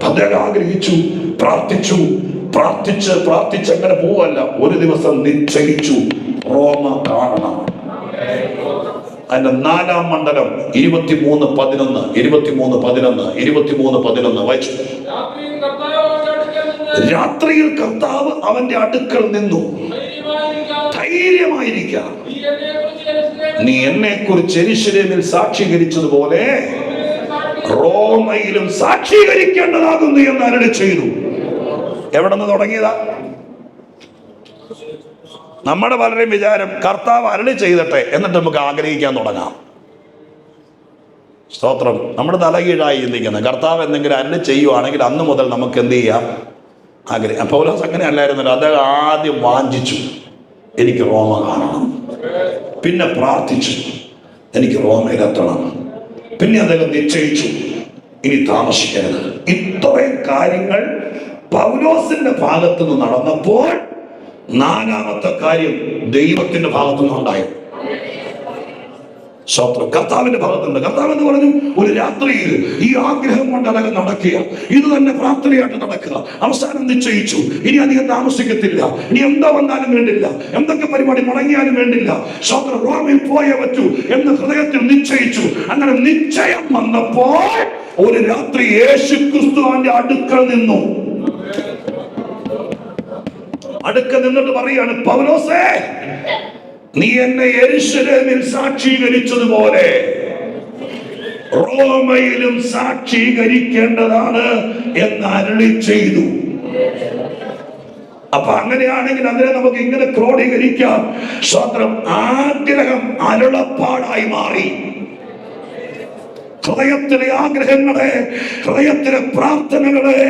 അദ്ദേഹം ആഗ്രഹിച്ചു, പ്രാർത്ഥിച്ച് അങ്ങനെ പോവല്ല. ഒരു ദിവസം നിശ്ചയിച്ചു, റോമ കാണണം. അതിന്റെ 4-ാം മണ്ഡലം 23:11 വായിച്ചു. രാത്രിയിൽ കർത്താവ് അവന്റെ അടുക്കൽ നിന്നു, ധൈര്യമായിരിക്കാം, നീ എന്നെ കുറിച്ച് യെരൂശലേമിൽ സാക്ഷീകരിച്ചതുപോലെ റോമയിലും സാക്ഷീകരിക്കേണ്ടതാകുന്നു എന്ന് അരുളി ചെയ്തു. എവിടെ നിന്ന് തുടങ്ങിയതാ? നമ്മുടെ പലരും വിചാരം കർത്താവ് അരുളി ചെയ്തട്ടെ എന്നിട്ട് നമുക്ക് ആഗ്രഹിക്കാൻ തുടങ്ങാം. സ്തോത്രം. നമ്മുടെ തലകീഴായി ചിന്തിക്കുന്നത് കർത്താവ് എന്തെങ്കിലും അരുളി ചെയ്യുവാണെങ്കിൽ അന്ന് മുതൽ നമുക്ക് എന്ത് ചെയ്യാം? ആഗ്രഹം. പൗലോസ് അങ്ങനെ അല്ലായിരുന്നല്ലോ. അദ്ദേഹം ആദ്യം വാഞ്ചിച്ചു, എനിക്ക് റോമ കാണണം. പിന്നെ പ്രാർത്ഥിച്ചു, എനിക്ക് റോമയിലെത്തണം. പിന്നെ അദ്ദേഹം നിശ്ചയിച്ചു, ഇനി താമസിക്കരുത്. ഇത്രയും കാര്യങ്ങൾ പൗലോസിന്റെ ഭാഗത്തു നിന്ന് നടന്നപ്പോൾ 4-ാമത്തെ കാര്യം ദൈവത്തിന്റെ ഭാഗത്തു നിന്നുണ്ടായി. സ്വത്രം കർത്താവിന്റെ ഭാഗത്തുണ്ട്. കർത്താവ് എന്ന് പറഞ്ഞു, ഒരു രാത്രിയിൽ ഈ ആഗ്രഹം കൊണ്ട് അതൊക്കെ നടക്കുക, ഇത് തന്നെ പ്രാർത്ഥനയായിട്ട് നടക്കുക. അവസാനം നിശ്ചയിച്ചു, ഇനി അധികം താമസിക്കത്തില്ല, ഇനി എന്താ വന്നാലും വേണ്ടില്ല, എന്തൊക്കെ പരിപാടി മുടങ്ങിയാലും വേണ്ടില്ല, സ്വത്രം റോമിൽ പോയേ പറ്റൂ എന്ന് ഹൃദയത്തിൽ നിശ്ചയിച്ചു. അങ്ങനെ നിശ്ചയം വന്നപ്പോൾ ഒരു രാത്രി യേശു ക്രിസ്തുവിന്റെ അടുക്കൽ നിന്നു. അടുക്കൽ നിന്നിട്ട് പറയാണ്, പൗലോസേ, നീ എന്നെ യെരൂശലേമിൽ സാക്ഷീകരിച്ചതുപോലെ റോമയിലും സാക്ഷീകരിക്കേണ്ടതാണ് എന്ന് അരുളി ചെയ്തു. അപ്പൊ അങ്ങനെയാണെങ്കിൽ അതിനെ നമുക്ക് ഇങ്ങനെ ക്രോഡീകരിക്കാം. സ്വത്രം ആഗ്രഹം അരുളപ്പാടായി മാറി. ഹൃദയത്തിലെ ആഗ്രഹങ്ങളെ, ഹൃദയത്തിലെ പ്രാർത്ഥനകളെ,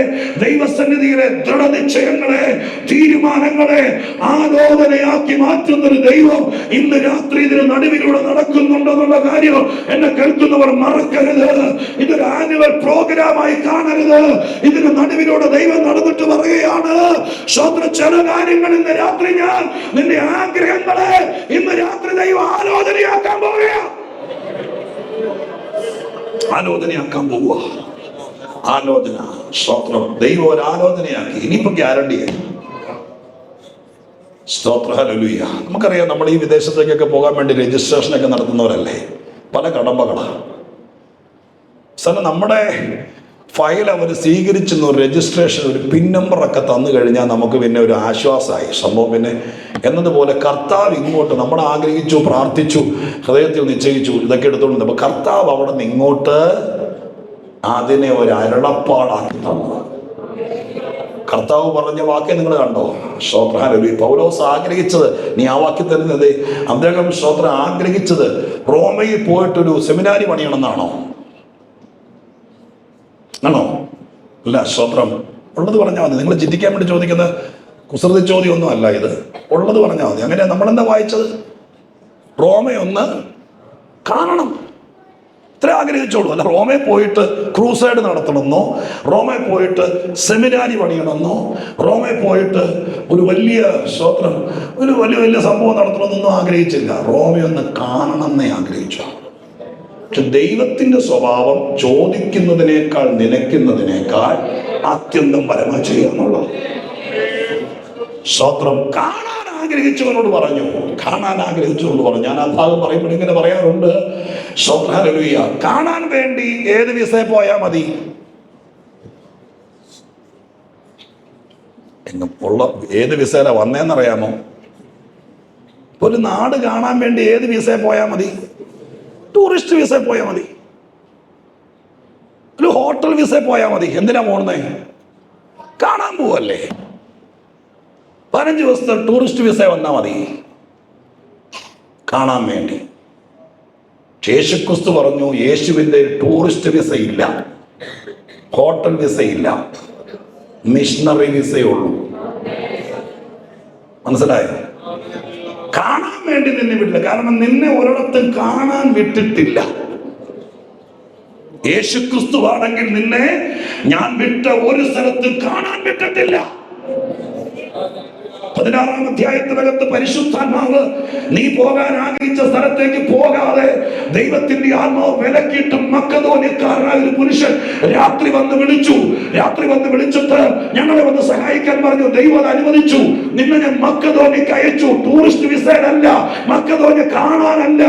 ദൈവസന്നിധിയിലെ ദൃഢനിശ്ചയങ്ങളെ, തീരുമാനങ്ങളെ ആലോചനയാക്കി മാറ്റുന്നൊരു ദൈവം ഇന്ന് രാത്രി ഇതിന് നടുവിലൂടെ നടക്കുന്നുണ്ടെന്നുള്ള കാര്യം എന്നെ കേൾക്കുന്നവർ മറക്കരുത്. ഇതൊരു ആനുവൽ പ്രോഗ്രാമായി കാണരുത്. ഇതിന് നടുവിലൂടെ ദൈവം നടന്നിട്ട് പറയുകയാണ്, ചില കാര്യങ്ങൾ ഇന്ന് രാത്രി ഞാൻ നിന്റെ ആഗ്രഹങ്ങളെ ഇന്ന് രാത്രി ദൈവം ആലോചനയാക്കാൻ പോവുകയാണ്. ആലോചനയാക്കാൻ പോവുക. ആലോചന, സ്തോത്രം. ദൈവം ഒരു ആലോചനയാക്കി. ഇനിയിപ്പോ ഗ്യാരണ്ടിയായി. സ്തോത്ര, ഹല്ലേലൂയ. നമുക്കറിയാം, നമ്മൾ ഈ വിദേശത്തേക്കൊക്കെ പോകാൻ വേണ്ടി രജിസ്ട്രേഷനൊക്കെ നടത്തുന്നവരല്ലേ, പല കടമ്പകളാണ്. നമ്മുടെ ഫയൽ അവർ സ്വീകരിച്ചെന്ന് രജിസ്ട്രേഷൻ ഒരു പിൻ നമ്പറൊക്കെ തന്നു കഴിഞ്ഞാൽ നമുക്ക് പിന്നെ ഒരു ആശ്വാസമായി സംഭവം. പിന്നെ എന്നതുപോലെ കർത്താവ് ഇങ്ങോട്ട് നമ്മൾ ആഗ്രഹിച്ചു, പ്രാർത്ഥിച്ചു, ഹൃദയത്തിൽ നിശ്ചയിച്ചു, ഇതൊക്കെ എടുത്തോണ്ട് അപ്പോൾ കർത്താവ് അവിടെ നിന്ന് ഇങ്ങോട്ട് അതിനെ ഒരു അരുളപ്പാടാക്കി തന്നു. കർത്താവ് പറഞ്ഞ വാക്യം നിങ്ങൾ കണ്ടോ? സ്തോത്രം. പൗലോസ് ആഗ്രഹിച്ചത്, നീ ആ വാക്യം തരുന്നത്, അദ്ദേഹം സ്തോത്രം ആഗ്രഹിച്ചത് റോമയിൽ പോയിട്ടൊരു സെമിനാരി പണിയണമെന്നാണോ? ആണോ? അല്ല, സ്തോത്രം. ഉള്ളത് പറഞ്ഞാൽ മതി. നിങ്ങൾ ചിന്തിക്കാൻ വേണ്ടി ചോദിക്കുന്ന കുസൃതി ചോദ്യമൊന്നും അല്ല ഇത്. ഉള്ളത് പറഞ്ഞാൽ മതി. അങ്ങനെ നമ്മളെന്താ വായിച്ചത്? റോമയൊന്ന് കാണണം, ഇത്ര ആഗ്രഹിച്ചോളൂ. അല്ല റോമയിൽ പോയിട്ട് ക്രൂസൈഡ് നടത്തണമെന്നോ, റോമയിൽ പോയിട്ട് സെമിനാരി പണിയണമെന്നോ, റോമയിൽ പോയിട്ട് ഒരു വലിയ സ്തോത്രം ഒരു വലിയ സംഭവം നടത്തണമെന്നൊന്നും ആഗ്രഹിച്ചില്ല. റോമയൊന്ന് കാണണമെന്നേ ആഗ്രഹിച്ചു. പക്ഷെ ദൈവത്തിന്റെ സ്വഭാവം ചോദിക്കുന്നതിനേക്കാൾ നനയ്ക്കുന്നതിനേക്കാൾ അത്യന്തം പരമായി ചെയ്യുന്നുള്ളത്. സ്തോത്രം. കാണാൻ ആഗ്രഹിച്ചവനോട് പറഞ്ഞു, കാണാൻ ആഗ്രഹിച്ചവനോട് പറഞ്ഞു. ഞാൻ ആ ഭാഗം പറയുമ്പോൾ ഇങ്ങനെ പറയാറുണ്ട്, സ്തോത്രം, ഹല്ലേലൂയ. കാണാൻ വേണ്ടി ഏത് വിസയിൽ പോയാൽ മതി? ഉള്ള ഏത് വിസയില വന്നേന്നറിയാമോ? ഒരു നാട് കാണാൻ വേണ്ടി ഏത് വിസയിൽ പോയാൽ മതി? ടൂറിസ്റ്റ് വിസയിൽ പോയാൽ മതി, ഒരു ഹോട്ടൽ വിസയിൽ പോയാൽ മതി. എന്തിനാ പോകുന്നേ? കാണാൻ പോവല്ലേ. 15 ദിവസത്തെ ടൂറിസ്റ്റ് വിസ വന്നാൽ മതി കാണാൻ വേണ്ടി. യേശുക്രിസ്തു പറഞ്ഞു, യേശുവിൻ്റെ ടൂറിസ്റ്റ് വിസ ഇല്ല, ഹോട്ടൽ വിസ ഇല്ല, മിഷണറി വിസയേ ഉള്ളൂ. മനസ്സിലായോ? കാണാൻ വേണ്ടി നിന്നെ വിട്ടില്ല. കാരണം നിന്നെ ഒരിടത്തും കാണാൻ വിട്ടിട്ടില്ല. യേശുക്രിസ്തു ആണെങ്കിൽ നിന്നെ ഞാൻ വിട്ട ഒരു സ്ഥലത്തും കാണാൻ വിട്ടിട്ടില്ല. 16-ാം അധ്യായത്തിനകത്ത് പരിശുദ്ധാത്മാവ് നീ പോകാൻ ആഗ്രഹിച്ച സ്ഥലത്തേക്ക് പോകാതെ ദൈവത്തിന്റെ ആത്മാവ് വിലക്കിയിട്ട് മക്കദോന്യക്കാരനായ ഒരു പുരുഷൻ രാത്രി വന്ന് വിളിച്ചിട്ട് ഞങ്ങളെ വന്ന് സഹായിക്കാൻ പറഞ്ഞു. ദൈവം അത് അനുവദിച്ചു. നിന്നെ ഞാൻ മക്കദോന്യക്ക് അയച്ചു. ടൂറിസ്റ്റ് വിസയിലല്ല, മക്കദോന്യ കാണാനല്ല.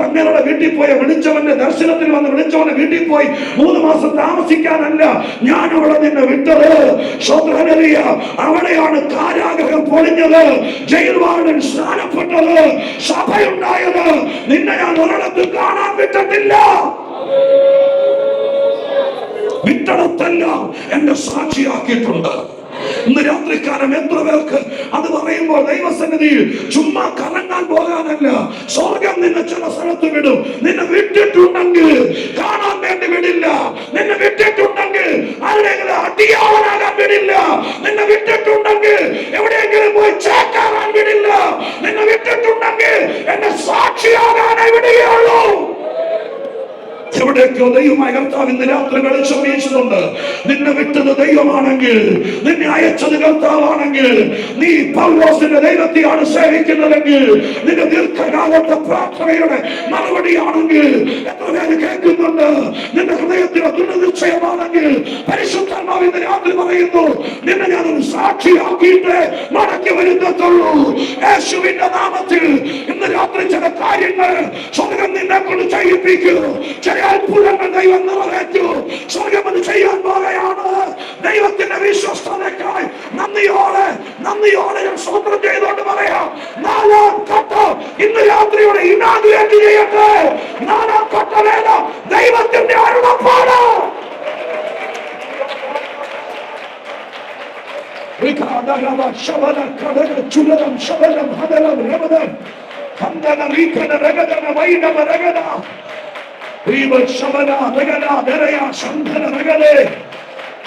അങ്ങനെയുള്ള വീട്ടിൽ പോയ വിളിച്ചവന്റെ ദർശനത്തിന് വന്ന് വിളിച്ചവന്റെ വീട്ടിൽ പോയി 3 മാസം താമസിക്കാനല്ല ഞാൻ അവിടെ നിന്നെ വിട്ടത്. അവിടെയാണ് കാരാഗ്രഹം പൊളിഞ്ഞത്, ജയിൽ വാർഡൻ സ്നാനപ്പെട്ടത്, സഭയുണ്ടായത്. നിന്നെ ഞാൻ ഒരിടത്തും കാണാൻ വിട്ടിട്ടില്ല. വിട്ടടത്തെല്ലാം എന്നെ സാക്ഷിയാക്കിയിട്ടുണ്ട്. ഇന്ന് രാത്രിക്കാലം എത്ര പേർക്ക് അത് പറയുമ്പോൾ ദൈവസന്നിധിയിൽ ചുമ്മാ കറങ്ങാൻ പോകാനല്ല, സ്വർഗം നിന്നെ ചില സ്ഥലത്ത് വിടും. നിന്നെ വിട്ടിട്ടുണ്ടെങ്കിൽ കാണാൻ വേണ്ടി വിടില്ല. നിന്നെ വിട്ടിട്ടുണ്ടെങ്കിൽ ആരുടെയെങ്കിലും അടിയാളനാകാൻ വിടില്ല. നിന്നെ വിട്ടിട്ടുണ്ടെങ്കിൽ എവിടെയെങ്കിലും പോയി ചേക്കാറാൻ വിടില്ല. നിന്നെ വിട്ടിട്ടുണ്ടെങ്കിൽ എന്നെ സാക്ഷിയാകാനേ വിടുകയുള്ളൂ. എവിടേക്കോ ദൈവമായ കർത്താവ് ഇന്ന് രാത്രി വെളിച്ചം വീശുന്നുണ്ട്. നിന്നെ വിട്ടത് ദൈവമാണെങ്കിൽ, നിന്നെ അയച്ചത് കർത്താവാണെങ്കിൽ, നീ പൗലോസിന്റെ ദൈവത്തെയാണ് സേവിക്കുന്നതെങ്കിൽ, നിന്റെ ദീർഘകാലത്തെ പ്രാർത്ഥനയുടെ മറുപടിയാണെങ്കിൽ, എത്ര പേര് കേൾക്കുന്നുണ്ട്? നിന്റെ ഹൃദയത്തിലെ ദൃഢനിശ്ചയമാണെങ്കിൽ പരിശുദ്ധാത്മാവ് ഇന്ന് രാത്രി പറയുന്നു, നിന്നെ ഞാനൊരു സാക്ഷിയാക്കിയിട്ട് മടക്കി വരുന്നതുള്ളൂ. യേശുവിന്റെ നാമത്തിൽ ഇന്ന് രാത്രി ചില കാര്യങ്ങൾ സ്വർഗം നിന്നെ കൊണ്ട് ചെയ്യിപ്പിക്കൂ. ചില അത്ഭുതങ്ങൾ ദൈവം നിറവേറ്റു. സ്വർഗം അത് ചെയ്യാൻ പോകുകയാണ്. ദൈവത്തിന്റെ വിശ്വസ്തതയ്ക്കായി നന്ദിയോടെ ഞാൻ സ്തോത്രം ചെയ്തുകൊണ്ട് പറയാം. നാലാം ഘട്ടം ഇന്ന് രാത്രിയോടെ ഇനാഗുറേറ്റ് ചെയ്യട്ടെ. നാലാം ഘട്ടമേല ദൈവത്തിന്റെ അരുളപ്പാട്.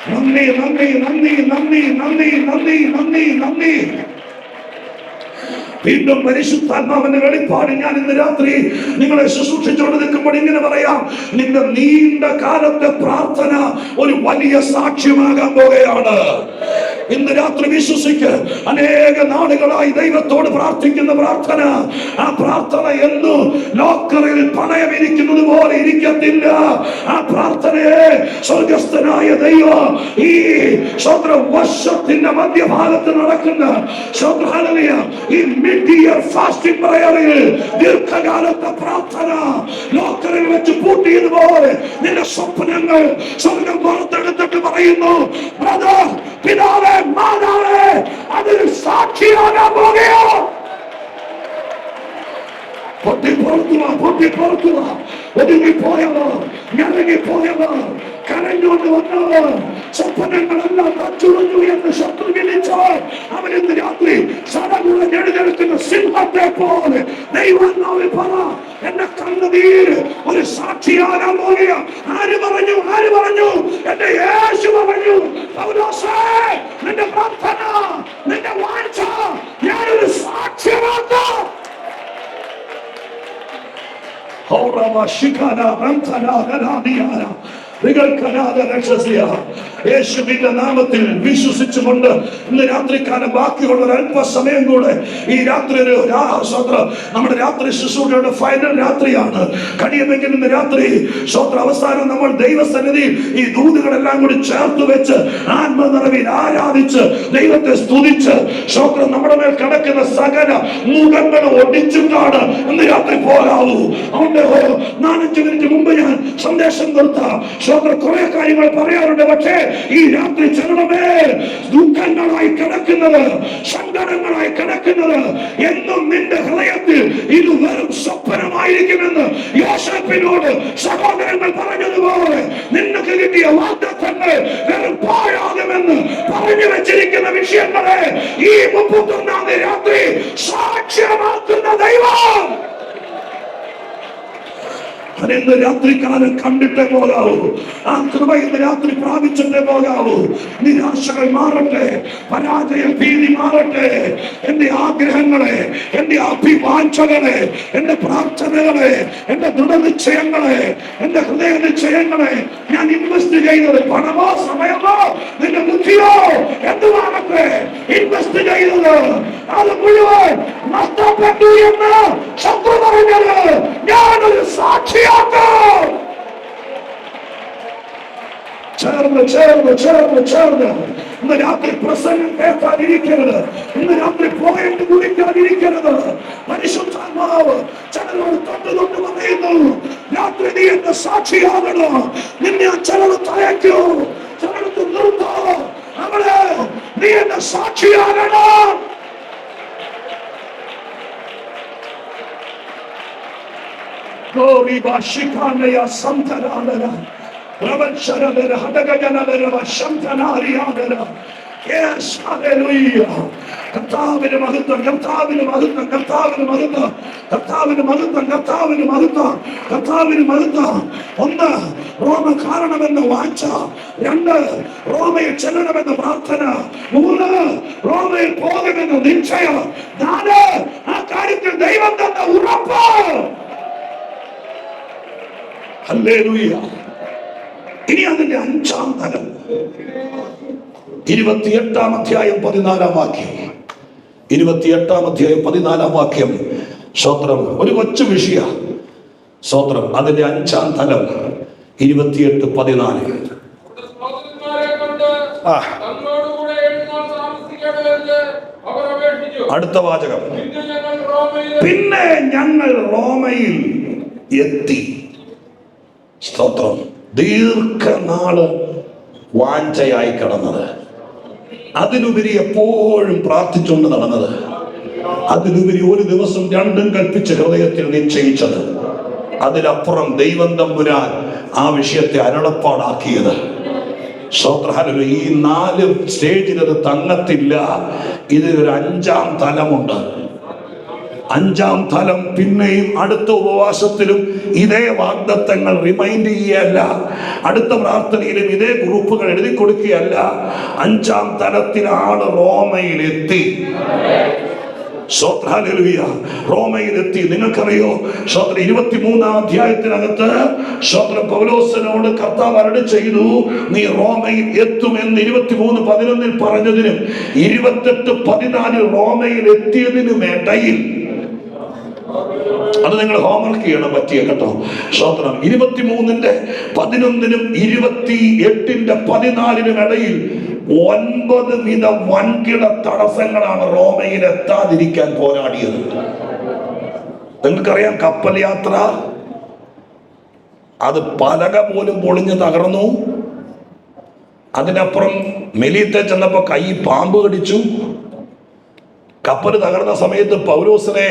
നന്ദി നന്ദി നന്ദി നന്ദി നന്ദി നന്ദി നന്ദി നന്ദി. വീണ്ടും പരിശുദ്ധാത്മാവിന്റെ വെളിപ്പാട് ഞാൻ ഇന്ന് രാത്രി നിങ്ങളെ ശുശ്രൂഷിച്ചുകൊണ്ട് നിൽക്കുമ്പോൾ ഇങ്ങനെ പറയാം, നിന്റെ നീണ്ട കാലത്തെ പ്രാർത്ഥന ഒരു വലിയ സാക്ഷ്യമാകാൻ പോകുകയാണ്. ഇന്ന് രാത്രി വിശ്വസിക്ക്, അനേക നാളുകളായി ദൈവത്തോട് പ്രാർത്ഥിക്കുന്ന പ്രാർത്ഥന, ആ പ്രാർത്ഥന എന്നും ലോക്കറിൽ പണയമിരിക്കുന്നത് പോലെ ഇരിക്കത്തില്ല. ആ പ്രാർത്ഥനയെ സ്വർഗസ്ഥനായ ദൈവം ഈ വർഷത്തിന്റെ മധ്യഭാഗത്ത് നടക്കുന്ന ഈ മിഡ്-ഇയർ ഫാസ്റ്റിംഗ് പ്രയറിൽ ദീർഘകാലത്തെ പ്രാർത്ഥന ലോക്കറിൽ വെച്ച് പൂട്ടിയതുപോലെ നിന്റെ സ്വപ്നങ്ങൾ സ്വർഗം പുറത്തെടുത്തിട്ട് പറയുന്നു, ബ്രദർ, പിതാവേ, മാതാവേ, അതൊരു സാക്ഷിയാകാൻ പോകുകയോ. പൊട്ടിപ്പുറത്തുക ഒതുങ്ങിപ്പോയവർ, ഞരങ്ങിപ്പോയവർ, കരഞ്ഞുകൊണ്ട് വന്നവർ, സ്വപ്നങ്ങളെല്ലാം തച്ചുടഞ്ഞു എന്ന് ശത്രു വിളിച്ചവർ, അവരിന്ന് രാത്രി സടകുളം എഴുന്നേൽക്കുന്ന സിംഹത്തെ പോലെ ദൈവാത്മാവിൽ പറ, എന്റെ കണ്ണുനീര് ഒരു സാക്ഷിയാകാൻ പോകുക. ആര് പറഞ്ഞു? എന്റെ യേശു പറഞ്ഞു, പൗലോസേ, നിന്റെ പ്രാർത്ഥന, നിന്റെ വാഴ്ച ഞാനൊരു സാക്ഷ്യമാക്കാം. യേശുവിന്റെ നാമത്തിൽ വിശ്വസിച്ചുകൊണ്ട് ഇന്ന് രാത്രിക്കാലം ബാക്കിയുള്ള ഒരു അല്പസമയം കൂടെ ഈ രാത്രി നമ്മുടെ രാത്രി ശുശ്രൂഷയുടെ ഫൈനൽ രാത്രിയാണ്. കഴിയുമെങ്കിൽ ഇന്ന് രാത്രി അവസാനം നമ്മൾ ദൈവസന്നിധിയിൽ ഈ ദൂതുകളെല്ലാം കൂടി ചേർത്ത് വെച്ച് ആത്മനിറവിൽ ആരാധിച്ച് ദൈവത്തെ സ്തുതിച്ച് നമ്മുടെ മേൽ കിടക്കുന്ന സകല മുഖങ്ങൾ ഒടിച്ചിട്ടാണ് ഇന്ന് രാത്രി പോകാവൂ. അതുകൊണ്ട് 4-5 മിനിറ്റ് മുമ്പ് ഞാൻ സന്ദേശം നിർത്താം. കുറെ കാര്യങ്ങൾ പറയാറുണ്ട്. പക്ഷേ ഈ രാത്രി ചെറുതമേ ദുഃഖങ്ങളായി കിടക്കുന്നത്, സങ്കടങ്ങളായി കിടക്കുന്നത് എന്നും നിന്റെ ഹൃദയത്തിൽ ഇത് വെറും സ്വപ്നമായിരിക്കുമെന്ന് യോസേപ്പിനോട് സഹോദരങ്ങൾ പറഞ്ഞതുപോലെ നിനക്ക് കിട്ടിയ വാഗ്ദത്തങ്ങൾ വെറും പാഴാകുമെന്ന് പറഞ്ഞു വെച്ചിരിക്കുന്ന വിഷയങ്ങളെ ഈ 31-ാം രാത്രി സാക്ഷ്യമാക്കുന്ന ദൈവം ഇന്ന് രാത്രിക്കാലം കണ്ടിട്ടേ പോകാവൂ. ആ കൃപ ഇന്ന് രാത്രി പ്രാപിച്ചിട്ടേ പോകാവൂ. നിരാശകൾ മാറട്ടെ, പരാജയ ഭീതി മാറട്ടെ. എന്റെ ആഗ്രഹങ്ങളെ, എന്റെ അഭിവാഞ്ചകളെ, എന്റെ പ്രാർത്ഥനകളെ, എന്റെ ദൃഢനിശ്ചയങ്ങളെ, എന്റെ ഹൃദയ നിശ്ചയങ്ങളെ ഞാൻ ഇൻവെസ്റ്റ് ചെയ്തത് പണമോ സമയമോ നിന്റെ ബുദ്ധിയോ എന്തുമാകട്ടെ ഇൻവെസ്റ്റ് ചെയ്തത് അത് മുഴുവൻ നഷ്ടപ്പെട്ടു എന്ന് ശത്രു പറഞ്ഞത് ഞാനൊരു സാക്ഷിയാക്കും. ചേർന്ന് ഇന്ന് രാത്രി പ്രസംഗം കേൾക്കാതിരിക്കരുത്. ഇന്ന് രാത്രി പോയിട്ട് കുടിക്കാതിരിക്കരുത്. പരിശുദ്ധാത്മാവ് ചിലരോട് തൊട്ട് പറയുന്നു, രാത്രി നീ എന്റെ സാക്ഷിയാകണം. നിന്നെ ചിലർ തയക്കൂ, ചിലർക്ക് നിർത്തോ, അവളെ നീ എന്റെ സാക്ഷിയാകണം. കർത്താവിന് മഹത്വം, കർത്താവിന് മഹത്വം, കർത്താവിന് മഹത്വം, കർത്താവിന് മഹത്വം, കർത്താവിന് മഹത്വം, കർത്താവിന് മഹത്വം. 1 റോമ കാണണമെന്ന് വാഞ്ച, 2 റോമയിൽ ചെല്ലണമെന്ന് പ്രാർത്ഥന, 3 റോമയിൽ പോകുമെന്ന് നിശ്ചയം, 4 ആ കാര്യത്തിൽ ദൈവം തന്ന ഉറപ്പ്. ഹല്ലേലൂയ. ഇനി അതിന്റെ 5-ാം തലം 28-ാം അധ്യായം 14-ാം വാക്യം. 28-ാം അധ്യായം 14-ാം വാക്യം. സ്തോത്രം. ഒരു കൊച്ചു വിഷയ. സ്തോത്രം. അതിന്റെ 5-ാം തലം 28-14. അടുത്ത വാചകം. പിന്നെ ഞങ്ങൾ റോമയിൽ എത്തി. സ്തോത്രം. ദീർഘനാള് വാഞ്ചയായി കിടന്നത്, അതിലുപരി എപ്പോഴും പ്രാർത്ഥിച്ചുകൊണ്ട് നടന്നത്, അതിലുപരി ഒരു ദിവസം 2 കൽപ്പിച്ച് ഹൃദയത്തിൽ നിശ്ചയിച്ചത്, അതിലപ്പുറം ദൈവം തമ്പുരാൻ ആ വിഷയത്തെ അരുളപ്പാടാക്കിയത്. സ്തോത്രം. ഈ 4 സ്റ്റേജിൽ അത് തങ്ങത്തില്ല. ഇതിലൊരു 5-ാം തലമുണ്ട്. 5-ാം തലം പിന്നെയും അടുത്ത ഉപവാസത്തിലും ഇതേ വാഗ്ദത്തങ്ങൾ റിമൈൻഡ് ചെയ്യല്ല, അടുത്ത പ്രാർത്ഥനയിലും ഇതേ ഗ്രൂപ്പുകൾ എഴുതി കൊടുക്കുകയല്ല. 5-ാം തലത്തിലാണ് റോമയിലെത്തി. ഹല്ലേലൂയ. റോമയിലെത്തി. നിങ്ങൾക്കറിയോ, 23-ാം അധ്യായത്തിനകത്ത് പൗലോസിനോട് കർത്താവ് അരുളി ചെയ്തു, നീ റോമയിൽ എത്തുമെന്ന് 23:11 പറഞ്ഞതിനും 28:14 റോമയിൽ എത്തിയതിനും ഇടയിൽ, അത് നിങ്ങൾ ഹോംവർക്ക് ചെയ്യണം പറ്റിയ കേട്ടോ. 23:11 28:14 ഇടയിൽ 9 വിധ വൻകിട തടസ്സങ്ങളാണ് റോമയിൽ എത്താതിരിക്കാൻ പോരാടിയത്. നിങ്ങൾക്കറിയാം, കപ്പൽ യാത്ര, അത് പലക പോലും പൊളിഞ്ഞ് തകർന്നു. അതിനപ്പുറം മെലീത്തെ ചെന്നപ്പോ കൈ പാമ്പ് കടിച്ചു. കപ്പൽ തകർന്ന സമയത്ത് പൗലോസിനെ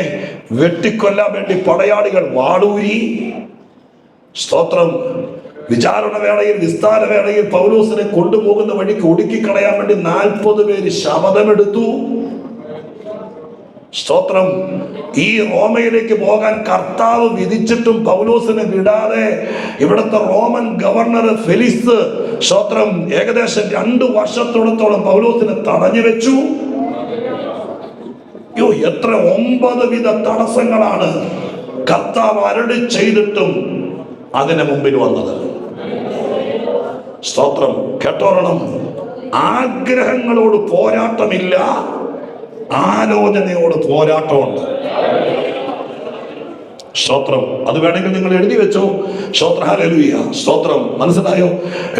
വെട്ടിക്കൊല്ലാൻ വേണ്ടി പടയാളികൾ വാളൂരി. സ്തോത്രം. വിചാരണ വേളയിൽ, വിസ്താര വേളയിൽ പൗലോസിനെ കൊണ്ടുപോകുന്ന വഴിക്ക് ഒടുക്കിക്കളയാൻ വേണ്ടി 40 പേര് ശപഥമെടുത്തു. സ്തോത്രം. ഈ റോമയിലേക്ക് പോകാൻ കർത്താവ് വിധിച്ചിട്ടും പൗലോസിനെ വിടാതെ ഇവിടുത്തെ റോമൻ ഗവർണർ ഫെലിക്സ്, സ്തോത്രം, ഏകദേശം 2 വർഷത്തോളത്തോളം പൗലോസിനെ തടഞ്ഞു വെച്ചു. എത്ര 9 വിധ തടസ്സങ്ങളാണ് കർത്താവ് അരുളി ചെയ്തിട്ടും അതിന് മുമ്പിൽ വന്നത്. സ്തോത്രം. കേട്ടോളണം. ആഗ്രഹങ്ങളോട് പോരാട്ടമില്ല, ആലോചനയോട് പോരാട്ടമുണ്ട്. സ്തോത്രം. അത് വേണമെങ്കിൽ നിങ്ങൾ എഴുതി വെച്ചോ. സ്തോത്രം. ഹല്ലേലൂയ. സ്തോത്രം. മനസ്സിലായോ?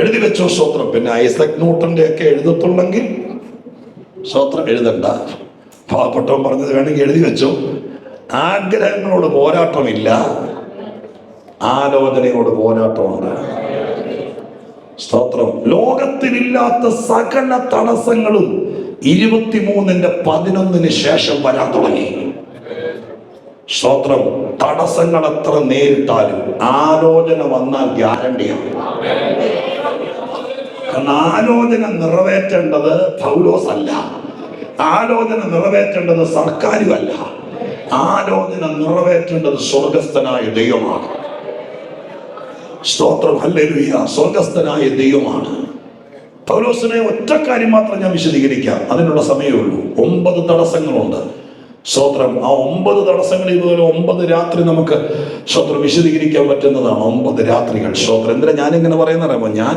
എഴുതി വെച്ചോ. സ്തോത്രം. പിന്നെ ഐസക് ന്യൂട്ടന്റെ ഒക്കെ എഴുതത്തുള്ളെങ്കിൽ സ്തോത്രം എഴുതണ്ട. പാവപ്പെട്ടവൻ പറഞ്ഞത് വേണമെങ്കിൽ എഴുതി വെച്ചോ. ആഗ്രഹങ്ങളോട് പോരാട്ടമില്ല, ആലോചനയോട് പോരാട്ടമുണ്ട്. സ്തോത്രം. ലോകത്തിലില്ലാത്ത സകല തടസ്സങ്ങളും 23:11 ശേഷം വരാൻ തുടങ്ങി. സ്തോത്രം. തടസ്സങ്ങൾ എത്ര നേരിട്ടാലും ആലോചന വന്നാൽ ഗ്യാരണ്ടിയാണ്. കാരണം ആലോചന നിറവേറ്റേണ്ടത് പൗലോസ് അല്ല, ആലോചന നിറവേറ്റേണ്ടത് സർക്കാരുമല്ല, ആലോചന നിറവേറ്റേണ്ടത് സ്വർഗസ്ഥനായ ദൈവമാണ്. സ്തോത്രം. ഹല്ലേലൂയ. സ്വർഗസ്ഥനായ ദൈവമാണ്. പൗലോസിനെ ഒറ്റ കാര്യം മാത്രം ഞാൻ വിശദീകരിക്കാം, അതിനുള്ള സമയമേ ഉള്ളൂ. 9 തടസ്സങ്ങളുണ്ട്. സ്തോത്രം. ആ 9 തടസ്സങ്ങളിൽ ഇതുപോലെ 9 രാത്രി നമുക്ക് സ്തോത്രം വിശദീകരിക്കാൻ പറ്റുന്നതാണ്. 9 രാത്രികൾ. സ്തോത്രം. എന്തിനാ ഞാനിങ്ങനെ പറയുന്നറിയാമോ? ഞാൻ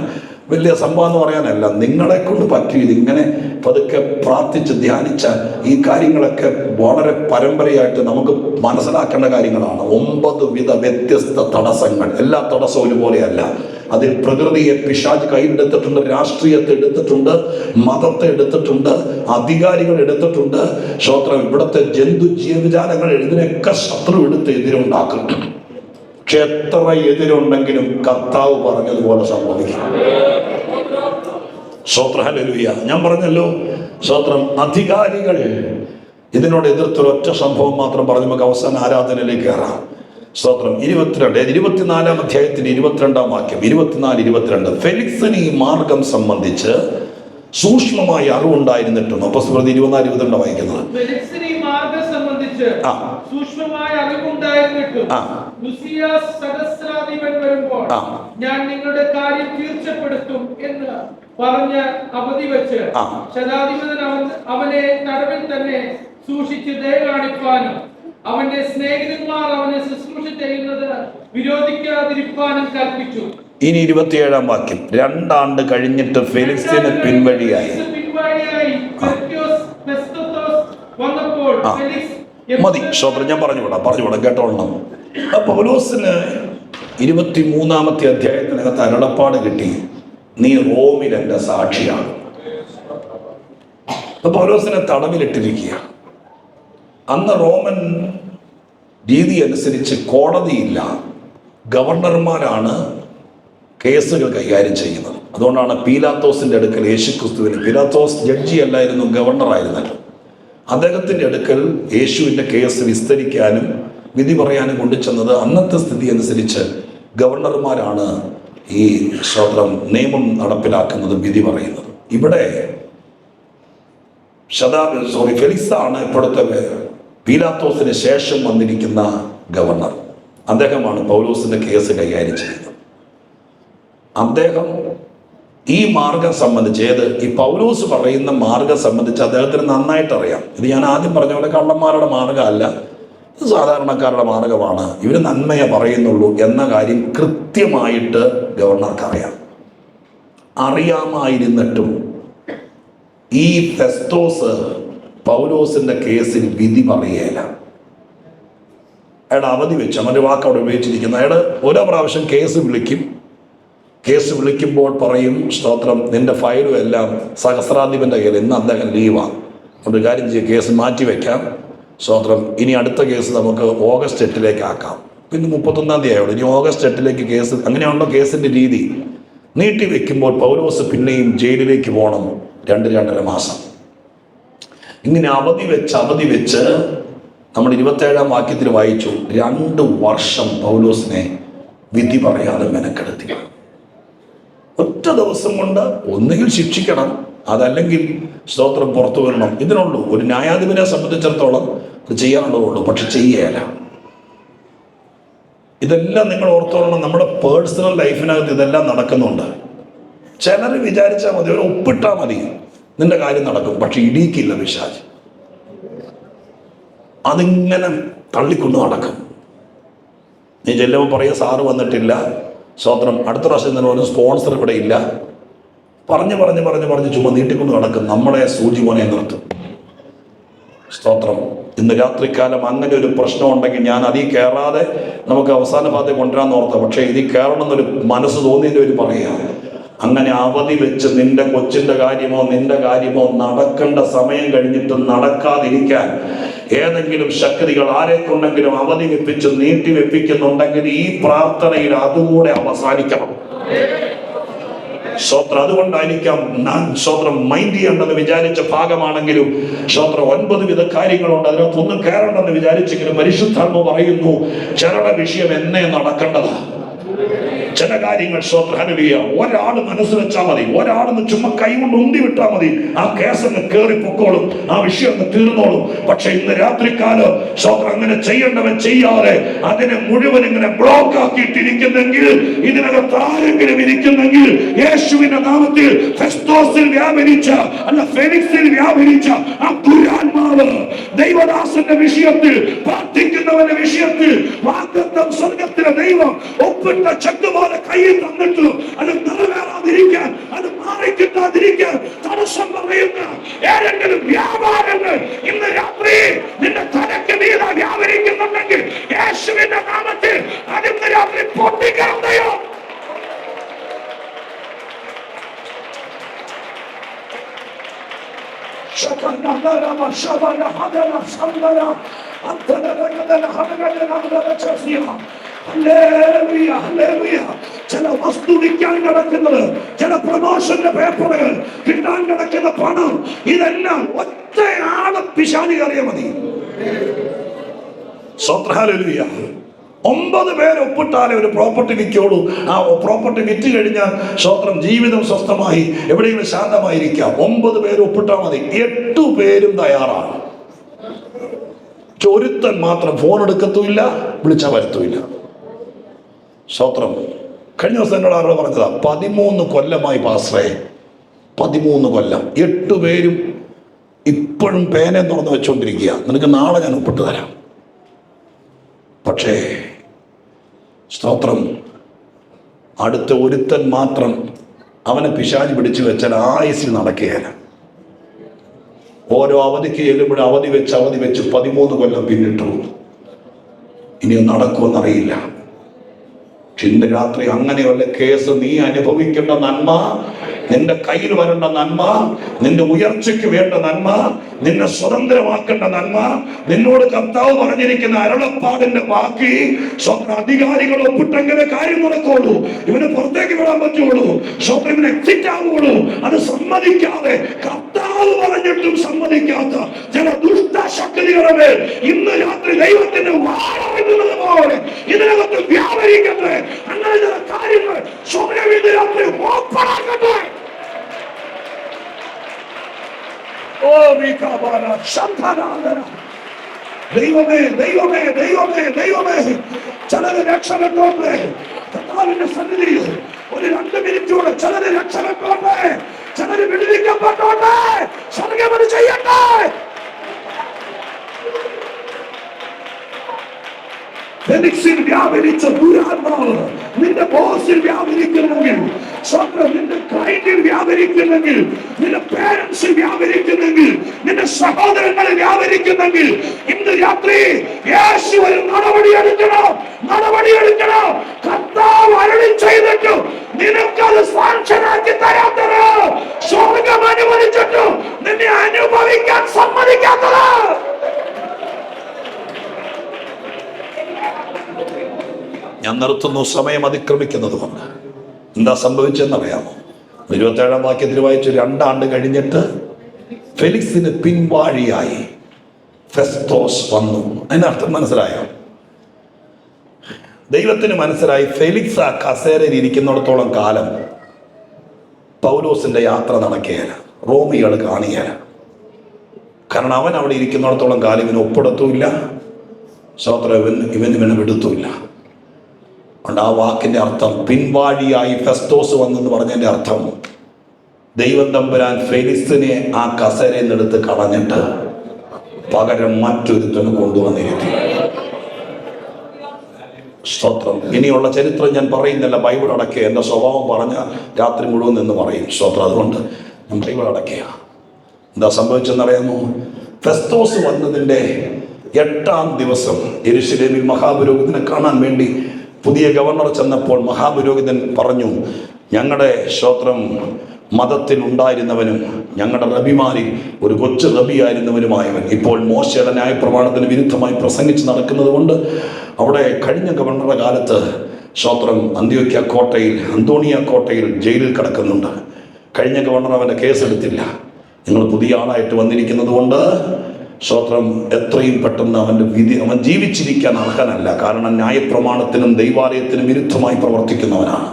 വലിയ സംഭവം എന്ന് പറയാനല്ല, നിങ്ങളെ കൊണ്ട് പറ്റി ഇതിങ്ങനെ പതുക്കെ പ്രാർത്ഥിച്ച് ധ്യാനിച്ചാൽ ഈ കാര്യങ്ങളൊക്കെ വളരെ പരമ്പരയായിട്ട് നമുക്ക് മനസ്സിലാക്കേണ്ട കാര്യങ്ങളാണ്. 9 വിധ വ്യത്യസ്ത തടസ്സങ്ങൾ. എല്ലാ തടസ്സവും ഒരുപോലെയല്ല. അതിൽ പ്രകൃതിയെ പിശാച് കയ്യിലെടുത്തിട്ടുണ്ട്, രാഷ്ട്രീയത്തെ എടുത്തിട്ടുണ്ട്, മതത്തെ എടുത്തിട്ടുണ്ട്, അധികാരികൾ എടുത്തിട്ടുണ്ട്. സ്തോത്രം. ഇവിടുത്തെ ജന്തു ജീവജാലങ്ങൾ ഇതിനൊക്കെ ശത്രു എടുത്ത് എതിരുണ്ടാക്കും. പക്ഷെ എത്ര എതിരുണ്ടെങ്കിലും കർത്താവ് പറഞ്ഞതുപോലെ സംഭവിക്കും. സ്തോത്രം. ഹല്ലേലൂയ. ഞാൻ പറഞ്ഞല്ലോ, സ്തോത്രം, അധികാരികൾ ഇതിനോട് എതിർത്തൊരു ഒറ്റ സംഭവം മാത്രം പറഞ്ഞ് നമുക്ക് അവസാന ആരാധനയിലേക്ക് കയറാം. സ്തോത്രം. 24-ാം അധ്യായത്തിന്റെ 22-ാം വാക്യം. 24-22. ഫെലിക്സിന് ഈ മാർഗം സംബന്ധിച്ച് സൂക്ഷ്മമായ അറിവുണ്ടായിരുന്നിട്ടും. അപ്പോസ്തലപ്രവൃത്തി 24-22 വായിക്കുന്നത്. സൂക്ഷ്മമായ അറിവുണ്ടായിരുന്നിട്ടും ലുസിയാസ് സഹസ്രാധിപൻ വരുമ്പോൾ ഞാൻ നിങ്ങളുടെ കാര്യം തീർച്ചപ്പെടുത്തും എന്ന് പറഞ്ഞ് അവധി വെച്ച് ശതാധിപൻ അവനെ തടവിൽ തന്നെ സൂക്ഷിച്ച് ദയ കാണിക്കാനും അവന്റെ സ്നേഹിതന്മാർ അവനെ ശുശ്രൂഷ ചെയ്യുന്നത് വിരോധിക്കാതിരിക്കാനും കൽപ്പിച്ചു. ഇനി 27-ാം വാക്യം. 2 ആണ്ട് കഴിഞ്ഞിട്ട് ഫെലിക്സിന് പിൻവഴിയായി. വന്നപ്പോൾ മതി ശ്രോത്രം, ഞാൻ പറഞ്ഞുവിടാം കേട്ടോളണം. പൗലോസിന് 23-ാമത്തെ അധ്യായത്തിനകത്ത് അരുളപ്പാട് കിട്ടി, നീ റോമിൽ എൻ്റെ സാക്ഷിയാണ്. പൗലോസിനെ തടവിലിട്ടിരിക്കുക. അന്ന് റോമൻ രീതി അനുസരിച്ച് കോടതിയില്ല, ഗവർണർമാരാണ് കേസുകൾ കൈകാര്യം ചെയ്യുന്നത്. അതുകൊണ്ടാണ് പീലാത്തോസിന്റെ അടുക്കൽ യേശുക്രിസ്തുവിന്, പീലാത്തോസ് ജഡ്ജി അല്ലായിരുന്നു, ഗവർണറായിരുന്നല്ലോ, അദ്ദേഹത്തിന്റെ അടുക്കൽ യേശുവിന്റെ കേസ് വിസ്തരിക്കാനും വിധി പറയാനും കൊണ്ടുചെന്നത്. അന്നത്തെ സ്ഥിതി അനുസരിച്ച് ഗവർണർമാരാണ് ഈ നിയമം നടപ്പിലാക്കുന്നതും വിധി പറയുന്നത്. ഇവിടെ ഫെലിക്സാണ് ഇപ്പോഴത്തെ പീലാത്തോസിന് ശേഷം വന്നിരിക്കുന്ന ഗവർണർ. അദ്ദേഹമാണ് പൗലോസിന്റെ കേസ് കൈകാര്യം ചെയ്യുന്നത്. അദ്ദേഹം ഈ മാർഗം സംബന്ധിച്ച്, ഈ പൗലോസ് പറയുന്ന മാർഗം സംബന്ധിച്ച് അദ്ദേഹത്തിന് നന്നായിട്ട് അറിയാം. ഇത് ഞാൻ ആദ്യം പറഞ്ഞ പോലെ കള്ളന്മാരുടെ മാർഗമല്ല, ഇത് സാധാരണക്കാരുടെ മാർഗമാണ്. ഇവർ നന്മയെ പറയുന്നുള്ളൂ എന്ന കാര്യം കൃത്യമായിട്ട് ഗവർണർക്ക് അറിയാം. അറിയാമായിരുന്നിട്ടും ഈ ഫെസ്തോസ് പൗലോസിന്റെ കേസിൽ വിധി പറയുകയില്ല. അയാളുടെ അവധി വെച്ച്, അവൻ്റെ വാക്ക് അവിടെ ഉപയോഗിച്ചിരിക്കുന്നത്, അയാൾ ഓരോ പ്രാവശ്യം കേസ് വിളിക്കുമ്പോൾ പറയും, സ്തോത്രം, നിന്റെ ഫയലും എല്ലാം സഹസ്രാധിപന്റെ കയ്യിൽ, ഇന്ന് അദ്ദേഹം ലീവാണ്, ഒരു കാര്യം ചെയ്യുക, കേസ് മാറ്റിവെക്കാം, സ്തോത്രം, ഇനി അടുത്ത കേസ് നമുക്ക് ഓഗസ്റ്റ് 8 ആക്കാം. പിന്നെ 31-ാം തീയതി ആയുള്ളൂ, ഇനി ഓഗസ്റ്റ് 8 കേസ്. അങ്ങനെയാണല്ലോ കേസിന്റെ രീതി. നീട്ടി വെക്കുമ്പോൾ പൗലോസ് പിന്നെയും ജയിലിലേക്ക് പോകണം 2-2.5 മാസം. ഇങ്ങനെ അവധി വെച്ച് നമ്മൾ 27-ാം വാക്യത്തിൽ വായിച്ചു, 2 വർഷം പൗലോസിനെ വിധി പറയാതെ മെനക്കെടുത്തി. ഒറ്റ ദിവസം കൊണ്ട് ഒന്നുകിൽ ശിക്ഷിക്കണം, അതല്ലെങ്കിൽ സ്തോത്രം പുറത്തു വരണം. ഇതിനുള്ളൂ. ഒരു ന്യായാധിപനെ സംബന്ധിച്ചിടത്തോളം ഇത് ചെയ്യാനുള്ളതുള്ളൂ, പക്ഷെ ചെയ്യുകയല്ല. ഇതെല്ലാം നിങ്ങൾ ഓർത്തോളണം. നമ്മുടെ പേഴ്സണൽ ലൈഫിനകത്ത് ഇതെല്ലാം നടക്കുന്നുണ്ട്. ചിലർ വിചാരിച്ചാൽ മതി, ഒരു ഒപ്പിട്ടാൽ മതി, നിന്റെ കാര്യം നടക്കും. പക്ഷെ ഇടിക്കില്ല പിശാച്. അതിങ്ങനെ തള്ളിക്കൊണ്ട് നടക്കും. നീ ചെല്ലുമ്പോൾ പറയുക, സാറ് വന്നിട്ടില്ല, സ്തോത്രം, അടുത്ത പ്രാവശ്യം തന്നെ ഒരു സ്പോൺസർ ഇവിടെ ഇല്ല, പറഞ്ഞ് ചുമ്മാ നീട്ടിക്കൊണ്ട് നടക്കും. നമ്മളെ സൂചിമോനെ നിർത്തും. സ്തോത്രം. ഇന്ന് രാത്രിക്കാലം അങ്ങനെ ഒരു പ്രശ്നം ഉണ്ടെങ്കിൽ ഞാൻ അതിൽ കയറാതെ നമുക്ക് അവസാന ഭാഗത്ത് കൊണ്ടുവരാൻ ഓർത്ത, പക്ഷേ ഇതിൽ കയറണമെന്നൊരു മനസ്സ് തോന്നിയതിൻ്റെ ഒരു പറയുക. അങ്ങനെ അവധി വെച്ച് നിന്റെ കൊച്ചിന്റെ കാര്യമോ നിന്റെ കാര്യമോ നടക്കേണ്ട സമയം കഴിഞ്ഞിട്ട് നടക്കാതിരിക്കാൻ ഏതെങ്കിലും ശക്തികൾ ആരെ കൊണ്ടെങ്കിലും അവധി വെപ്പിച്ച് നീട്ടി വെപ്പിക്കുന്നുണ്ടെങ്കിൽ ഈ പ്രാർത്ഥനയിൽ അതുകൂടെ അവസാനിക്കണം. സ്തോത്രം. അതുകൊണ്ടായിരിക്കാം ഞാൻ മൈൻഡ് ചെയ്യേണ്ടെന്ന് വിചാരിച്ച ഭാഗമാണെങ്കിലും 9 വിധ കാര്യങ്ങളുണ്ട്, അതിനകത്തൊന്നും കയറണ്ടെന്ന് വിചാരിച്ചെങ്കിലും പരിശുദ്ധാത്മ പറയുന്നു, ചിലരുടെ വിഷയം എന്നേ നടക്കേണ്ടതാ. ചില കാര്യങ്ങൾ ഒരാൾ മനസ്സിൽ വെച്ചാൽ മതി, ഒരാളെന്ന് ചുമ്മാ കൈ കൊണ്ട് ഉന്തി വിട്ടാൽ മതി, ആ കേസങ്ങ് കയറിപ്പൊക്കോളും, ആ വിഷയം അങ്ങ് തീർന്നോളും. പക്ഷെ ഇന്ന് രാത്രിക്കാലം അങ്ങനെ ചെയ്യേണ്ടവൻ ചെയ്യാതെ അതിനെ മുഴുവൻ ഇങ്ങനെ ബ്ലോക്ക് ആക്കിയിട്ടിരിക്കുന്നെങ്കിൽ, ഇതിനകത്ത് ആരെങ്കിലും ഇരിക്കുന്നെങ്കിൽ, യേശുവിന്റെ നാമത്തിൽ ഫെസ്തോസിൽ വ്യാപരിച്ച ഫെലിക്സിൽ വ്യാപരിച്ച ആ ദുരാത്മാവ് ദൈവദാസന്റെ വിഷയത്തിൽ, പ്രാർത്ഥിക്കുന്നവന്റെ വിഷയത്തിൽ വാഗ്ദത്തം സ്വർഗത്തിലെ ദൈവം ഒപ്പിട്ട ചെക്ക് പോലെ കയ്യിൽ തന്നിട്ട് അത് നിറവേറാതിരിക്കാൻ, അത് മാറിക്കിട്ടാതിരിക്കാൻ തടസ്സം പറയുന്ന ഏതെങ്കിലും വ്യാപാരങ്ങൾ ഇന്ന് രാത്രി നിന്റെ തലയ്ക്ക് മീത വ്യാപരിക്കുന്നുണ്ടെങ്കിൽ യേശുവിന്റെ നാമത്തിൽ അതിന്ന് രാത്രി പൊട്ടിക്കാവുന്നയോ. ചില വസ്തു വിൽക്കാൻ കിടക്കുന്നത്, ചില പ്രമോഷന്റെ പേപ്പറുകൾ കിട്ടാൻ കിടക്കുന്ന പണം, ഇതെല്ലാം ഒറ്റയാളെ പിശാച് കയറിയാൽ മതി. 9 പേര് ഒപ്പിട്ടാലേ ഒരു പ്രോപ്പർട്ടി വിൽക്കുള്ളൂ. ആ പ്രോപ്പർട്ടി വിറ്റ് കഴിഞ്ഞാൽ ജീവിതം സ്വസ്ഥമായി എവിടെയെങ്കിലും ശാന്തമായിരിക്കാം. 9 പേര് ഒപ്പിട്ടാൽ മതി. 8 പേരും തയ്യാറാണ്. ഒരുത്തൻ മാത്രം ഫോൺ എടുക്കത്തുമില്ല, വിളിച്ചാൽ വരത്തുമില്ല. കഴിഞ്ഞ ദിവസം എന്നോട് ആരോ പറഞ്ഞതാ, 13 കൊല്ലമായി പാസ്റ്ററേ, 13 കൊല്ലം. 8 പേരും ഇപ്പോഴും പേന തുറന്ന് വെച്ചോണ്ടിരിക്കുക. നിനക്ക് നാളെ ഞാൻ ഒപ്പിട്ട് തരാം. പക്ഷേ സ്തോത്രം, അടുത്ത ഒരുത്തൻ മാത്രം അവനെ പിശാച് പിടിച്ചു വെച്ചാൽ ആയുസ്സിൽ നടക്കുകയില്ല. ഓരോ അവധിക്ക് ചെല്ലുമ്പോഴും അവധി വെച്ച് 13 കൊല്ലം പിന്നിട്ടു. ഇനിയും നടക്കുമെന്നറിയില്ല. ഇന്ന് രാത്രി അങ്ങനെയുള്ള കേസ്, നീ അനുഭവിക്കേണ്ട നന്മ, നിന്റെ കയ്യിൽ വരേണ്ട നന്മ, നിന്റെ ഉയർച്ചയ്ക്ക് വേണ്ട നന്മ, നിന്നെ സ്വതന്ത്രമാക്കേണ്ട നന്മ, നിന്നോട് കർത്താവ് പറഞ്ഞിരിക്കുന്ന അരുളപ്പാടിന്റെ ബാക്കി അധികാരികൾ ഒപ്പിട്ടെങ്കിലേ കാര്യം നടക്കുള്ളൂ. ഇവന് പുറത്തേക്ക് വിടാൻ പറ്റുള്ളൂ. ഇവന് എക്സിറ്റ് ആവുള്ളൂ. അത് സമ്മതിക്കാതെ, കർത്താവ് പറഞ്ഞിട്ടും സമ്മതിക്കാത്ത ചില ദുഷ്ടശക്തികളുടെ മേൽ ഇന്ന് രാത്രി ദൈവത്തിന്റെ വാഴ പോലെ ഇതിനകത്ത് വ്യാപരിക്കട്ടെ. അങ്ങനെ ചില കാര്യങ്ങൾ ഇന്ന് രാത്രി ഓപ്പണാക്കട്ടെ. ദൈവമേ, ദൈവമേ, ദൈവമേ, ദൈവമേ, ചിലര് രക്ഷപ്പെട്ടോട്ടെ. കർത്താവിന്റെ സന്നിധിയിൽ ഒരു 2 മിനിറ്റൂടെ ചിലര് രക്ഷപ്പെട്ടോട്ടെ, ചിലര് വിടുവിക്കപ്പെട്ടോട്ടെ. സ്വർഗ്ഗം അത് ചെയ്യട്ടെ. ഫെലിക്സിൽ വ്യാപരിച്ച ദുരാത്മാവ് നിന്റെ ബോസിൽ വ്യാപരിക്കുന്നെങ്കിൽ, നിന്റെ ക്ലയന്റിൽ വ്യാപരിക്കുന്നെങ്കിൽ, നിന്റെ പേരൻസിൽ വ്യാപരിക്കുന്നെങ്കിൽ, നിന്റെ സഹോദരങ്ങളിൽ വ്യാപരിക്കുന്നെങ്കിൽ, ഇന്ന് രാത്രി യേശു ഒരു നടപടിയെടുക്കണം. കർത്താവ് അരുളി ചെയ്തിട്ടു നിനക്കത് സാക്ഷനാക്കി തരാത്തത്, സ്വർഗം അനുവദിച്ചിട്ടു നിന്നെ അനുഭവിക്കാൻ സമ്മതിക്കാത്തത്. ഞാൻ നിർത്തുന്നു, സമയം അതിക്രമിക്കുന്നതുകൊണ്ട്. എന്താ സംഭവിച്ചെന്നറിയാമോ? 27-ാം വാക്യത്തിൽ വായിച്ചു, 2 ആണ്ട് കഴിഞ്ഞിട്ട് ഫെലിക്സിന് പിൻവാഴിയായി ഫെസ്തോസ് വന്നു. അതിനർത്ഥം മനസ്സിലായോ? ദൈവത്തിന് മനസ്സിലായി, ഫെലിക്സ് ആ കസേരയിൽ ഇരിക്കുന്നിടത്തോളം കാലം പൗലോസിന്റെ യാത്ര നടക്കുകയില്ല, റോമികൾ കാണുകയില്ല. കാരണം അവൻ അവിടെ ഇരിക്കുന്നിടത്തോളം കാലം ഇവന് ഒപ്പിടത്തുമില്ല, ഇവന് വിടുത്തുമില്ല. അതുകൊണ്ട് ആ വാക്കിന്റെ അർത്ഥം, പിൻവാഴിയായി ഫെസ്തോസ് വന്നെന്ന് പറഞ്ഞതിന്റെ അർത്ഥം, ദൈവം തമ്പുരാൻ ഫെലിക്സിനെ ആ കസേരയിൽ നിന്നെടുത്ത് കളഞ്ഞിട്ട് പകരം മറ്റൊരുത്തന് കൊണ്ടുവന്നിരുത്തി. സ്തോത്രം. ഇനിയുള്ള ചരിത്രം ഞാൻ പറയുന്നില്ല, ബൈബിൾ അടക്കുക. എൻ്റെ സ്വഭാവം പറഞ്ഞ രാത്രി മുഴുവൻ നിന്ന് പറയും. സ്തോത്രം. അതുകൊണ്ട് ഞാൻ ബൈബിൾ അടക്കുക. എന്താ സംഭവിച്ചെന്നറിയാമോ? ഫെസ്തോസ് വന്നതിൻ്റെ 8-ാം ദിവസം യെരൂശലേമിൽ മഹാപുരോഹിതനെ കാണാൻ വേണ്ടി പുതിയ ഗവർണർ ചെന്നപ്പോൾ മഹാപുരോഹിതൻ പറഞ്ഞു, ഞങ്ങളുടെ സ്തോത്രം മതത്തിൽ ഉണ്ടായിരുന്നവനും ഞങ്ങളുടെ റബിമാരിൽ ഒരു കൊച്ചു റബിയായിരുന്നവനുമായവൻ ഇപ്പോൾ മോശയുടെ ന്യായപ്രമാണത്തിന് വിരുദ്ധമായി പ്രസംഗിച്ച് നടക്കുന്നത് കൊണ്ട് അവിടെ കഴിഞ്ഞ ഗവർണറുടെ കാലത്ത് സ്തോത്രം അന്തോണിയ കോട്ടയിൽ ജയിലിൽ കിടക്കുന്നുണ്ട്. കഴിഞ്ഞ ഗവർണർ അവൻ്റെ കേസെടുത്തില്ല. നിങ്ങൾ പുതിയ ആളായിട്ട് വന്നിരിക്കുന്നത് കൊണ്ട് സ്തോത്രം എത്രയും പെട്ടെന്ന് അവൻ്റെ വിധി, അവൻ ജീവിച്ചിരിക്കാൻ അർഹനല്ല. കാരണം ന്യായപ്രമാണത്തിനും ദൈവാലയത്തിനും വിരുദ്ധമായി പ്രവർത്തിക്കുന്നവനാണ്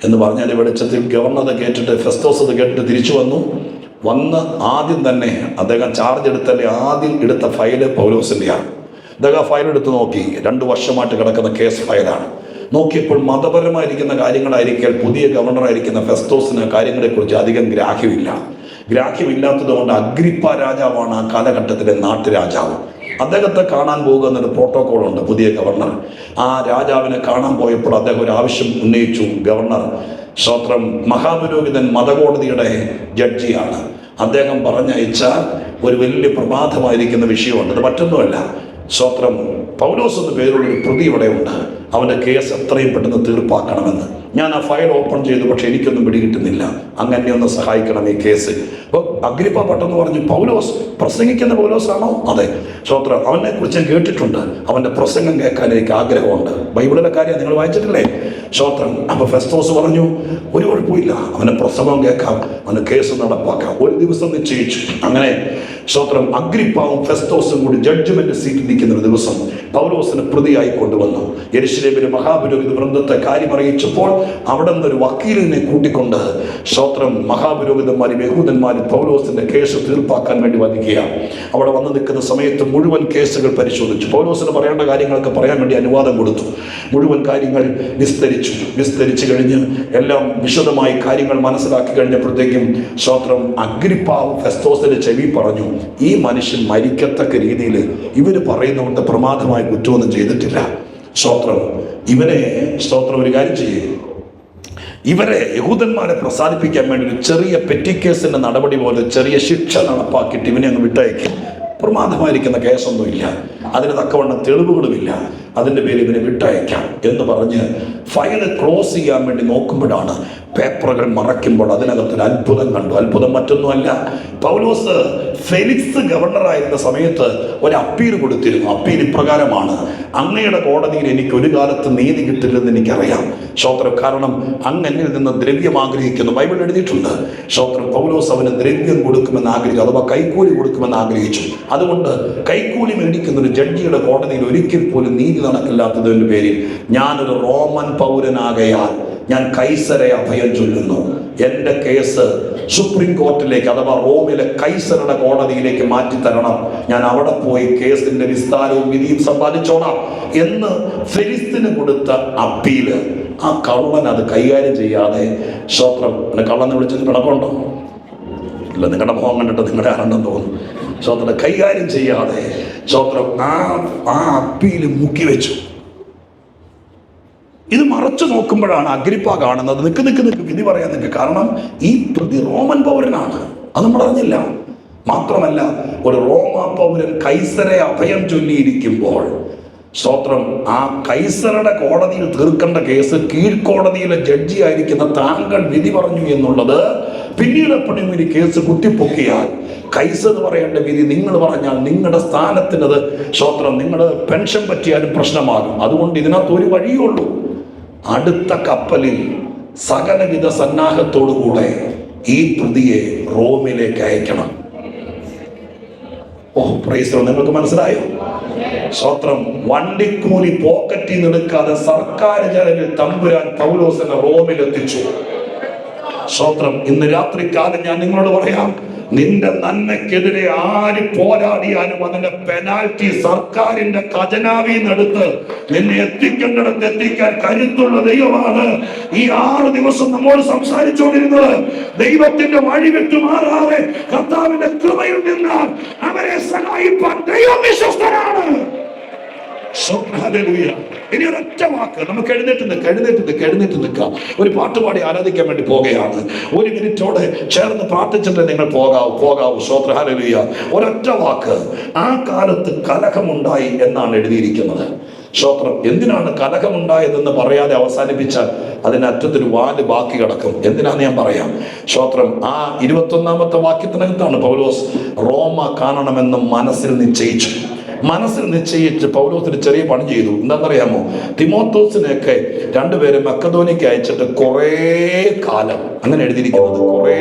എന്ന് പറഞ്ഞാൽ വെളിച്ചത്തിൽ ഗവർണർ കേട്ടിട്ട്, ഫെസ്തോസ് അത് കേട്ടിട്ട് തിരിച്ചു വന്ന് ആദ്യം തന്നെ അദ്ദേഹം ചാർജ് എടുത്തല്ലേ ആദ്യം എടുത്ത ഫയല് പൗലോസിൻ്റെയാണ്. അദ്ദേഹം ഫയൽ എടുത്ത് നോക്കി. 2 വർഷമായിട്ട് കിടക്കുന്ന കേസ് ഫയലാണ്. നോക്കിയപ്പോൾ മതപരമായിരിക്കുന്ന കാര്യങ്ങളായിരിക്കാൻ പുതിയ ഗവർണറായിരിക്കുന്ന ഫെസ്തോസിന് കാര്യങ്ങളെക്കുറിച്ച് അധികം ഗ്രാഹ്യമില്ലാത്തത് കൊണ്ട് അഗ്രിപ്പ രാജാവാണ് ആ കാലഘട്ടത്തിലെ നാട്ടുരാജാവ്. അദ്ദേഹത്തെ കാണാൻ പോകുക എന്നൊരു പ്രോട്ടോകോളുണ്ട്. പുതിയ ഗവർണർ ആ രാജാവിനെ കാണാൻ പോയപ്പോൾ അദ്ദേഹം ഒരു ആവശ്യം ഉന്നയിച്ചു. ഗവർണർ സ്തോത്രം മഹാപുരോഹിതൻ മതകോടതിയുടെ ജഡ്ജിയാണ്. അദ്ദേഹം പറഞ്ഞയച്ച ഒരു വലിയ പ്രമാദമായിരിക്കുന്ന വിഷയമുണ്ട്. അത് മറ്റൊന്നുമല്ല, സ്തോത്രം പൗലോസ് എന്ന പേരുള്ളൊരു പ്രതി ഇവിടെ ഉണ്ട്. അവൻ്റെ കേസ് എത്രയും പെട്ടെന്ന് തീർപ്പാക്കണമെന്ന്. ഞാൻ ആ ഫയൽ ഓപ്പൺ ചെയ്തു, പക്ഷെ എനിക്കൊന്നും പിടികിട്ടുന്നില്ല. അങ്ങനെ ഒന്ന് സഹായിക്കണം ഈ കേസ്. അപ്പോൾ അഗ്രിപ്പ പെട്ടെന്ന് പറഞ്ഞു, പൗലോസ് പ്രസംഗിക്കുന്ന പൗലോസാണോ? അതെ. സ്തോത്രം. അവനെ കുറിച്ച് ഞാൻ കേട്ടിട്ടുണ്ട്. അവൻ്റെ പ്രസംഗം കേൾക്കാൻ എനിക്ക് ആഗ്രഹമുണ്ട്. ബൈബിളിലെ കാര്യം നിങ്ങൾ വായിച്ചിട്ടില്ലേ? സ്തോത്രം. അപ്പോൾ ഫെസ്തോസ് പറഞ്ഞു, ഒരു കുഴപ്പമില്ല, അവൻ്റെ പ്രസംഗം കേൾക്കാം, അവൻ്റെ കേസ് നടപ്പാക്കാം. ഒരു ദിവസം നിശ്ചയിച്ചു. അങ്ങനെ സ്തോത്രം അഗ്രിപ്പാവും ഫെസ്തോസും കൂടി ജഡ്ജ്മെന്റ് സീറ്റിൽ നിൽക്കുന്ന ഒരു ദിവസം പൗലോസിനെ പ്രതിയായി കൊണ്ടുവന്നു. യെരൂശലേമിലെ മഹാപുരോഹിത വൃന്ദത്തെ കാര്യം അറിയിച്ചപ്പോൾ അവിടെ നിന്നൊരു വക്കീലിനെ കൂട്ടിക്കൊണ്ട് സ്തോത്രം മഹാപുരോഹിതന്മാരും യഹൂദന്മാരും പൗലോസിന്റെ കേസ് തീർപ്പാക്കാൻ വേണ്ടി വധിക്കുകയാണ്. അവിടെ വന്ന് നിൽക്കുന്ന സമയത്ത് മുഴുവൻ കേസുകൾ പരിശോധിച്ചു. പൗലോസിന് പറയേണ്ട കാര്യങ്ങളൊക്കെ പറയാൻ വേണ്ടി അനുവാദം കൊടുത്തു. മുഴുവൻ കാര്യങ്ങൾ വിസ്തരിച്ചു കഴിഞ്ഞ് എല്ലാം വിശദമായി കാര്യങ്ങൾ മനസ്സിലാക്കി കഴിഞ്ഞപ്പോഴത്തേക്കും സ്തോത്രം അഗ്രിപ്പാവ് ഫെസ്തോസിന്റെ ചെവി പറഞ്ഞു, ഈ മനുഷ്യൻ മരിക്കത്തക്ക രീതിയിൽ ഇവര് പറയുന്നവരുടെ പ്രമാദമായ വ്യക്തിപരമായ കുറ്റമൊന്നും ചെയ്തിട്ടില്ല. സ്തോത്രം. ഇവനെ സ്തോത്രം ഒരു കാര്യം ചെയ്യും, ഇവരെ യഹൂദന്മാരെ പ്രസാദിപ്പിക്കാൻ വേണ്ടി ഒരു ചെറിയ പെറ്റി കേസിന്റെ നടപടി പോലെ ചെറിയ ശിക്ഷ നടപ്പാക്കിയിട്ട് ഇവനെ അങ്ങ് വിട്ടയക്കും. പ്രമാദമായിരിക്കുന്ന കേസൊന്നുമില്ല, അതിന് തക്കവണ്ണം തെളിവുകളുമില്ല, അതിൻ്റെ പേര് ഇവനെ വിട്ടയക്കാം എന്ന് പറഞ്ഞ് ഫയൽ ക്ലോസ് ചെയ്യാൻ വേണ്ടി നോക്കുമ്പോഴാണ് പേപ്പറുകൾ മറയ്ക്കുമ്പോൾ അതിനകത്തൊരു അത്ഭുതം കണ്ടു. അത്ഭുതം മറ്റൊന്നുമല്ല, പൗലോസ് ഫെലിക്സ് ഗവർണറായിരുന്ന സമയത്ത് ഒരു അപ്പീൽ കൊടുത്തിരുന്നു. അപ്പീൽ ഇപ്രകാരമാണ്: അങ്ങയുടെ കോടതിയിൽ എനിക്ക് ഒരു കാലത്ത് നീതി കിട്ടില്ലെന്ന് എനിക്കറിയാം സ്തോത്രം, കാരണം അങ്ങ് എന്നിൽ നിന്ന് ദ്രവ്യം ആഗ്രഹിക്കുന്നു. ബൈബിൾ എഴുതിയിട്ടുണ്ട് സ്തോത്രം. പൗലോസ് അവന് ദ്രവ്യം കൊടുക്കുമെന്ന് ആഗ്രഹിച്ചു, അഥവാ കൈക്കൂലി കൊടുക്കുമെന്ന് ആഗ്രഹിച്ചു. അതുകൊണ്ട് കൈക്കൂലി മേടിക്കുന്ന ഒരു ജഡ്ജിയുടെ കോടതിയിൽ ഒരിക്കൽ പോലും നീതി നടക്കില്ലാത്തതിൻ്റെ പേരിൽ ഞാനൊരു റോമൻ പൗരനാകയാൽ ഞാൻ കൈസരെ അഭയം ചൊല്ലുന്നു. എൻ്റെ കേസ് സുപ്രീം കോർട്ടിലേക്ക്, അഥവാ റോമിലെ കൈസറുടെ കോടതിയിലേക്ക് മാറ്റിത്തരണം. ഞാൻ അവിടെ പോയി കേസിന്റെ വിസ്താരവും വിധിയും സമ്പാദിച്ചോളാം എന്ന് ഫെലിസ്തീന് കൊടുത്ത അപ്പീല് ആ കള്ളൻ അത് കൈകാര്യം ചെയ്യാതെ, സ്തോത്രം, കള്ളനെ വിളിച്ചിട്ട് കിടക്കുണ്ടോ? ഇല്ല, നിങ്ങളുടെ മുഖം കണ്ടിട്ട് നിങ്ങളുടെ ആരണ്ടെന്ന് തോന്നുന്നു. സ്തോത്രം, കൈകാര്യം ചെയ്യാതെ സ്തോത്രം ആ അപ്പീല് മുക്കി വെച്ചു. ഇത് മറച്ചു നോക്കുമ്പോഴാണ് അഗ്രിപ്പ കാണുന്നത്. നിക്ക് വിധി പറയാൻ നിൽക്കുക, കാരണം ഈ പ്രതി റോമൻ പൗരനാണ്, അത് നമ്മൾ അറിഞ്ഞില്ല. മാത്രമല്ല, ഒരു റോമ പൗരൻ കൈസരെ അഭയം ചൊല്ലിയിരിക്കുമ്പോൾ സ്തോത്രം, ആ കൈസറുടെ കോടതിയിൽ തീർക്കേണ്ട കേസ് കീഴ്ക്കോടതിയിലെ ജഡ്ജി ആയിരിക്കുന്ന താങ്കൾ വിധി പറഞ്ഞു എന്നുള്ളത് പിന്നീട് എപ്പോഴും ഒരു കേസ് കുത്തിപ്പൊക്കിയാൽ കൈസർ പറയേണ്ട വിധി നിങ്ങൾ പറഞ്ഞാൽ നിങ്ങളുടെ സ്ഥാനത്തിനത് സ്തോത്രം, നിങ്ങൾ പെൻഷൻ പറ്റിയാലും പ്രശ്നമാകും. അതുകൊണ്ട് ഇതിനകത്ത് ഒരു വഴിയുള്ളൂ, അടുത്ത കപ്പലിൽ സകലവിധ സന്നാഹത്തോടുകൂടെ ഈ പ്രതിയെ റോമിലേക്ക് അയക്കണം. ഓ പ്രൈസ്, നിങ്ങൾക്ക് മനസ്സിലായോ? സ്തോത്രം. വണ്ടിക്കൂലി പോക്കറ്റിൽ നിന്ന് എടുക്കാതെ സർക്കാർ ചെലവിൽ തമ്പുരാൻ പൗലോസിനെ റോമിൽ എത്തിച്ചു. സ്തോത്രം. ഇന്ന് രാത്രികാലം ഞാൻ നിങ്ങളോട് പറയാം, നിന്റെ നന്മയ്ക്കെതിരെ ആര് പോരാടിയാലും അതിന്റെ പെനാൽറ്റി സർക്കാരിന്റെ ഖജനാവിൽ നിന്നെടുത്ത് നിന്നെ എത്തിക്കേണ്ടിടത്ത് എത്തിക്കാൻ കരുത്തുള്ള ദൈവമാണ് ഈ 6 ദിവസം നമ്മോട് സംസാരിച്ചുകൊണ്ടിരുന്നത്. ദൈവത്തിന്റെ വഴി വിട്ടു മാറാതെ കർത്താവിന്റെ കൃപയിൽ നിന്നാൽ അവരെ സഹായിപ്പാൻ ദൈവം വിശ്വസ്തനാണ്. ഇനി ഒരൊറ്റ വാക്ക്, നമുക്ക് എഴുന്നേറ്റ് നിൽക്കാം. ഒരു പാട്ടുപാടി ആരാധിക്കാൻ വേണ്ടി പോകുകയാണ്. 1 മിനിറ്റോടെ ചേർന്ന് പ്രാർത്ഥിച്ചിട്ട് നിങ്ങൾ പോകാവൂ. സ്തോത്രം, ഹല്ലേലൂയ. ഒരൊറ്റ വാക്ക്, ആ കാലത്ത് കലഹമുണ്ടായി എന്നാണ് എഴുതിയിരിക്കുന്നത്. സ്തോത്രം. എന്തിനാണ് കലഹമുണ്ടായതെന്ന് പറയാതെ അവസാനിപ്പിച്ചാൽ അതിനറ്റത്തൊരു വാല് ബാക്കി കിടക്കും. എന്തിനാന്ന് ഞാൻ പറയാം. സ്തോത്രം. ആ 21-ാമത്തെ വാക്യത്തിനകത്താണ് പൗലോസ് റോമ കാണണമെന്ന് മനസ്സിൽ നിശ്ചയിച്ച് പൗലോസിന് ചെറിയ പണി ചെയ്തു. എന്താണെന്നറിയാമോ? തിമോത്തോസിനെയൊക്കെ 2 പേരെ മക്കദോനിക്ക് അയച്ചിട്ട് കുറേ കാലം, അങ്ങനെ എഴുതിയിരിക്കുന്നത്, കുറേ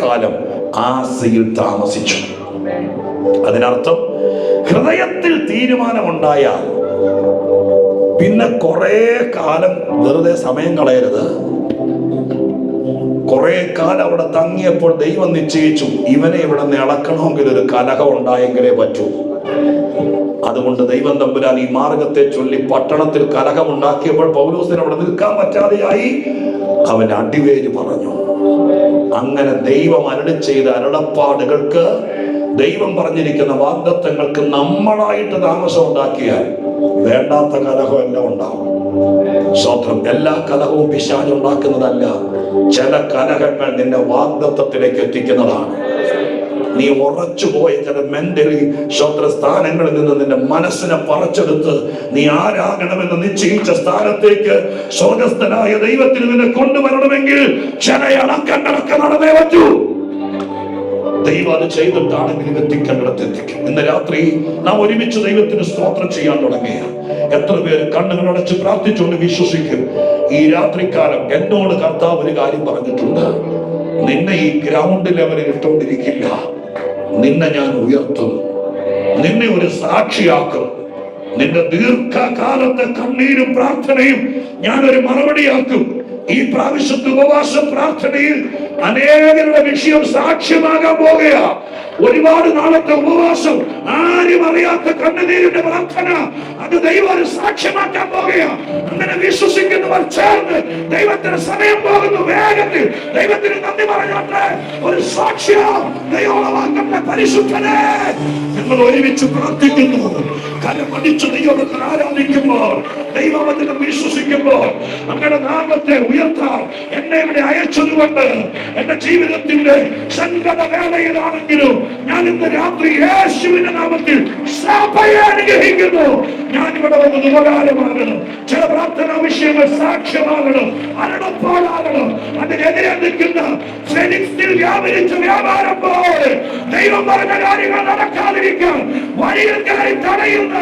കാലം ആസിയിൽ താമസിച്ചു. അതിനർത്ഥം ഹൃദയത്തിൽ തീരുമാനമുണ്ടായാൽ പിന്നെ കുറേ കാലം വെറുതെ സമയം കളയരുത്. കുറെ കാലം അവിടെ തങ്ങിയപ്പോൾ ദൈവം നിശ്ചയിച്ചു, ഇവനെ ഇവിടെ നിന്ന് ഇളക്കണമെങ്കിൽ ഒരു കലഹം ഉണ്ടായെങ്കിലേ പറ്റൂ. അതുകൊണ്ട് ദൈവം തമ്പുരാൻ ഈ മാർഗത്തെ ചൊല്ലി പട്ടണത്തിൽ കലഹമുണ്ടാക്കിയപ്പോൾ പൗലോസിന് അവിടെ നിൽക്കാൻ പറ്റാതെയായി. അവൻ അടിവേര് പറഞ്ഞു. അങ്ങനെ ദൈവം അരുളി ചെയ്ത അരുളപ്പാടുകൾക്ക്, ദൈവം പറഞ്ഞിരിക്കുന്ന വാഗ്ദത്തങ്ങൾക്ക് നമ്മളായിട്ട് താമസം ഉണ്ടാക്കിയാൽ വേണ്ടാത്ത കലഹം എല്ലാം ഉണ്ടാവും. സ്തോത്രം. എല്ലാ കലഹവും പിശാച് ഉണ്ടാക്കുന്നതല്ല. ചില കലഹങ്ങൾ നിന്നെ വാഗ്ദത്തത്തിലേക്ക് എത്തിക്കുന്നതാണ്. നീ ഉറച്ചുപോയ ചില മെന്റലി സ്ഥാനങ്ങളിൽ നിന്ന് നിന്റെ മനസ്സിനെ പറിച്ചെടുത്ത് നീ ആരാകണമെന്ന് നിശ്ചയിച്ച സ്ഥാനത്തേക്ക് സ്വർഗ്ഗസ്ഥനായ ദൈവത്തിന് നിന്നെ കൊണ്ടുവരണമെങ്കിൽ ചില ഇളക്കങ്ങളൊക്കെ നടന്നേ പറ്റൂ. ദൈവം അത് ചെയ്തിട്ടാണെങ്കിലും എത്തിക്കേണ്ടിടത്ത് എത്തിക്കും. ഇന്ന് രാത്രി നാം ഒരുമിച്ച് ദൈവത്തിന് സ്തോത്രം ചെയ്യാൻ തുടങ്ങിയ എത്ര പേര് കണ്ണുകളടച്ച് പ്രാർത്ഥിച്ചുകൊണ്ട് വിശ്വസിക്കും, ഈ രാത്രികാലം എന്നോട് കർത്താവ് ഒരു കാര്യം പറഞ്ഞിട്ടുണ്ട്, നിന്നെ ഈ ഗ്രൗണ്ട് ലെവലിൽ ഇട്ടുകൊണ്ടിരിക്കില്ല, നിന്നെ ഞാൻ ഉയർത്തും, നിന്നെ ഒരു സാക്ഷിയാക്കും, നിന്റെ ദീർഘകാലത്തെ കണ്ണീരും പ്രാർത്ഥനയും ഞാനൊരു മറുപടിയാക്കും. ഈ പ്രാവശ്യത്തെ ഉപവാസ പ്രാർത്ഥനയിൽ അനേകരുടെ വിഷയം സാക്ഷ്യമാകാൻ പോകുക. ഒരുപാട് നാളത്തെ ഉപവാസം, ആരും അറിയാത്ത കണ്ണുനീരിന്റെ പ്രാർത്ഥന, അത് ദൈവം ഒരു സാക്ഷ്യമാക്കാൻ പോകുക. അങ്ങനെ വിശ്വസിക്കുന്നവർ ചേർന്ന് ദൈവത്തിന് സമയം പോകുന്നു. വേഗത്തിൽ ദൈവത്തിന് നന്ദി പറഞ്ഞോട്ടെ. ഒരു സാക്ഷ്യം ദൈവമാക്കട്ടെ. പരിശുദ്ധനെ, ഞങ്ങൾ ഒരുമിച്ച് പ്രാർത്ഥിക്കുന്നു. കരമടിച്ച് ദൈവത്തിൽ ആരാധിക്കുമ്പോൾ, ദൈവവചനം വിശ്വസിക്കുമ്പോൾ, അങ്ങയുടെ നാമത്തെ ഉയർത്താൻ എന്നെ ഇവിടെ അയച്ചതുകൊണ്ട് എന്റെ ജീവിതത്തിന്റെ സങ്കട വേളയിലാണെങ്കിലും ഞാൻ ഇന്ന് രാത്രി യേശുവിന്റെ നാമത്തിൽ സഭയെ അനുഗ്രഹിക്കുന്നു. ഞാൻ ഇവിടെ വന്നത് ഉപകാരമാകണം. ചില പ്രാർത്ഥനാ വിഷയങ്ങൾ സാക്ഷ്യമാകണം, അരണപ്പാടാകണം. അതിനെതിരെ നിൽക്കുന്ന ഫെനിക്സിൽ വ്യാപരിച്ച വ്യാപാരം പോലെ ദൈവം പറഞ്ഞ കാര്യങ്ങൾ നടക്കാതിരിക്കാൻ വഴിയിൽ കയറി തടയുന്ന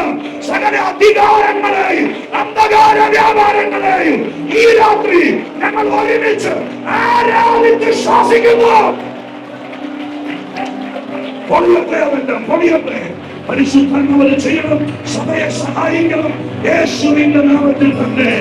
സകല അധികാരങ്ങളെയും അന്ധകാര വ്യാപാരങ്ങളെയും ഈ രാത്രി ഞങ്ങൾ ഒരുമിച്ച് ആരാധിച്ച് ശ്വാസിക്കുന്നു. പൊടിയട്ടെ, അവന്റെ പൊടിയട്ടെ. പരിശുദ്ധാത്മാവ് ചെയ്യണം, സഭയെ സഹായിക്കണം. യേശുവിന്റെ നാമത്തിൽ തന്നെ.